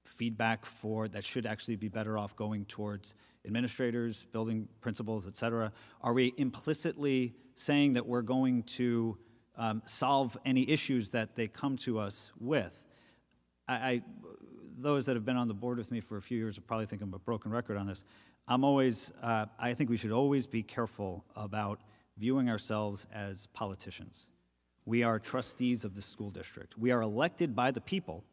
feedback that should actually be better off going towards administrators, building principals, et cetera? Are we implicitly saying that we're going to solve any issues that they come to us with? Those that have been on the board with me for a few years will probably think I'm a broken record on this. I think we should always be careful about viewing ourselves as politicians. We are trustees of the school district. We are elected by the people,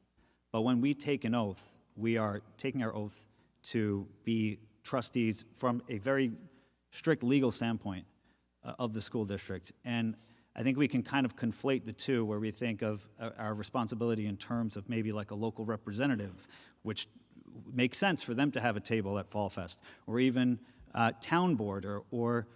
but when we take an oath, we are taking our oath to be trustees from a very strict legal standpoint of the school district. And I think we can kind of conflate the two, where we think of our responsibility in terms of maybe like a local representative, which makes sense for them to have a table at Fall Fest, or even town board or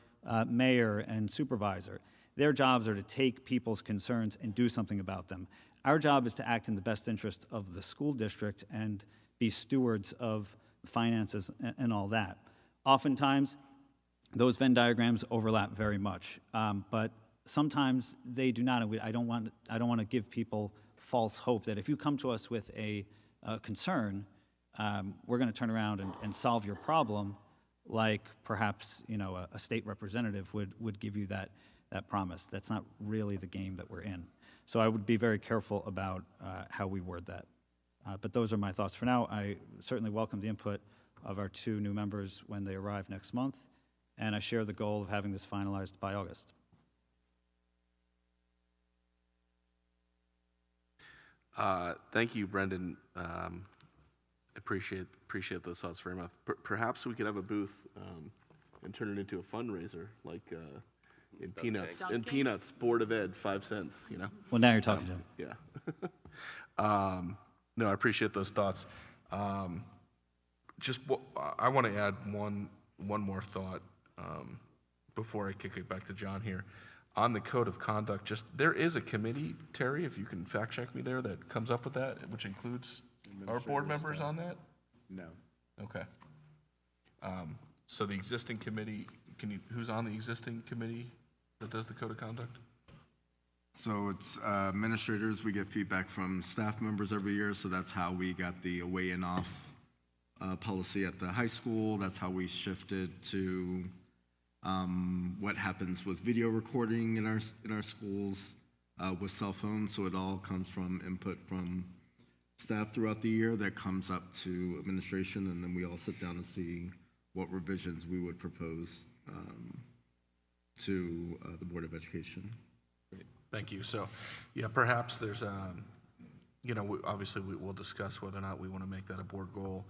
mayor and supervisor. Their jobs are to take people's concerns and do something about them. Our job is to act in the best interest of the school district and be stewards of the finances and all that. Oftentimes, those Venn diagrams overlap very much, but sometimes they do not. And I don't want to give people false hope that if you come to us with a concern, we're going to turn around and solve your problem, like perhaps a state representative would give you that promise. That's not really the game that we're in. So I would be very careful about how we word that. But those are my thoughts for now. I certainly welcome the input of our 2 new members when they arrive next month, and I share the goal of having this finalized by August. Thank you, Brendan. Appreciate those thoughts very much. Perhaps we could have a booth and turn it into a fundraiser, like in Peanuts. In Peanuts, Board of Ed, 5 cents. Well, now you're talking, Jim. Yeah. No, I appreciate those thoughts. I want to add one more thought before I kick it back to John here. On the code of conduct, there is a committee, Terry, if you can fact check me there, that comes up with that, which includes our board members on that? No. Okay. So the existing committee, who's on the existing committee that does the code of conduct? So it's administrators. We get feedback from staff members every year, so that's how we got the away and off policy at the high school. That's how we shifted to what happens with video recording in our schools with cell phones. So it all comes from input from staff throughout the year that comes up to administration, and then we all sit down and see what revisions we would propose to the Board of Education. Great. Thank you. So, yeah, perhaps there's obviously we'll discuss whether or not we want to make that a board goal.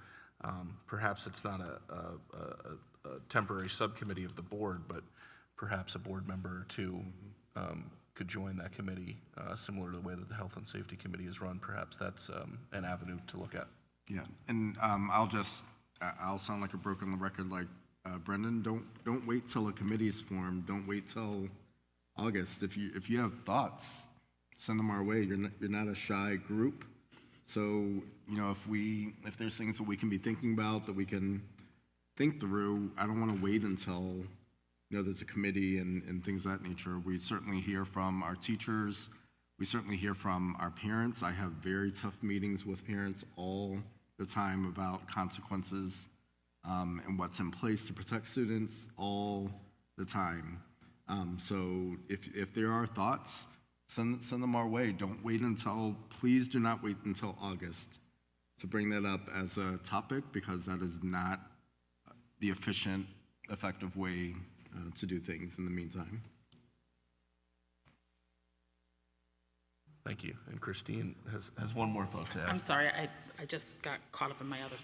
Perhaps it's not a temporary subcommittee of the board, but perhaps a board member or 2 could join that committee, similar to the way that the Health and Safety Committee is run. Perhaps that's an avenue to look at. Yeah, and I'll sound like a broken record like Brendan. Don't wait till a committee is formed. Don't wait till August. If you have thoughts, send them our way. You're not a shy group. So, if there's things that we can be thinking about, that we can think through, I don't want to wait until, there's a committee and things of that nature. We certainly hear from our teachers. We certainly hear from our parents. I have very tough meetings with parents all the time about consequences and what's in place to protect students all the time. So if there are thoughts, send them our way. Please do not wait until August to bring that up as a topic, because that is not the efficient, effective way to do things in the meantime. Thank you. And Christine has one more thought to add. I'm sorry, I just got caught up in my other.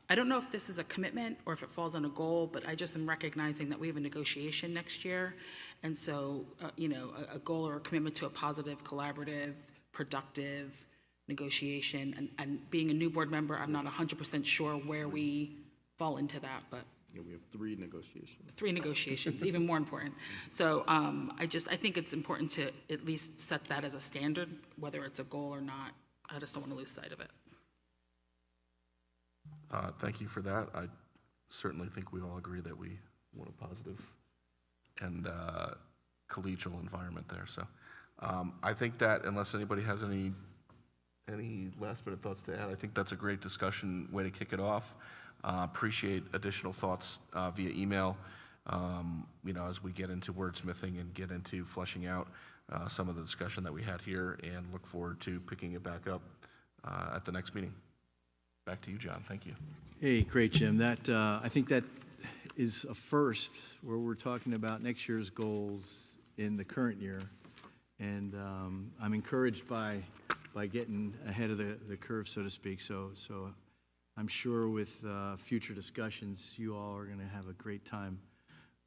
I don't know if this is a commitment or if it falls on a goal, but I just am recognizing that we have a negotiation next year. And so, a goal or a commitment to a positive, collaborative, productive negotiation. And being a new board member, I'm not 100% sure where we fall into that, but. Yeah, we have 3 negotiations. 3 negotiations, even more important. So I think it's important to at least set that as a standard, whether it's a goal or not. I just don't want to lose sight of it. Thank you for that. I certainly think we all agree that we want a positive and collegial environment there. So I think that, unless anybody has any last minute thoughts to add, I think that's a great discussion, way to kick it off. Appreciate additional thoughts via email, as we get into wordsmithing and get into fleshing out some of the discussion that we had here, and look forward to picking it back up at the next meeting. Back to you, John. Thank you. Hey, great, Jim. I think that is a first, where we're talking about next year's goals in the current year. And I'm encouraged by getting ahead of the curve, so to speak. So I'm sure with future discussions, you all are going to have a great time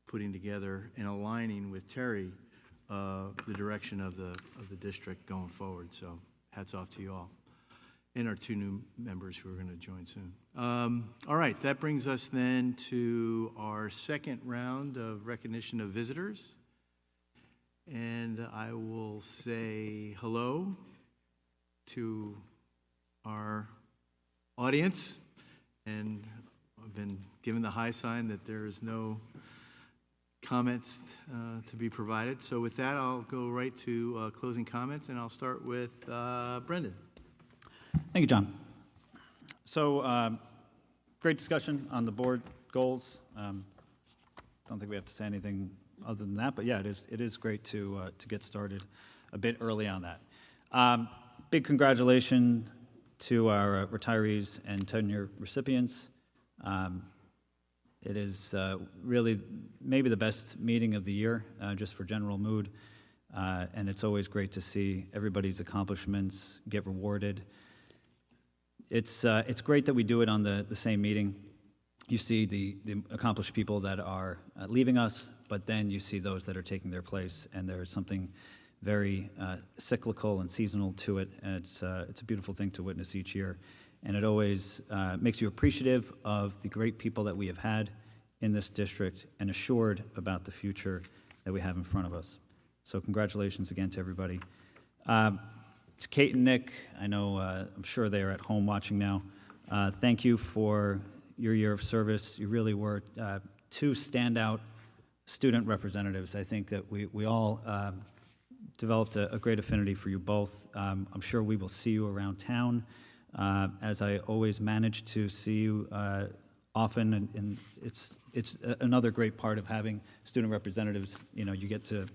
putting together and aligning with Terry the direction of the district going forward. So hats off to you all, and our 2 new members who are going to join soon. All right, that brings us then to our second round of recognition of visitors. And I will say hello to our audience, and I've been given the high sign that there is no comments to be provided. So with that, I'll go right to closing comments, and I'll start with Brendan. Thank you, John. So, great discussion on the board goals. Don't think we have to say anything other than that, but yeah, it is great to get started a bit early on that. Big congratulations to our retirees and tenure recipients. It is really maybe the best meeting of the year, just for general mood, and it's always great to see everybody's accomplishments get rewarded. It's great that we do it on the same meeting. You see the accomplished people that are leaving us, but then you see those that are taking their place, and there's something very cyclical and seasonal to it, and it's a beautiful thing to witness each year. And it always makes you appreciative of the great people that we have had in this district, and assured about the future that we have in front of us. So congratulations again to everybody. To Kate and Nick, I know, I'm sure they are at home watching now. Thank you for your year of service. You really were 2 standout student representatives. I think that we all developed a great affinity for you both. I'm sure we will see you around town, as I always manage to see you often, and it's another great part of having student representatives. You get to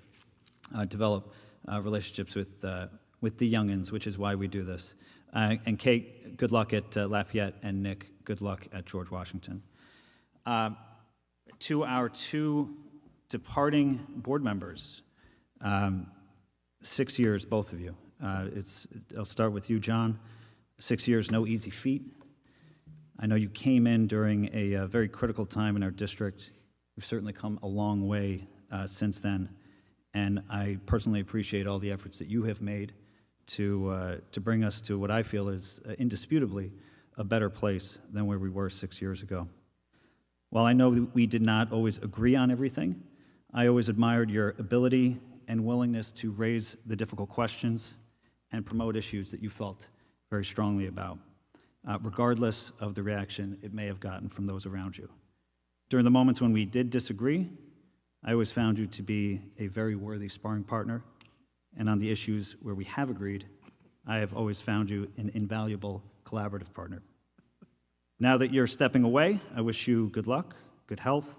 develop relationships with the youngins, which is why we do this. And Kate, good luck at Lafayette, and Nick, good luck at George Washington. To our 2 departing board members, 6 years, both of you. I'll start with you, John. 6 years, no easy feat. I know you came in during a very critical time in our district. We've certainly come a long way since then. And I personally appreciate all the efforts that you have made to bring us to what I feel is indisputably a better place than where we were 6 years ago. While I know that we did not always agree on everything, I always admired your ability and willingness to raise the difficult questions and promote issues that you felt very strongly about, regardless of the reaction it may have gotten from those around you. During the moments when we did disagree, I always found you to be a very worthy sparring partner, and on the issues where we have agreed, I have always found you an invaluable collaborative partner. Now that you're stepping away, I wish you good luck, good health,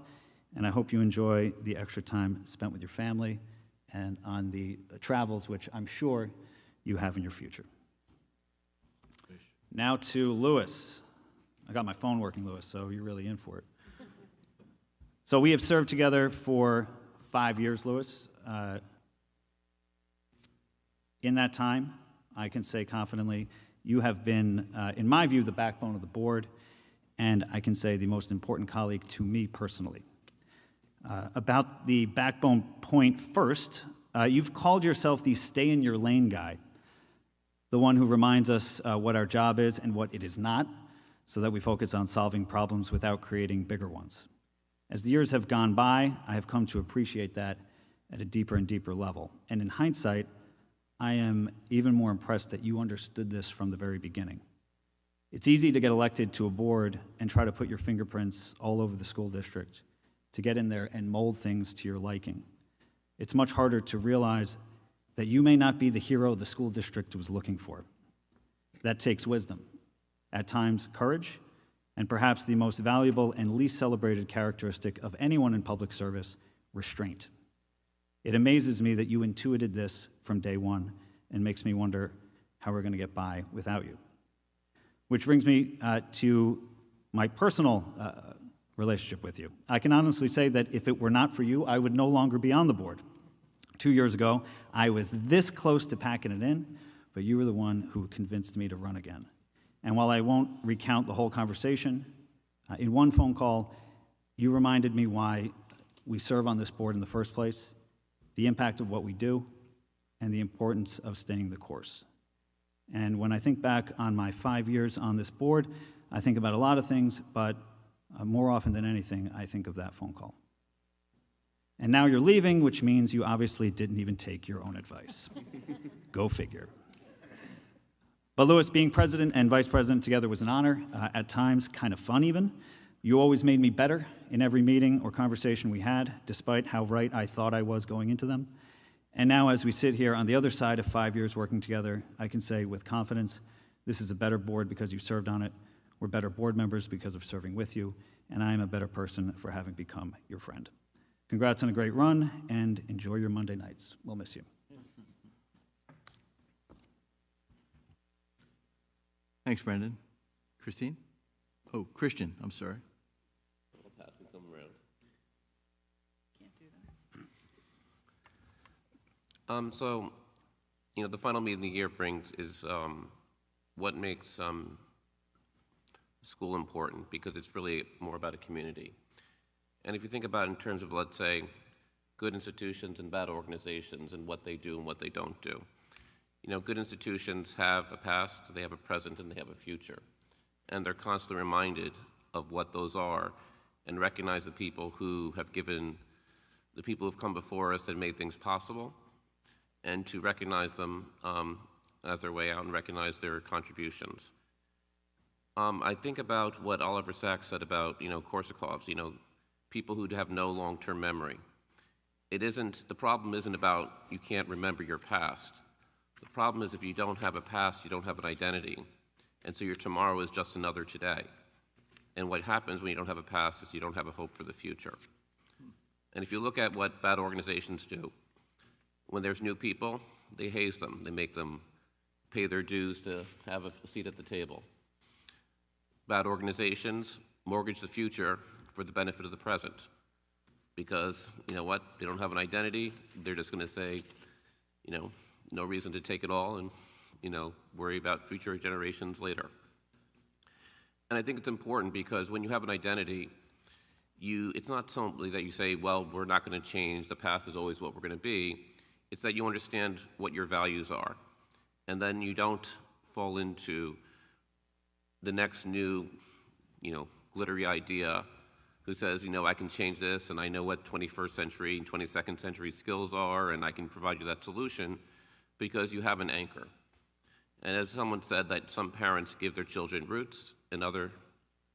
and I hope you enjoy the extra time spent with your family and on the travels, which I'm sure you have in your future. Now to Lewis. I got my phone working, Lewis, so you're really in for it. So we have served together for 5 years, Lewis. In that time, I can say confidently, you have been, in my view, the backbone of the board, and I can say the most important colleague to me personally. About the backbone point first, you've called yourself the stay-in-your-lane guy, the one who reminds us what our job is and what it is not, so that we focus on solving problems without creating bigger ones. As the years have gone by, I have come to appreciate that at a deeper and deeper level. And in hindsight, I am even more impressed that you understood this from the very beginning. It's easy to get elected to a board and try to put your fingerprints all over the school district, to get in there and mold things to your liking. It's much harder to realize that you may not be the hero the school district was looking for. That takes wisdom, at times courage, and perhaps the most valuable and least celebrated characteristic of anyone in public service, restraint. It amazes me that you intuited this from day one and makes me wonder how we're going to get by without you. Which brings me to my personal relationship with you. I can honestly say that if it were not for you, I would no longer be on the board. 2 years ago, I was this close to packing it in, but you were the one who convinced me to run again. And while I won't recount the whole conversation, in one phone call, you reminded me why we serve on this board in the first place, the impact of what we do, and the importance of staying the course. And when I think back on my 5 years on this board, I think about a lot of things, but more often than anything, I think of that phone call. And now you're leaving, which means you obviously didn't even take your own advice. Go figure. But Lewis, being president and vice president together was an honor, at times kind of fun even. You always made me better in every meeting or conversation we had, despite how right I thought I was going into them. And now as we sit here on the other side of 5 years working together, I can say with confidence, this is a better board because you served on it. We're better board members because of serving with you, and I am a better person for having become your friend. Congrats on a great run, and enjoy your Monday nights. We'll miss you. Thanks, Brendan. Christine? Oh, Christian, I'm sorry. I'll pass and come around. So, the final meeting of the year brings is what makes school important, because it's really more about a community. And if you think about it in terms of, let's say, good institutions and bad organizations and what they do and what they don't do. Good institutions have a past, they have a present, and they have a future. And they're constantly reminded of what those are and recognize the people who have given, the people who've come before us and made things possible, and to recognize them as their way out and recognize their contributions. I think about what Oliver Sacks said about, Korsakovs, people who have no long-term memory. The problem isn't about you can't remember your past. The problem is if you don't have a past, you don't have an identity. And so your tomorrow is just another today. And what happens when you don't have a past is you don't have a hope for the future. And if you look at what bad organizations do, when there's new people, they haze them. They make them pay their dues to have a seat at the table. Bad organizations mortgage the future for the benefit of the present. Because, you know what, they don't have an identity. They're just going to say, no reason to take it all and, worry about future generations later. And I think it's important because when you have an identity, it's not simply that you say, well, we're not going to change, the past is always what we're going to be. It's that you understand what your values are. And then you don't fall into the next new, glittery idea who says, I can change this and I know what 21st century and 22nd century skills are and I can provide you that solution, because you have an anchor. And as someone said, that some parents give their children roots and other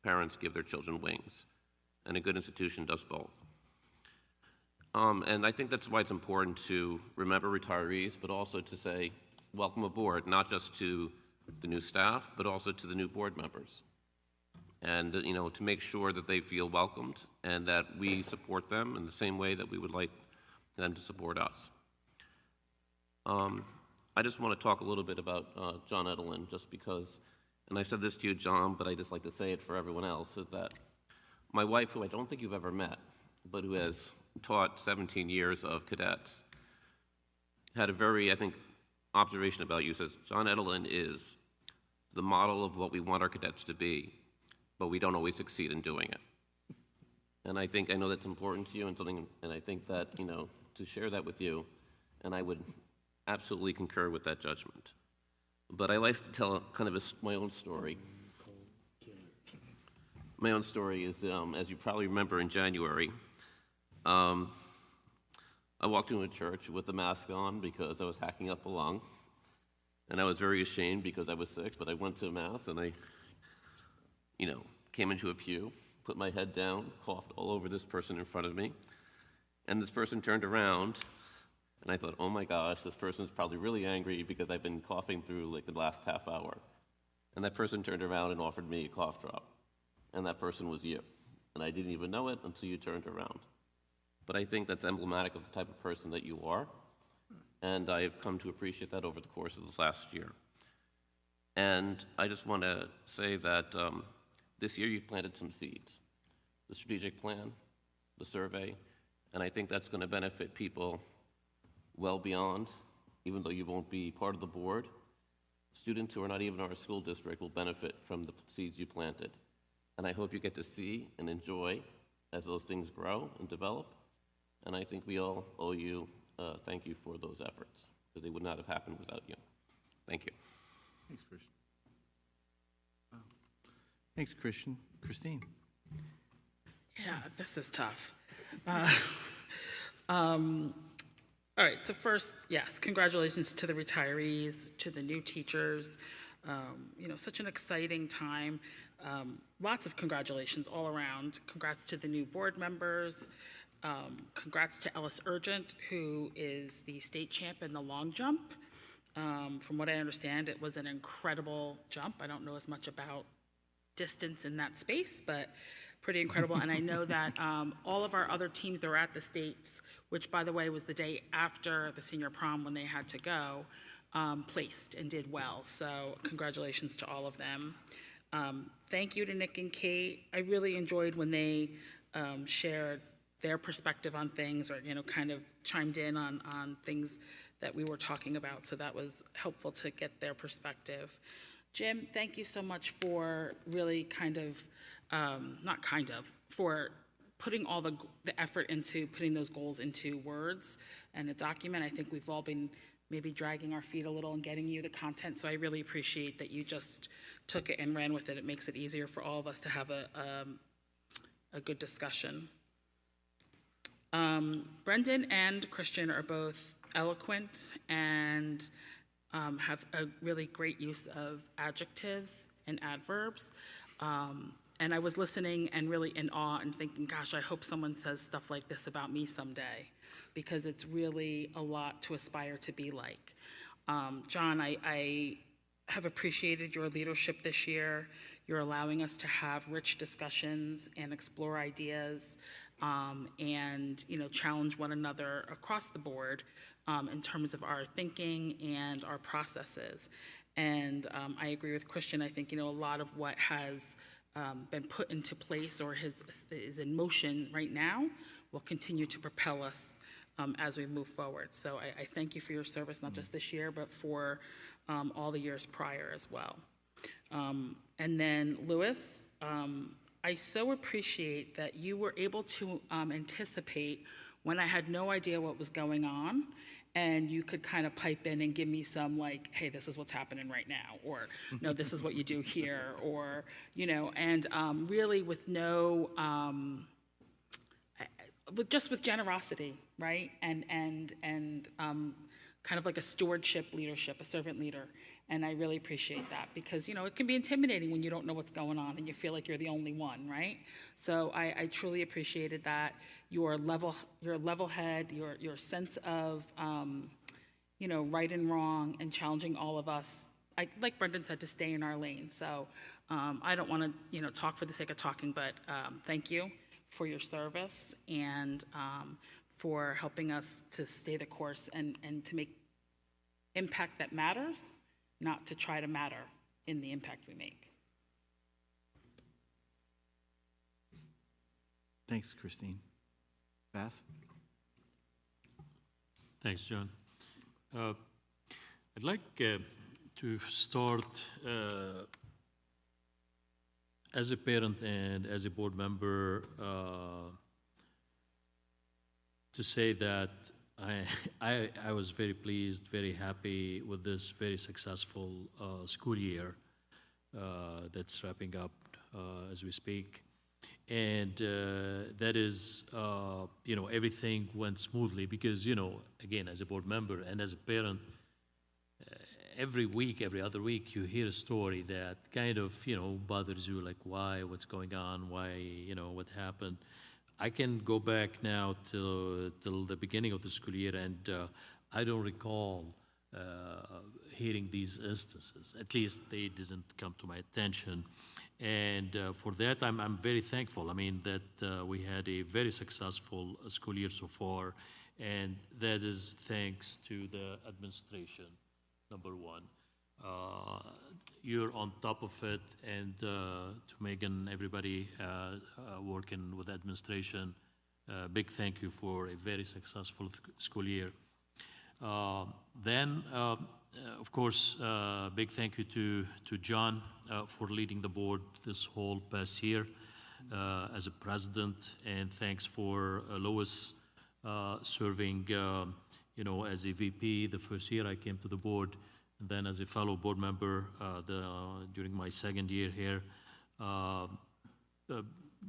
parents give their children wings. And a good institution does both. And I think that's why it's important to remember retirees, but also to say, welcome aboard, not just to the new staff, but also to the new board members. And, to make sure that they feel welcomed and that we support them in the same way that we would like them to support us. I just want to talk a little bit about John Edelin, just because, and I said this to you, John, but I just like to say it for everyone else, is that my wife, who I don't think you've ever met, but who has taught 17 years of cadets, had a very, I think, observation about you. Says, John Edelin is the model of what we want our cadets to be, but we don't always succeed in doing it. And I know that's important to you, and I think that, to share that with you, and I would absolutely concur with that judgment. But I like to tell kind of my own story. My own story is, as you probably remember, in January, I walked into a church with the mask on because I was hacking up a lung, and I was very ashamed because I was sick, but I went to mass and I, came into a pew, put my head down, coughed all over this person in front of me, and this person turned around, and I thought, oh my gosh, this person's probably really angry because I've been coughing through like the last half hour. And that person turned around and offered me a cough drop, and that person was you. And I didn't even know it until you turned around. But I think that's emblematic of the type of person that you are, and I've come to appreciate that over the course of this last year. And I just want to say that this year you've planted some seeds. The strategic plan, the survey, and I think that's going to benefit people well beyond, even though you won't be part of the board. Students who are not even in our school district will benefit from the seeds you planted. And I hope you get to see and enjoy as those things grow and develop. And I think we all owe you thank you for those efforts, because they would not have happened without you. Thank you. Thanks, Christian. Thanks, Christian. Christine. Yeah, this is tough. All right, so first, yes, congratulations to the retirees, to the new teachers. Such an exciting time. Lots of congratulations all around. Congrats to the new board members. Congrats to Ellis Urgent, who is the state champ in the long jump. From what I understand, it was an incredible jump. I don't know as much about distance in that space, but pretty incredible. And I know that all of our other teams that were at the States, which, by the way, was the day after the senior prom when they had to go, placed and did well. So congratulations to all of them. Thank you to Nick and Kate. I really enjoyed when they shared their perspective on things, or kind of chimed in on things that we were talking about. So that was helpful to get their perspective. Jim, thank you so much for really for putting all the effort into putting those goals into words and a document. I think we've all been maybe dragging our feet a little and getting you the content, so I really appreciate that you just took it and ran with it. It makes it easier for all of us to have a good discussion. Brendan and Christian are both eloquent and have a really great use of adjectives and adverbs. And I was listening and really in awe and thinking, gosh, I hope someone says stuff like this about me someday, because it's really a lot to aspire to be like. John, I have appreciated your leadership this year. You're allowing us to have rich discussions and explore ideas and challenge one another across the board in terms of our thinking and our processes. And I agree with Christian. I think a lot of what has been put into place or is in motion right now will continue to propel us as we move forward. So I thank you for your service, not just this year, but for all the years prior as well. And then Louis, I so appreciate that you were able to anticipate when I had no idea what was going on, and you could kind of pipe in and give me some like, hey, this is what's happening right now, or no, this is what you do here, or, you know, and really with no, with generosity, right? And kind of like a stewardship leadership, a servant leader. And I really appreciate that because, you know, it can be intimidating when you don't know what's going on and you feel like you're the only one, right? So I truly appreciated that. Your level head, your sense of, you know, right and wrong and challenging all of us, like Brendan said, to stay in our lane. So I don't want to, you know, talk for the sake of talking, but thank you for your service and for helping us to stay the course and to make impact that matters, not to try to matter in the impact we make. Thanks, Christine. Bass? Thanks, John. I'd like to start as a parent and as a board member to say that I was very pleased, very happy with this very successful school year that's wrapping up as we speak. And that is, you know, everything went smoothly because, you know, again, as a board member and as a parent, every week, every other week, you hear a story that kind of, you know, bothers you, like why, what's going on, why, you know, what happened. I can go back now till the beginning of the school year, and I don't recall hearing these instances. At least they didn't come to my attention. And for that, I'm very thankful. I mean, that we had a very successful school year so far, and that is thanks to the administration, number one. You're on top of it, and to Megan, everybody working with the administration, big thank you for a very successful school year. Then, of course, big thank you to John for leading the board this whole past year as a president, and thanks for Lois serving, you know, as a VP the first year I came to the board. And then as a fellow board member during my second year here,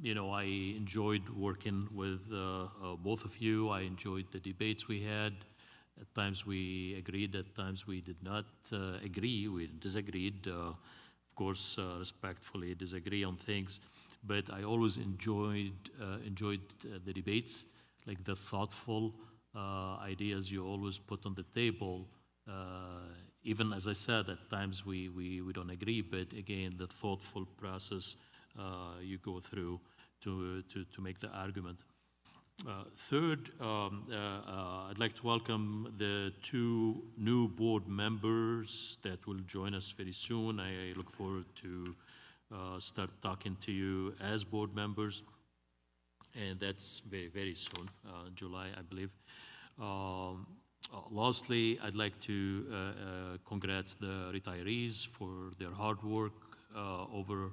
you know, I enjoyed working with both of you. I enjoyed the debates we had. At times we agreed, at times we did not agree. We disagreed, of course, respectfully disagree on things. But I always enjoyed the debates, like the thoughtful ideas you always put on the table. Even as I said, at times we don't agree, but again, the thoughtful process you go through to make the argument. Third, I'd like to welcome the 2 new board members that will join us very soon. I look forward to start talking to you as board members, and that's very, very soon, July, I believe. Lastly, I'd like to congrats the retirees for their hard work over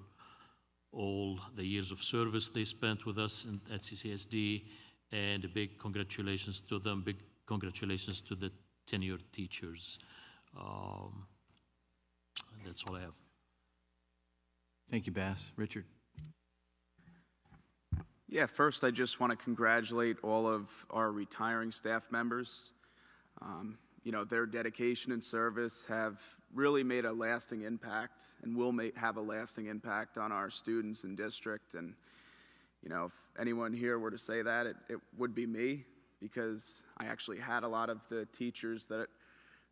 all the years of service they spent with us at CCSD, and a big congratulations to them, big congratulations to the tenured teachers. That's all I have. Thank you, Bass. Richard? Yeah, first I just want to congratulate all of our retiring staff members. You know, their dedication and service have really made a lasting impact and will have a lasting impact on our students and district. And, you know, if anyone here were to say that, it would be me, because I actually had a lot of the teachers that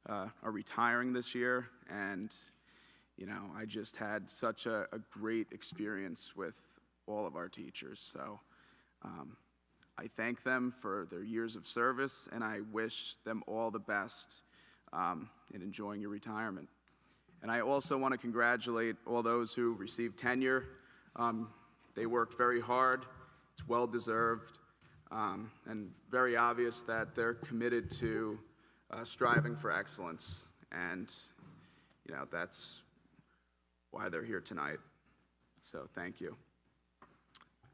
are retiring this year. And, you know, I just had such a great experience with all of our teachers. So I thank them for their years of service, and I wish them all the best in enjoying your retirement. And I also want to congratulate all those who received tenure. They worked very hard. It's well-deserved, and very obvious that they're committed to striving for excellence. And, you know, that's why they're here tonight. So thank you.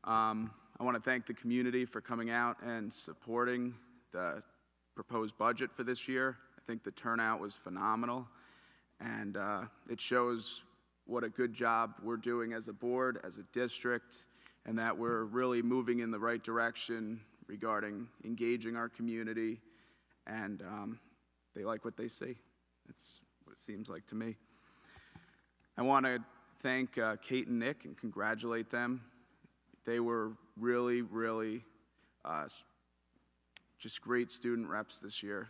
I want to thank the community for coming out and supporting the proposed budget for this year. I think the turnout was phenomenal, and it shows what a good job we're doing as a board, as a district, and that we're really moving in the right direction regarding engaging our community, and they like what they see. That's what it seems like to me. I want to thank Kate and Nick and congratulate them. They were really, really just great student reps this year.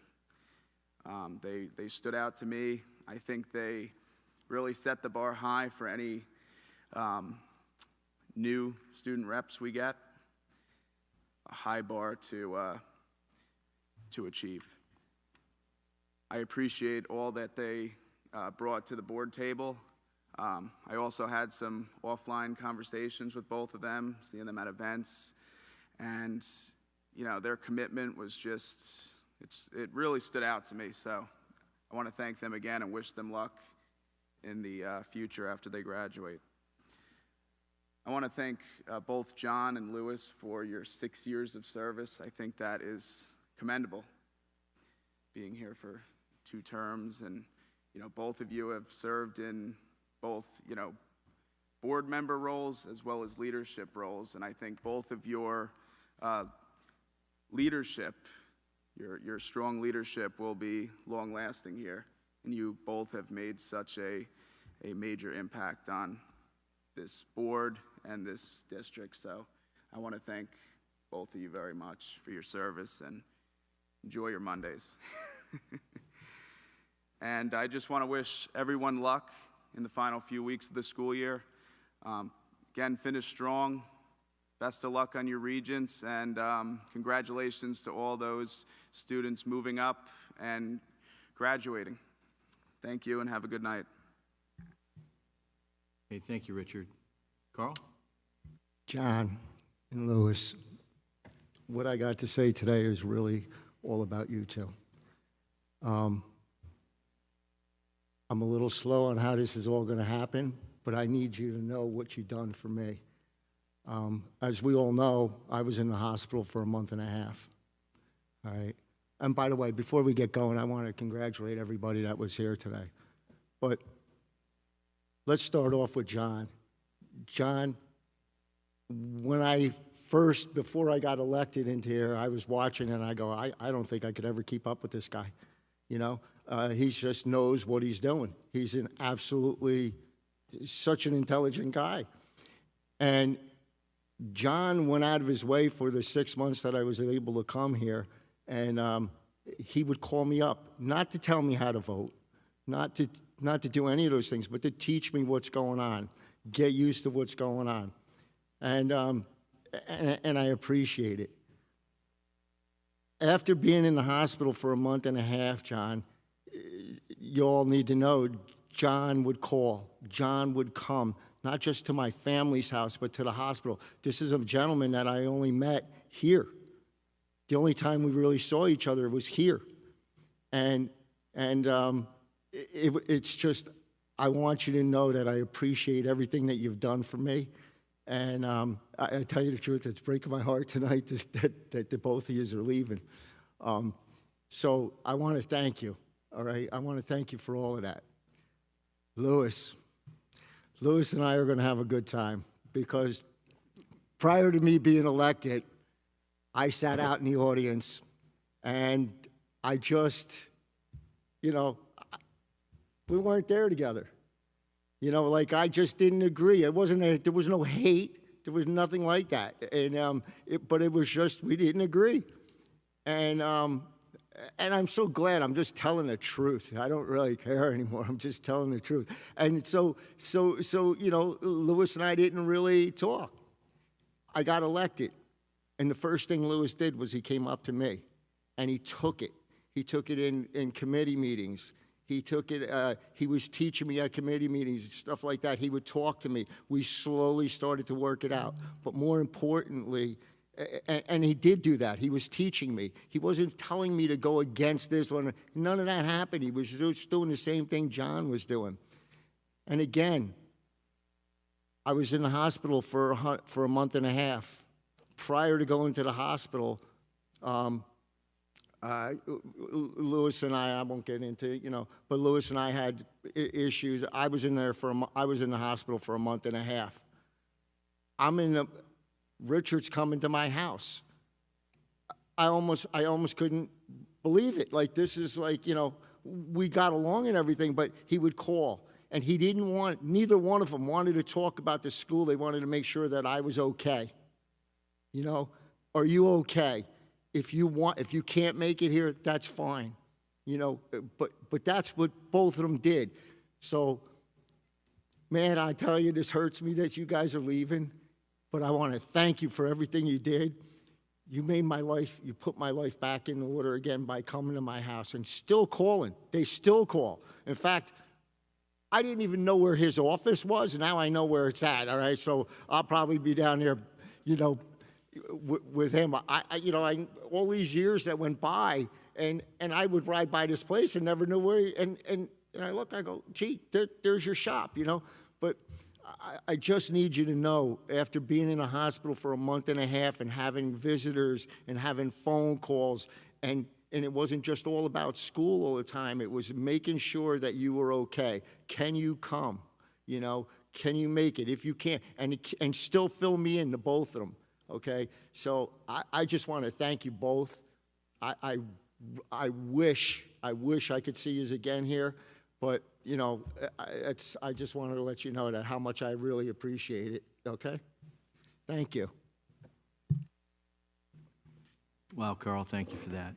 They stood out to me. I think they really set the bar high for any new student reps we get. A high bar to achieve. I appreciate all that they brought to the board table. I also had some offline conversations with both of them, seeing them at events, and you know, their commitment was just, it really stood out to me. So I want to thank them again and wish them luck in the future after they graduate. I want to thank both John and Lewis for your 6 years of service. I think that is commendable, being here for 2 terms, and you know, both of you have served in both, you know, board member roles as well as leadership roles, and I think both of your leadership, your strong leadership will be long-lasting here, and you both have made such a major impact on this board and this district. So I want to thank both of you very much for your service, and enjoy your Mondays. And I just want to wish everyone luck in the final few weeks of the school year. Again, finish strong. Best of luck on your regents, and congratulations to all those students moving up and graduating. Thank you, and have a good night. Hey, thank you, Richard. Carl? John and Lewis, what I got to say today is really all about you two. I'm a little slow on how this is all going to happen, but I need you to know what you've done for me. As we all know, I was in the hospital for a month and a half. All right. And by the way, before we get going, I want to congratulate everybody that was here today. But let's start off with John. John, before I got elected into here, I was watching and I go, I don't think I could ever keep up with this guy. You know, he just knows what he's doing. He's such an intelligent guy. And John went out of his way for the 6 months that I was able to come here, and he would call me up, not to tell me how to vote, not to do any of those things, but to teach me what's going on, get used to what's going on. And I appreciate it. After being in the hospital for a month and a half, John, you all need to know, John would call, John would come, not just to my family's house, but to the hospital. This is a gentleman that I only met here. The only time we really saw each other was here. And it's just, I want you to know that I appreciate everything that you've done for me. And I tell you the truth, it's breaking my heart tonight that the both of you are leaving. So I want to thank you, all right? I want to thank you for all of that. Lewis and I are going to have a good time, because prior to me being elected, I sat out in the audience and I just, you know, we weren't there together. You know, like, I just didn't agree. There was no hate. There was nothing like that. And but it was just, we didn't agree. And I'm so glad. I'm just telling the truth. I don't really care anymore. I'm just telling the truth. And so you know, Lewis and I didn't really talk. I got elected, and the first thing Lewis did was he came up to me, and he took it. He took it in committee meetings. He took it. He was teaching me at committee meetings and stuff like that. He would talk to me. We slowly started to work it out. But more importantly, and he did do that. He was teaching me. He wasn't telling me to go against this one. None of that happened. He was just doing the same thing John was doing. And again, I was in the hospital for a month and a half. Prior to going to the hospital, Lewis and I won't get into, but Lewis and I had issues. I was in the hospital for a month and a half. Richard's coming to my house. I almost couldn't believe it. Like, this is like, we got along and everything, but he would call. And neither one of them wanted to talk about the school. They wanted to make sure that I was okay. Are you okay? If you can't make it here, that's fine. But that's what both of them did. So, man, I tell you, this hurts me that you guys are leaving, but I want to thank you for everything you did. You put my life back in order again by coming to my house and still calling. They still call. In fact, I didn't even know where his office was. Now I know where it's at, all right? So I'll probably be down there, with him. All these years that went by, and I would ride by this place and never knew where, and I look, I go, gee, there's your shop, But I just need you to know, after being in a hospital for a month and a half and having visitors and having phone calls, and it wasn't just all about school all the time, it was making sure that you were okay. Can you come? Can you make it? If you can't, and still fill me in to both of them, okay? So I just want to thank you both. I wish I could see you again here, but I just wanted to let you know that how much I really appreciate it, okay? Thank you. Wow, Carl, thank you for that.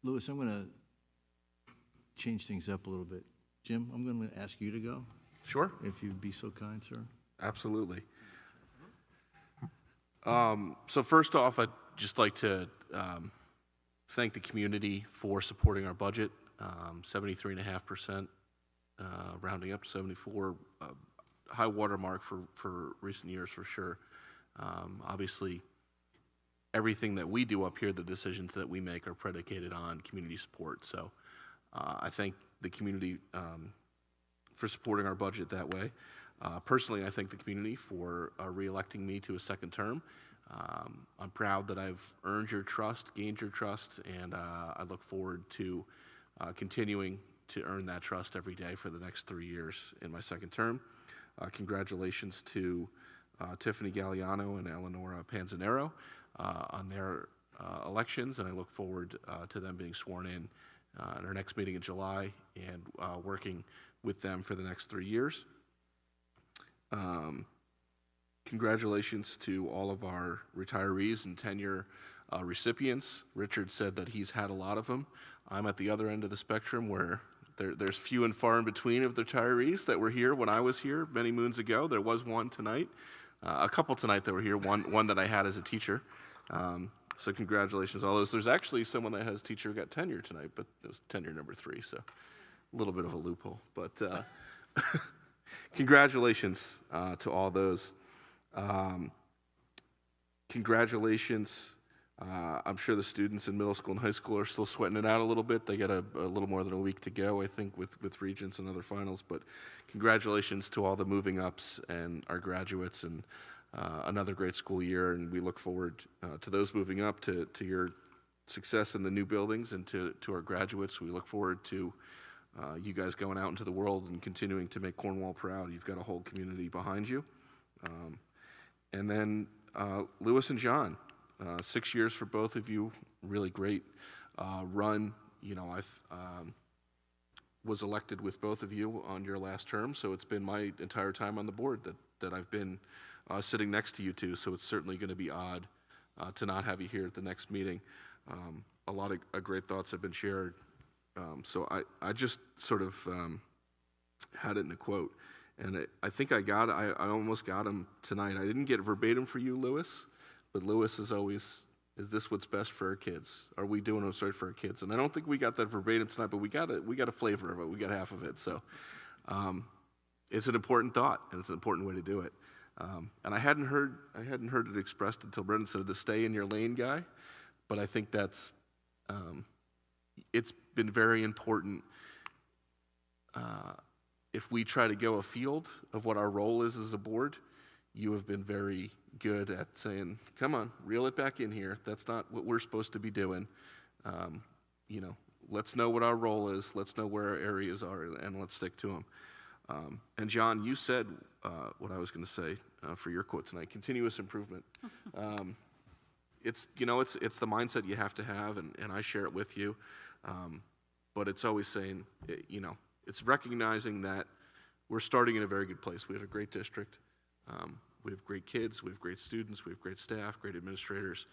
Louis, I'm going to change things up a little bit. Jim, I'm going to ask you to go. Sure. If you'd be so kind, sir. Absolutely. So first off, I'd just like to thank the community for supporting our budget. 73.5%, rounding up to 74, high watermark for recent years for sure. Obviously, everything that we do up here, the decisions that we make are predicated on community support. So I thank the community for supporting our budget that way. Personally, I thank the community for re-electing me to a second term. I'm proud that I've earned your trust, gained your trust, and I look forward to continuing to earn that trust every day for the next 3 years in my second term. Congratulations to Tiffany Galliano and Eleonora Panzanero on their elections, and I look forward to them being sworn in our next meeting in July and working with them for the next 3 years. Congratulations to all of our retirees and tenure recipients. Richard said that he's had a lot of them. I'm at the other end of the spectrum where there's few and far in between of the retirees that were here when I was here many moons ago. There was one tonight, a couple tonight that were here, one that I had as a teacher. So congratulations to all those. There's actually someone that has teacher got tenure tonight, but it was tenure number 3, so a little bit of a loophole. But congratulations to all those. Congratulations. I'm sure the students in middle school and high school are still sweating it out a little bit. They got a little more than a week to go, I think, with Regents and other finals. But congratulations to all the moving ups and our graduates, and another great school year. And we look forward to those moving up, to your success in the new buildings, and to our graduates. We look forward to you guys going out into the world and continuing to make Cornwall proud. You've got a whole community behind you. And then Lewis and John, 6 years for both of you, really great run. I was elected with both of you on your last term, so it's been my entire time on the board that I've been sitting next to you two, so it's certainly going to be odd to not have you here at the next meeting. A lot of great thoughts have been shared. So I just sort of had it in a quote. And I think I almost got him tonight. I didn't get verbatim for you, Lewis, but Lewis is always, is this what's best for our kids? Are we doing what's right for our kids? And I don't think we got that verbatim tonight, but we got a flavor of it. We got half of it. So it's an important thought, and it's an important way to do it. And I hadn't heard it expressed until Brendan said the stay in your lane guy, but I think that's, it's been very important. if we try to go afield of what our role is as a board, you have been very good at saying, come on, reel it back in here. That's not what we're supposed to be doing. You know, let's know what our role is. Let's know where our areas are, and let's stick to them. And John, you said what I was going to say for your quote tonight: continuous improvement. It's, you know, it's the mindset you have to have, and I share it with you. But it's always saying, you know, it's recognizing that we're starting in a very good place. We have a great district. We have great kids. We have great students. We have great staff, great administrators.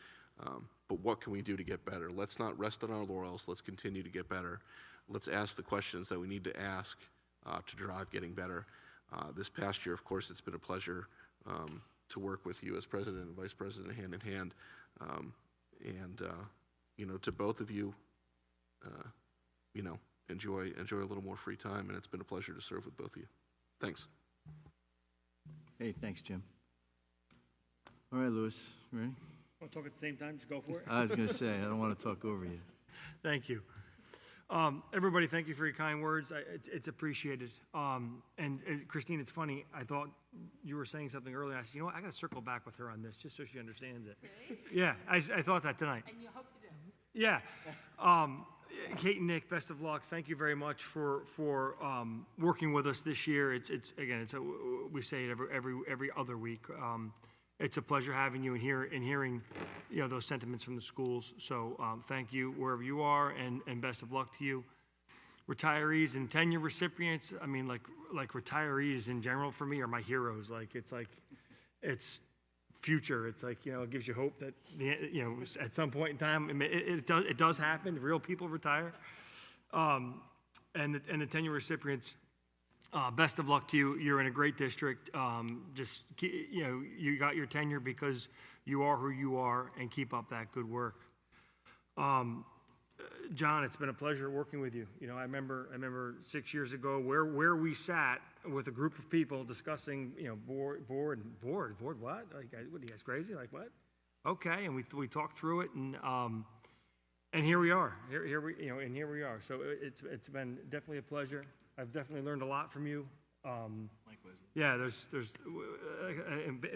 But what can we do to get better? Let's not rest on our laurels. Let's continue to get better. Let's ask the questions that we need to ask to drive getting better. This past year, of course, it's been a pleasure to work with you as president and vice president hand in hand. You know, to both of you, you know, enjoy a little more free time, and it's been a pleasure to serve with both of you. Thanks. Hey, thanks, Jim. All right, Louis, ready? Want to talk at the same time? Just go for it. I was going to say, I don't want to talk over you. Thank you. Everybody, thank you for your kind words. It's appreciated. And Christine, it's funny. I thought you were saying something earlier. I said, you know what? I got to circle back with her on this just so she understands it. Yeah, I thought that tonight. And you hope to do. Yeah. Kate and Nick, best of luck. Thank you very much for working with us this year. It's we say it every other week. It's a pleasure having you and hearing, you know, those sentiments from the schools. So thank you wherever you are, and best of luck to you. Retirees and tenure recipients, I mean, like retirees in general for me are my heroes. It's future. It's like, you know, it gives you hope that, you know, at some point in time, it does happen. Real people retire. And the tenure recipients, best of luck to you. You're in a great district. Just, you know, you got your tenure because you are who you are, and keep up that good work. John, it's been a pleasure working with you. You know, I remember 6 years ago where we sat with a group of people discussing, you know, board, what? Like, what are you guys crazy? Like, what? Okay, and we talked through it, and here we are. Here we are. So it's been definitely a pleasure. I've definitely learned a lot from you. Likewise. Yeah, there's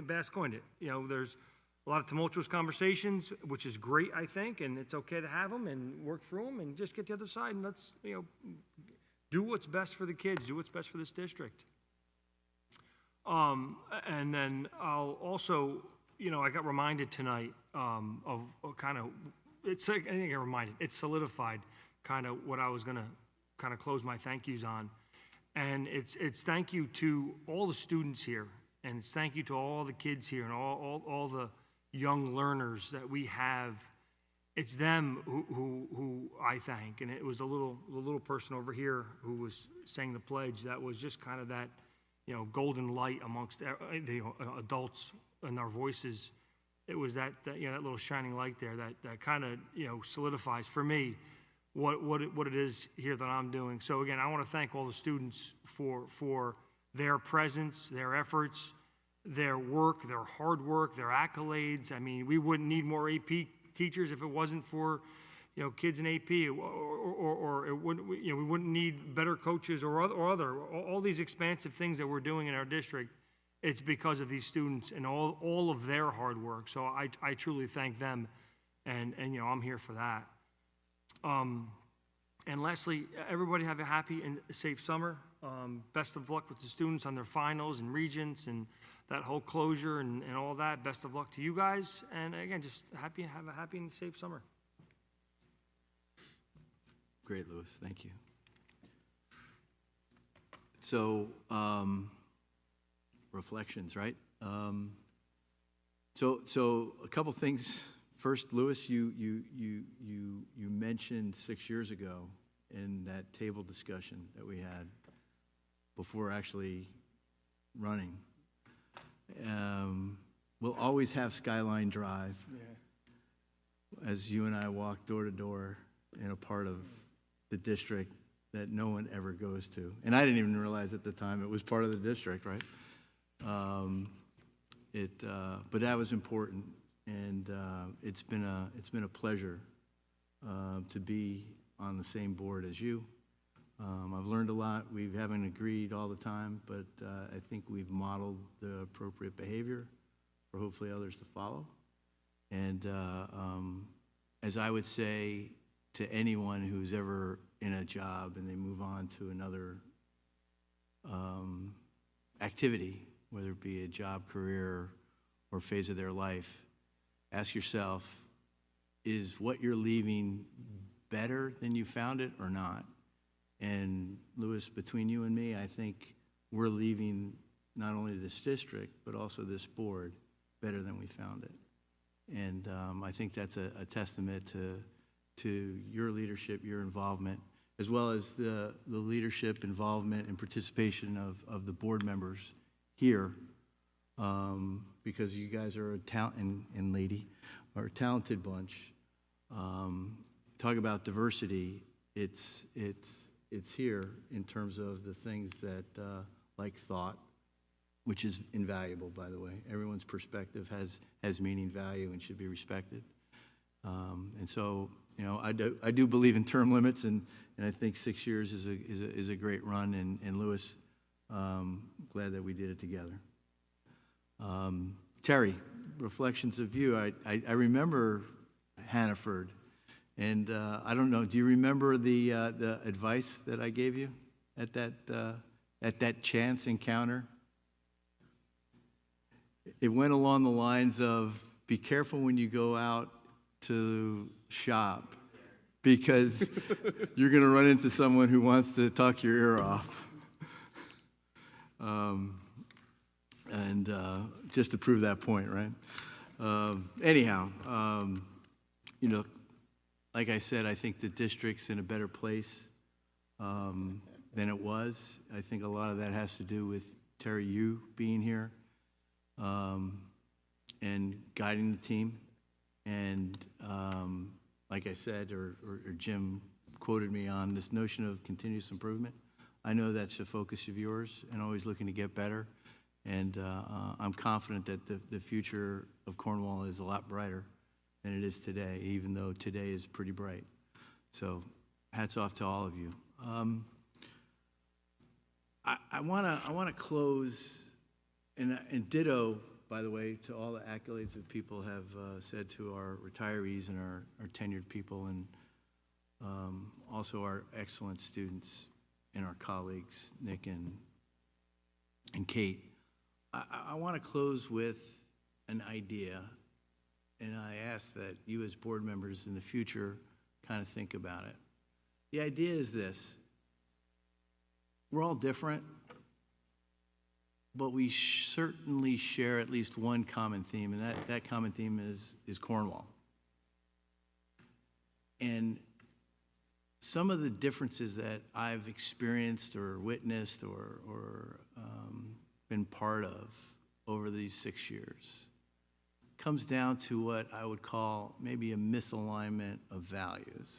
Bass coined it. You know, there's a lot of tumultuous conversations, which is great, I think, and it's okay to have them and work through them and just get to the other side, and let's, you know, do what's best for the kids, do what's best for this district. And then I'll also, you know, I got reminded tonight of kind of, I think I reminded, it solidified kind of what I was going to kind of close my thank yous on. And it's thank you to all the students here, and it's thank you to all the kids here and all the young learners that we have. It's them who I thank. And it was the little person over here who was saying the pledge that was just kind of that, you know, golden light amongst the adults and our voices. It was that you know, that little shining light there that kind of, you know, solidifies for me what it is here that I'm doing. So again, I want to thank all the students for their presence, their efforts, their work, their hard work, their accolades. I mean, we wouldn't need more AP teachers if it wasn't for, you know, kids in AP, or it wouldn't, you know, we wouldn't need better coaches or all these expansive things that we're doing in our district. It's because of these students and all of their hard work. So I truly thank them, and you know, I'm here for that. And lastly, everybody have a happy and safe summer. Best of luck with the students on their finals and regents and that whole closure and all that. Best of luck to you guys. And again, just have a happy and safe summer. Great, Louis. Thank you. So, reflections, right? So a couple things. First, Louis, you mentioned 6 years ago in that table discussion that we had before actually running. We'll always have Skyline Drive as you and I walk door to door in a part of the district that no one ever goes to. And I didn't even realize at the time it was part of the district, right? But that was important, and it's been a pleasure to be on the same board as you. I've learned a lot. We haven't agreed all the time, but I think we've modeled the appropriate behavior for hopefully others to follow. And as I would say to anyone who's ever in a job and they move on to another activity, whether it be a job, career, or phase of their life, ask yourself, is what you're leaving better than you found it or not? And Louis, between you and me, I think we're leaving not only this district, but also this board better than we found it. And I think that's a testament to your leadership, your involvement, as well as the leadership, involvement, and participation of the board members here, because you guys are a and lady are a talented bunch. Talk about diversity. It's here in terms of the things that like thought, which is invaluable, by the way. Everyone's perspective has meaning, value, and should be respected. And so, you know, I do believe in term limits, and I think 6 years is a great run. And Louis, glad that we did it together. Terry, reflections of you. I remember Hannaford, and I don't know. Do you remember the advice that I gave you at that chance encounter? It went along the lines of, be careful when you go out to shop, because you're going to run into someone who wants to talk your ear off. And just to prove that point, right? Anyhow, you know, like I said, I think the district's in a better place than it was. I think a lot of that has to do with Terry, you being here, and guiding the team. And like I said, or Jim quoted me on this notion of continuous improvement. I know that's a focus of yours, and always looking to get better. And I'm confident that the future of Cornwall is a lot brighter than it is today, even though today is pretty bright. So hats off to all of you. I want to close, and ditto, by the way, to all the accolades that people have said to our retirees and our tenured people, and also our excellent students and our colleagues, Nick and Kate. I want to close with an idea, and I ask that you as board members in the future kind of think about it. The idea is this: we're all different, but we certainly share at least one common theme, and that common theme is Cornwall. And some of the differences that I've experienced or witnessed or been part of over these 6 years comes down to what I would call maybe a misalignment of values.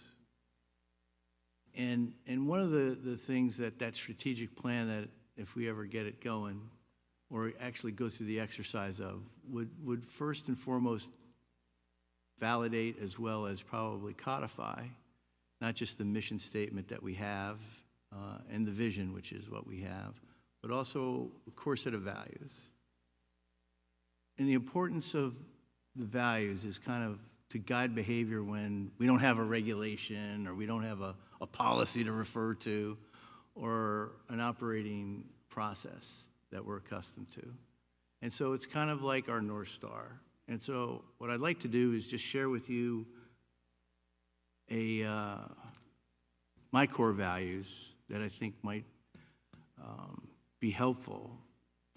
And one of the things that strategic plan, that if we ever get it going, or actually go through the exercise of, would first and foremost validate, as well as probably codify, not just the mission statement that we have and the vision, which is what we have, but also a core set of values. And the importance of the values is kind of to guide behavior when we don't have a regulation, or we don't have a policy to refer to, or an operating process that we're accustomed to. And so it's kind of like our North Star. And so what I'd like to do is just share with you my core values that I think might be helpful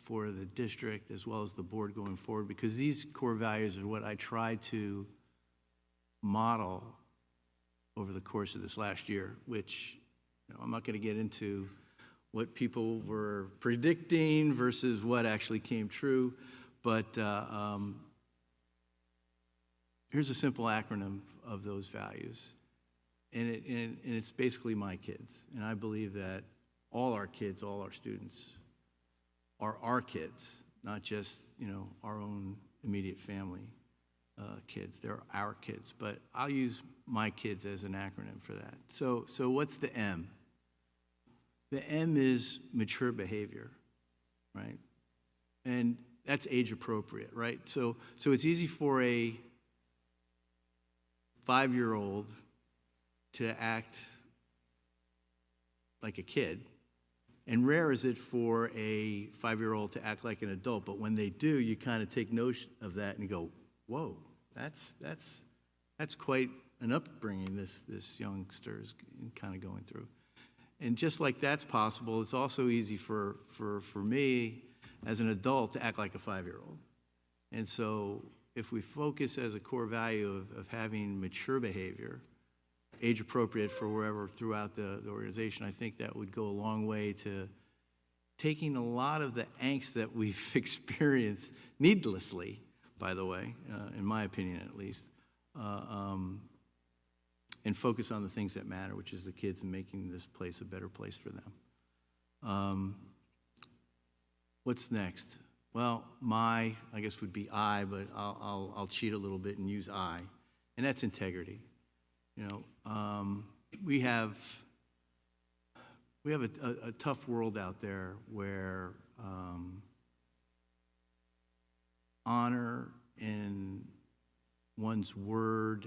for the district as well as the board going forward, because these core values are what I tried to model over the course of this last year, which, you know, I'm not going to get into what people were predicting versus what actually came true, but here's a simple acronym of those values, and it's basically my kids. And I believe that all our kids, all our students, are our kids, not just, you know, our own immediate family kids. They're our kids, but I'll use my kids as an acronym for that. So what's the M? The M is mature behavior, right? And that's age appropriate, right? So it's easy for a 5-year-old to act like a kid, and rare is it for a 5-year-old to act like an adult. But when they do, you kind of take note of that and go, "Whoa, that's quite an upbringing this youngster is kind of going through." And just like that's possible, it's also easy for me as an adult to act like a 5-year-old. And so if we focus as a core value of having mature behavior, age appropriate for wherever throughout the organization, I think that would go a long way to taking a lot of the angst that we've experienced needlessly, by the way, in my opinion at least, and focus on the things that matter, which is the kids and making this place a better place for them. What's next? Well, I guess would be I, but I'll cheat a little bit and use I, and that's integrity. You know, we have a tough world out there where honor and one's word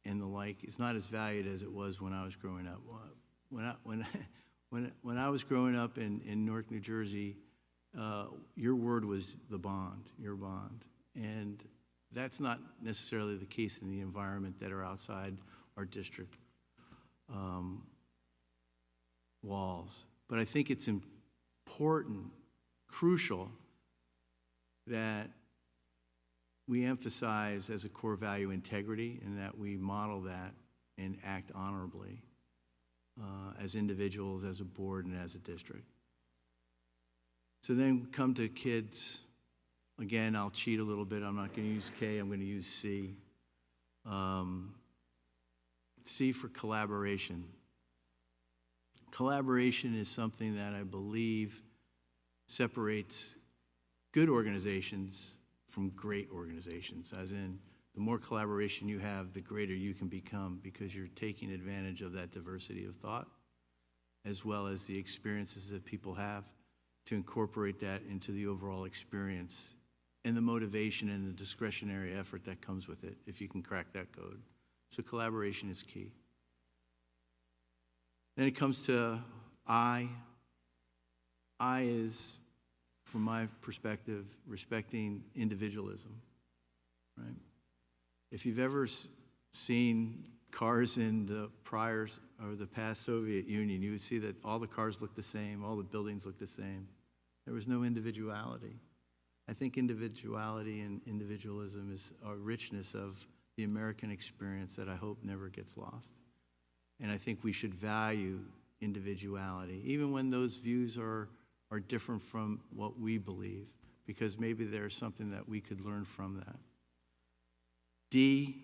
and the like is not as valued as it was when I was growing up. When I was growing up in Newark, New Jersey, your word was the bond, your bond. And that's not necessarily the case in the environment that are outside our district walls. But I think it's important, crucial, that we emphasize as a core value integrity, and that we model that and act honorably as individuals, as a board, and as a district. So then we come to kids. Again, I'll cheat a little bit. I'm not going to use K, I'm going to use C. C for collaboration. Collaboration is something that I believe separates good organizations from great organizations, as in the more collaboration you have, the greater you can become, because you're taking advantage of that diversity of thought, as well as the experiences that people have, to incorporate that into the overall experience and the motivation and the discretionary effort that comes with it, if you can crack that code. So collaboration is key. Then it comes to I. I is, from my perspective, respecting individualism, right? If you've ever seen cars in the prior or the past Soviet Union, you would see that all the cars look the same, all the buildings look the same. There was no individuality. I think individuality and individualism is a richness of the American experience that I hope never gets lost. And I think we should value individuality, even when those views are different from what we believe, because maybe there's something that we could learn from that. D,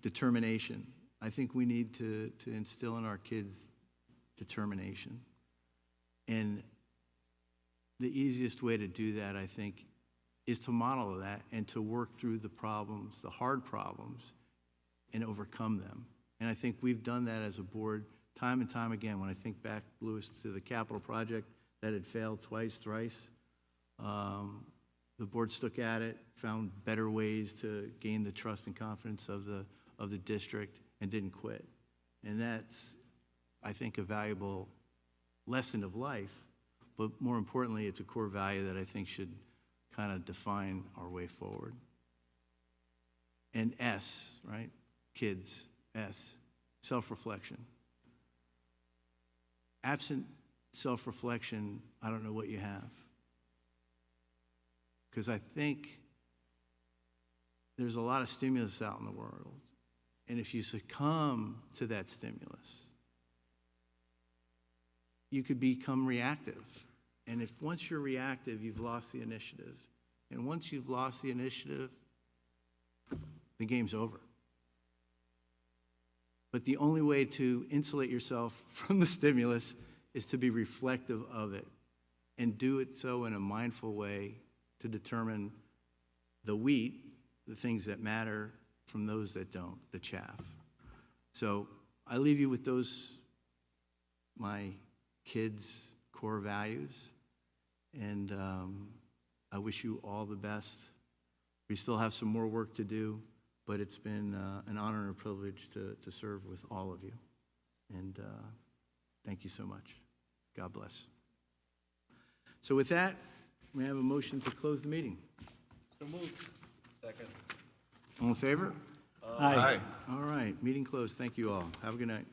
determination. I think we need to instill in our kids determination. And the easiest way to do that, I think, is to model that and to work through the problems, the hard problems, and overcome them. And I think we've done that as a board time and time again. When I think back, Louis, to the capital project that had failed twice, thrice, the board stuck at it, found better ways to gain the trust and confidence of the district, and didn't quit. And that's, I think, a valuable lesson of life, but more importantly, it's a core value that I think should kind of define our way forward. And S, right? Kids, S, self-reflection. Absent self-reflection, I don't know what you have. Because I think there's a lot of stimulus out in the world. And if you succumb to that stimulus, you could become reactive. And if once you're reactive, you've lost the initiative. And once you've lost the initiative, the game's over. But the only way to insulate yourself from the stimulus is to be reflective of it and do it so in a mindful way to determine the wheat, the things that matter, from those that don't, the chaff. So I leave you with those, my kids' core values. And I wish you all the best. We still have some more work to do, but it's been an honor and a privilege to serve with all of you. And thank you so much. God bless. So with that, we have a motion to close the meeting. So moved. Second. All in favor? Aye. All right, meeting closed. Thank you all. Have a good night.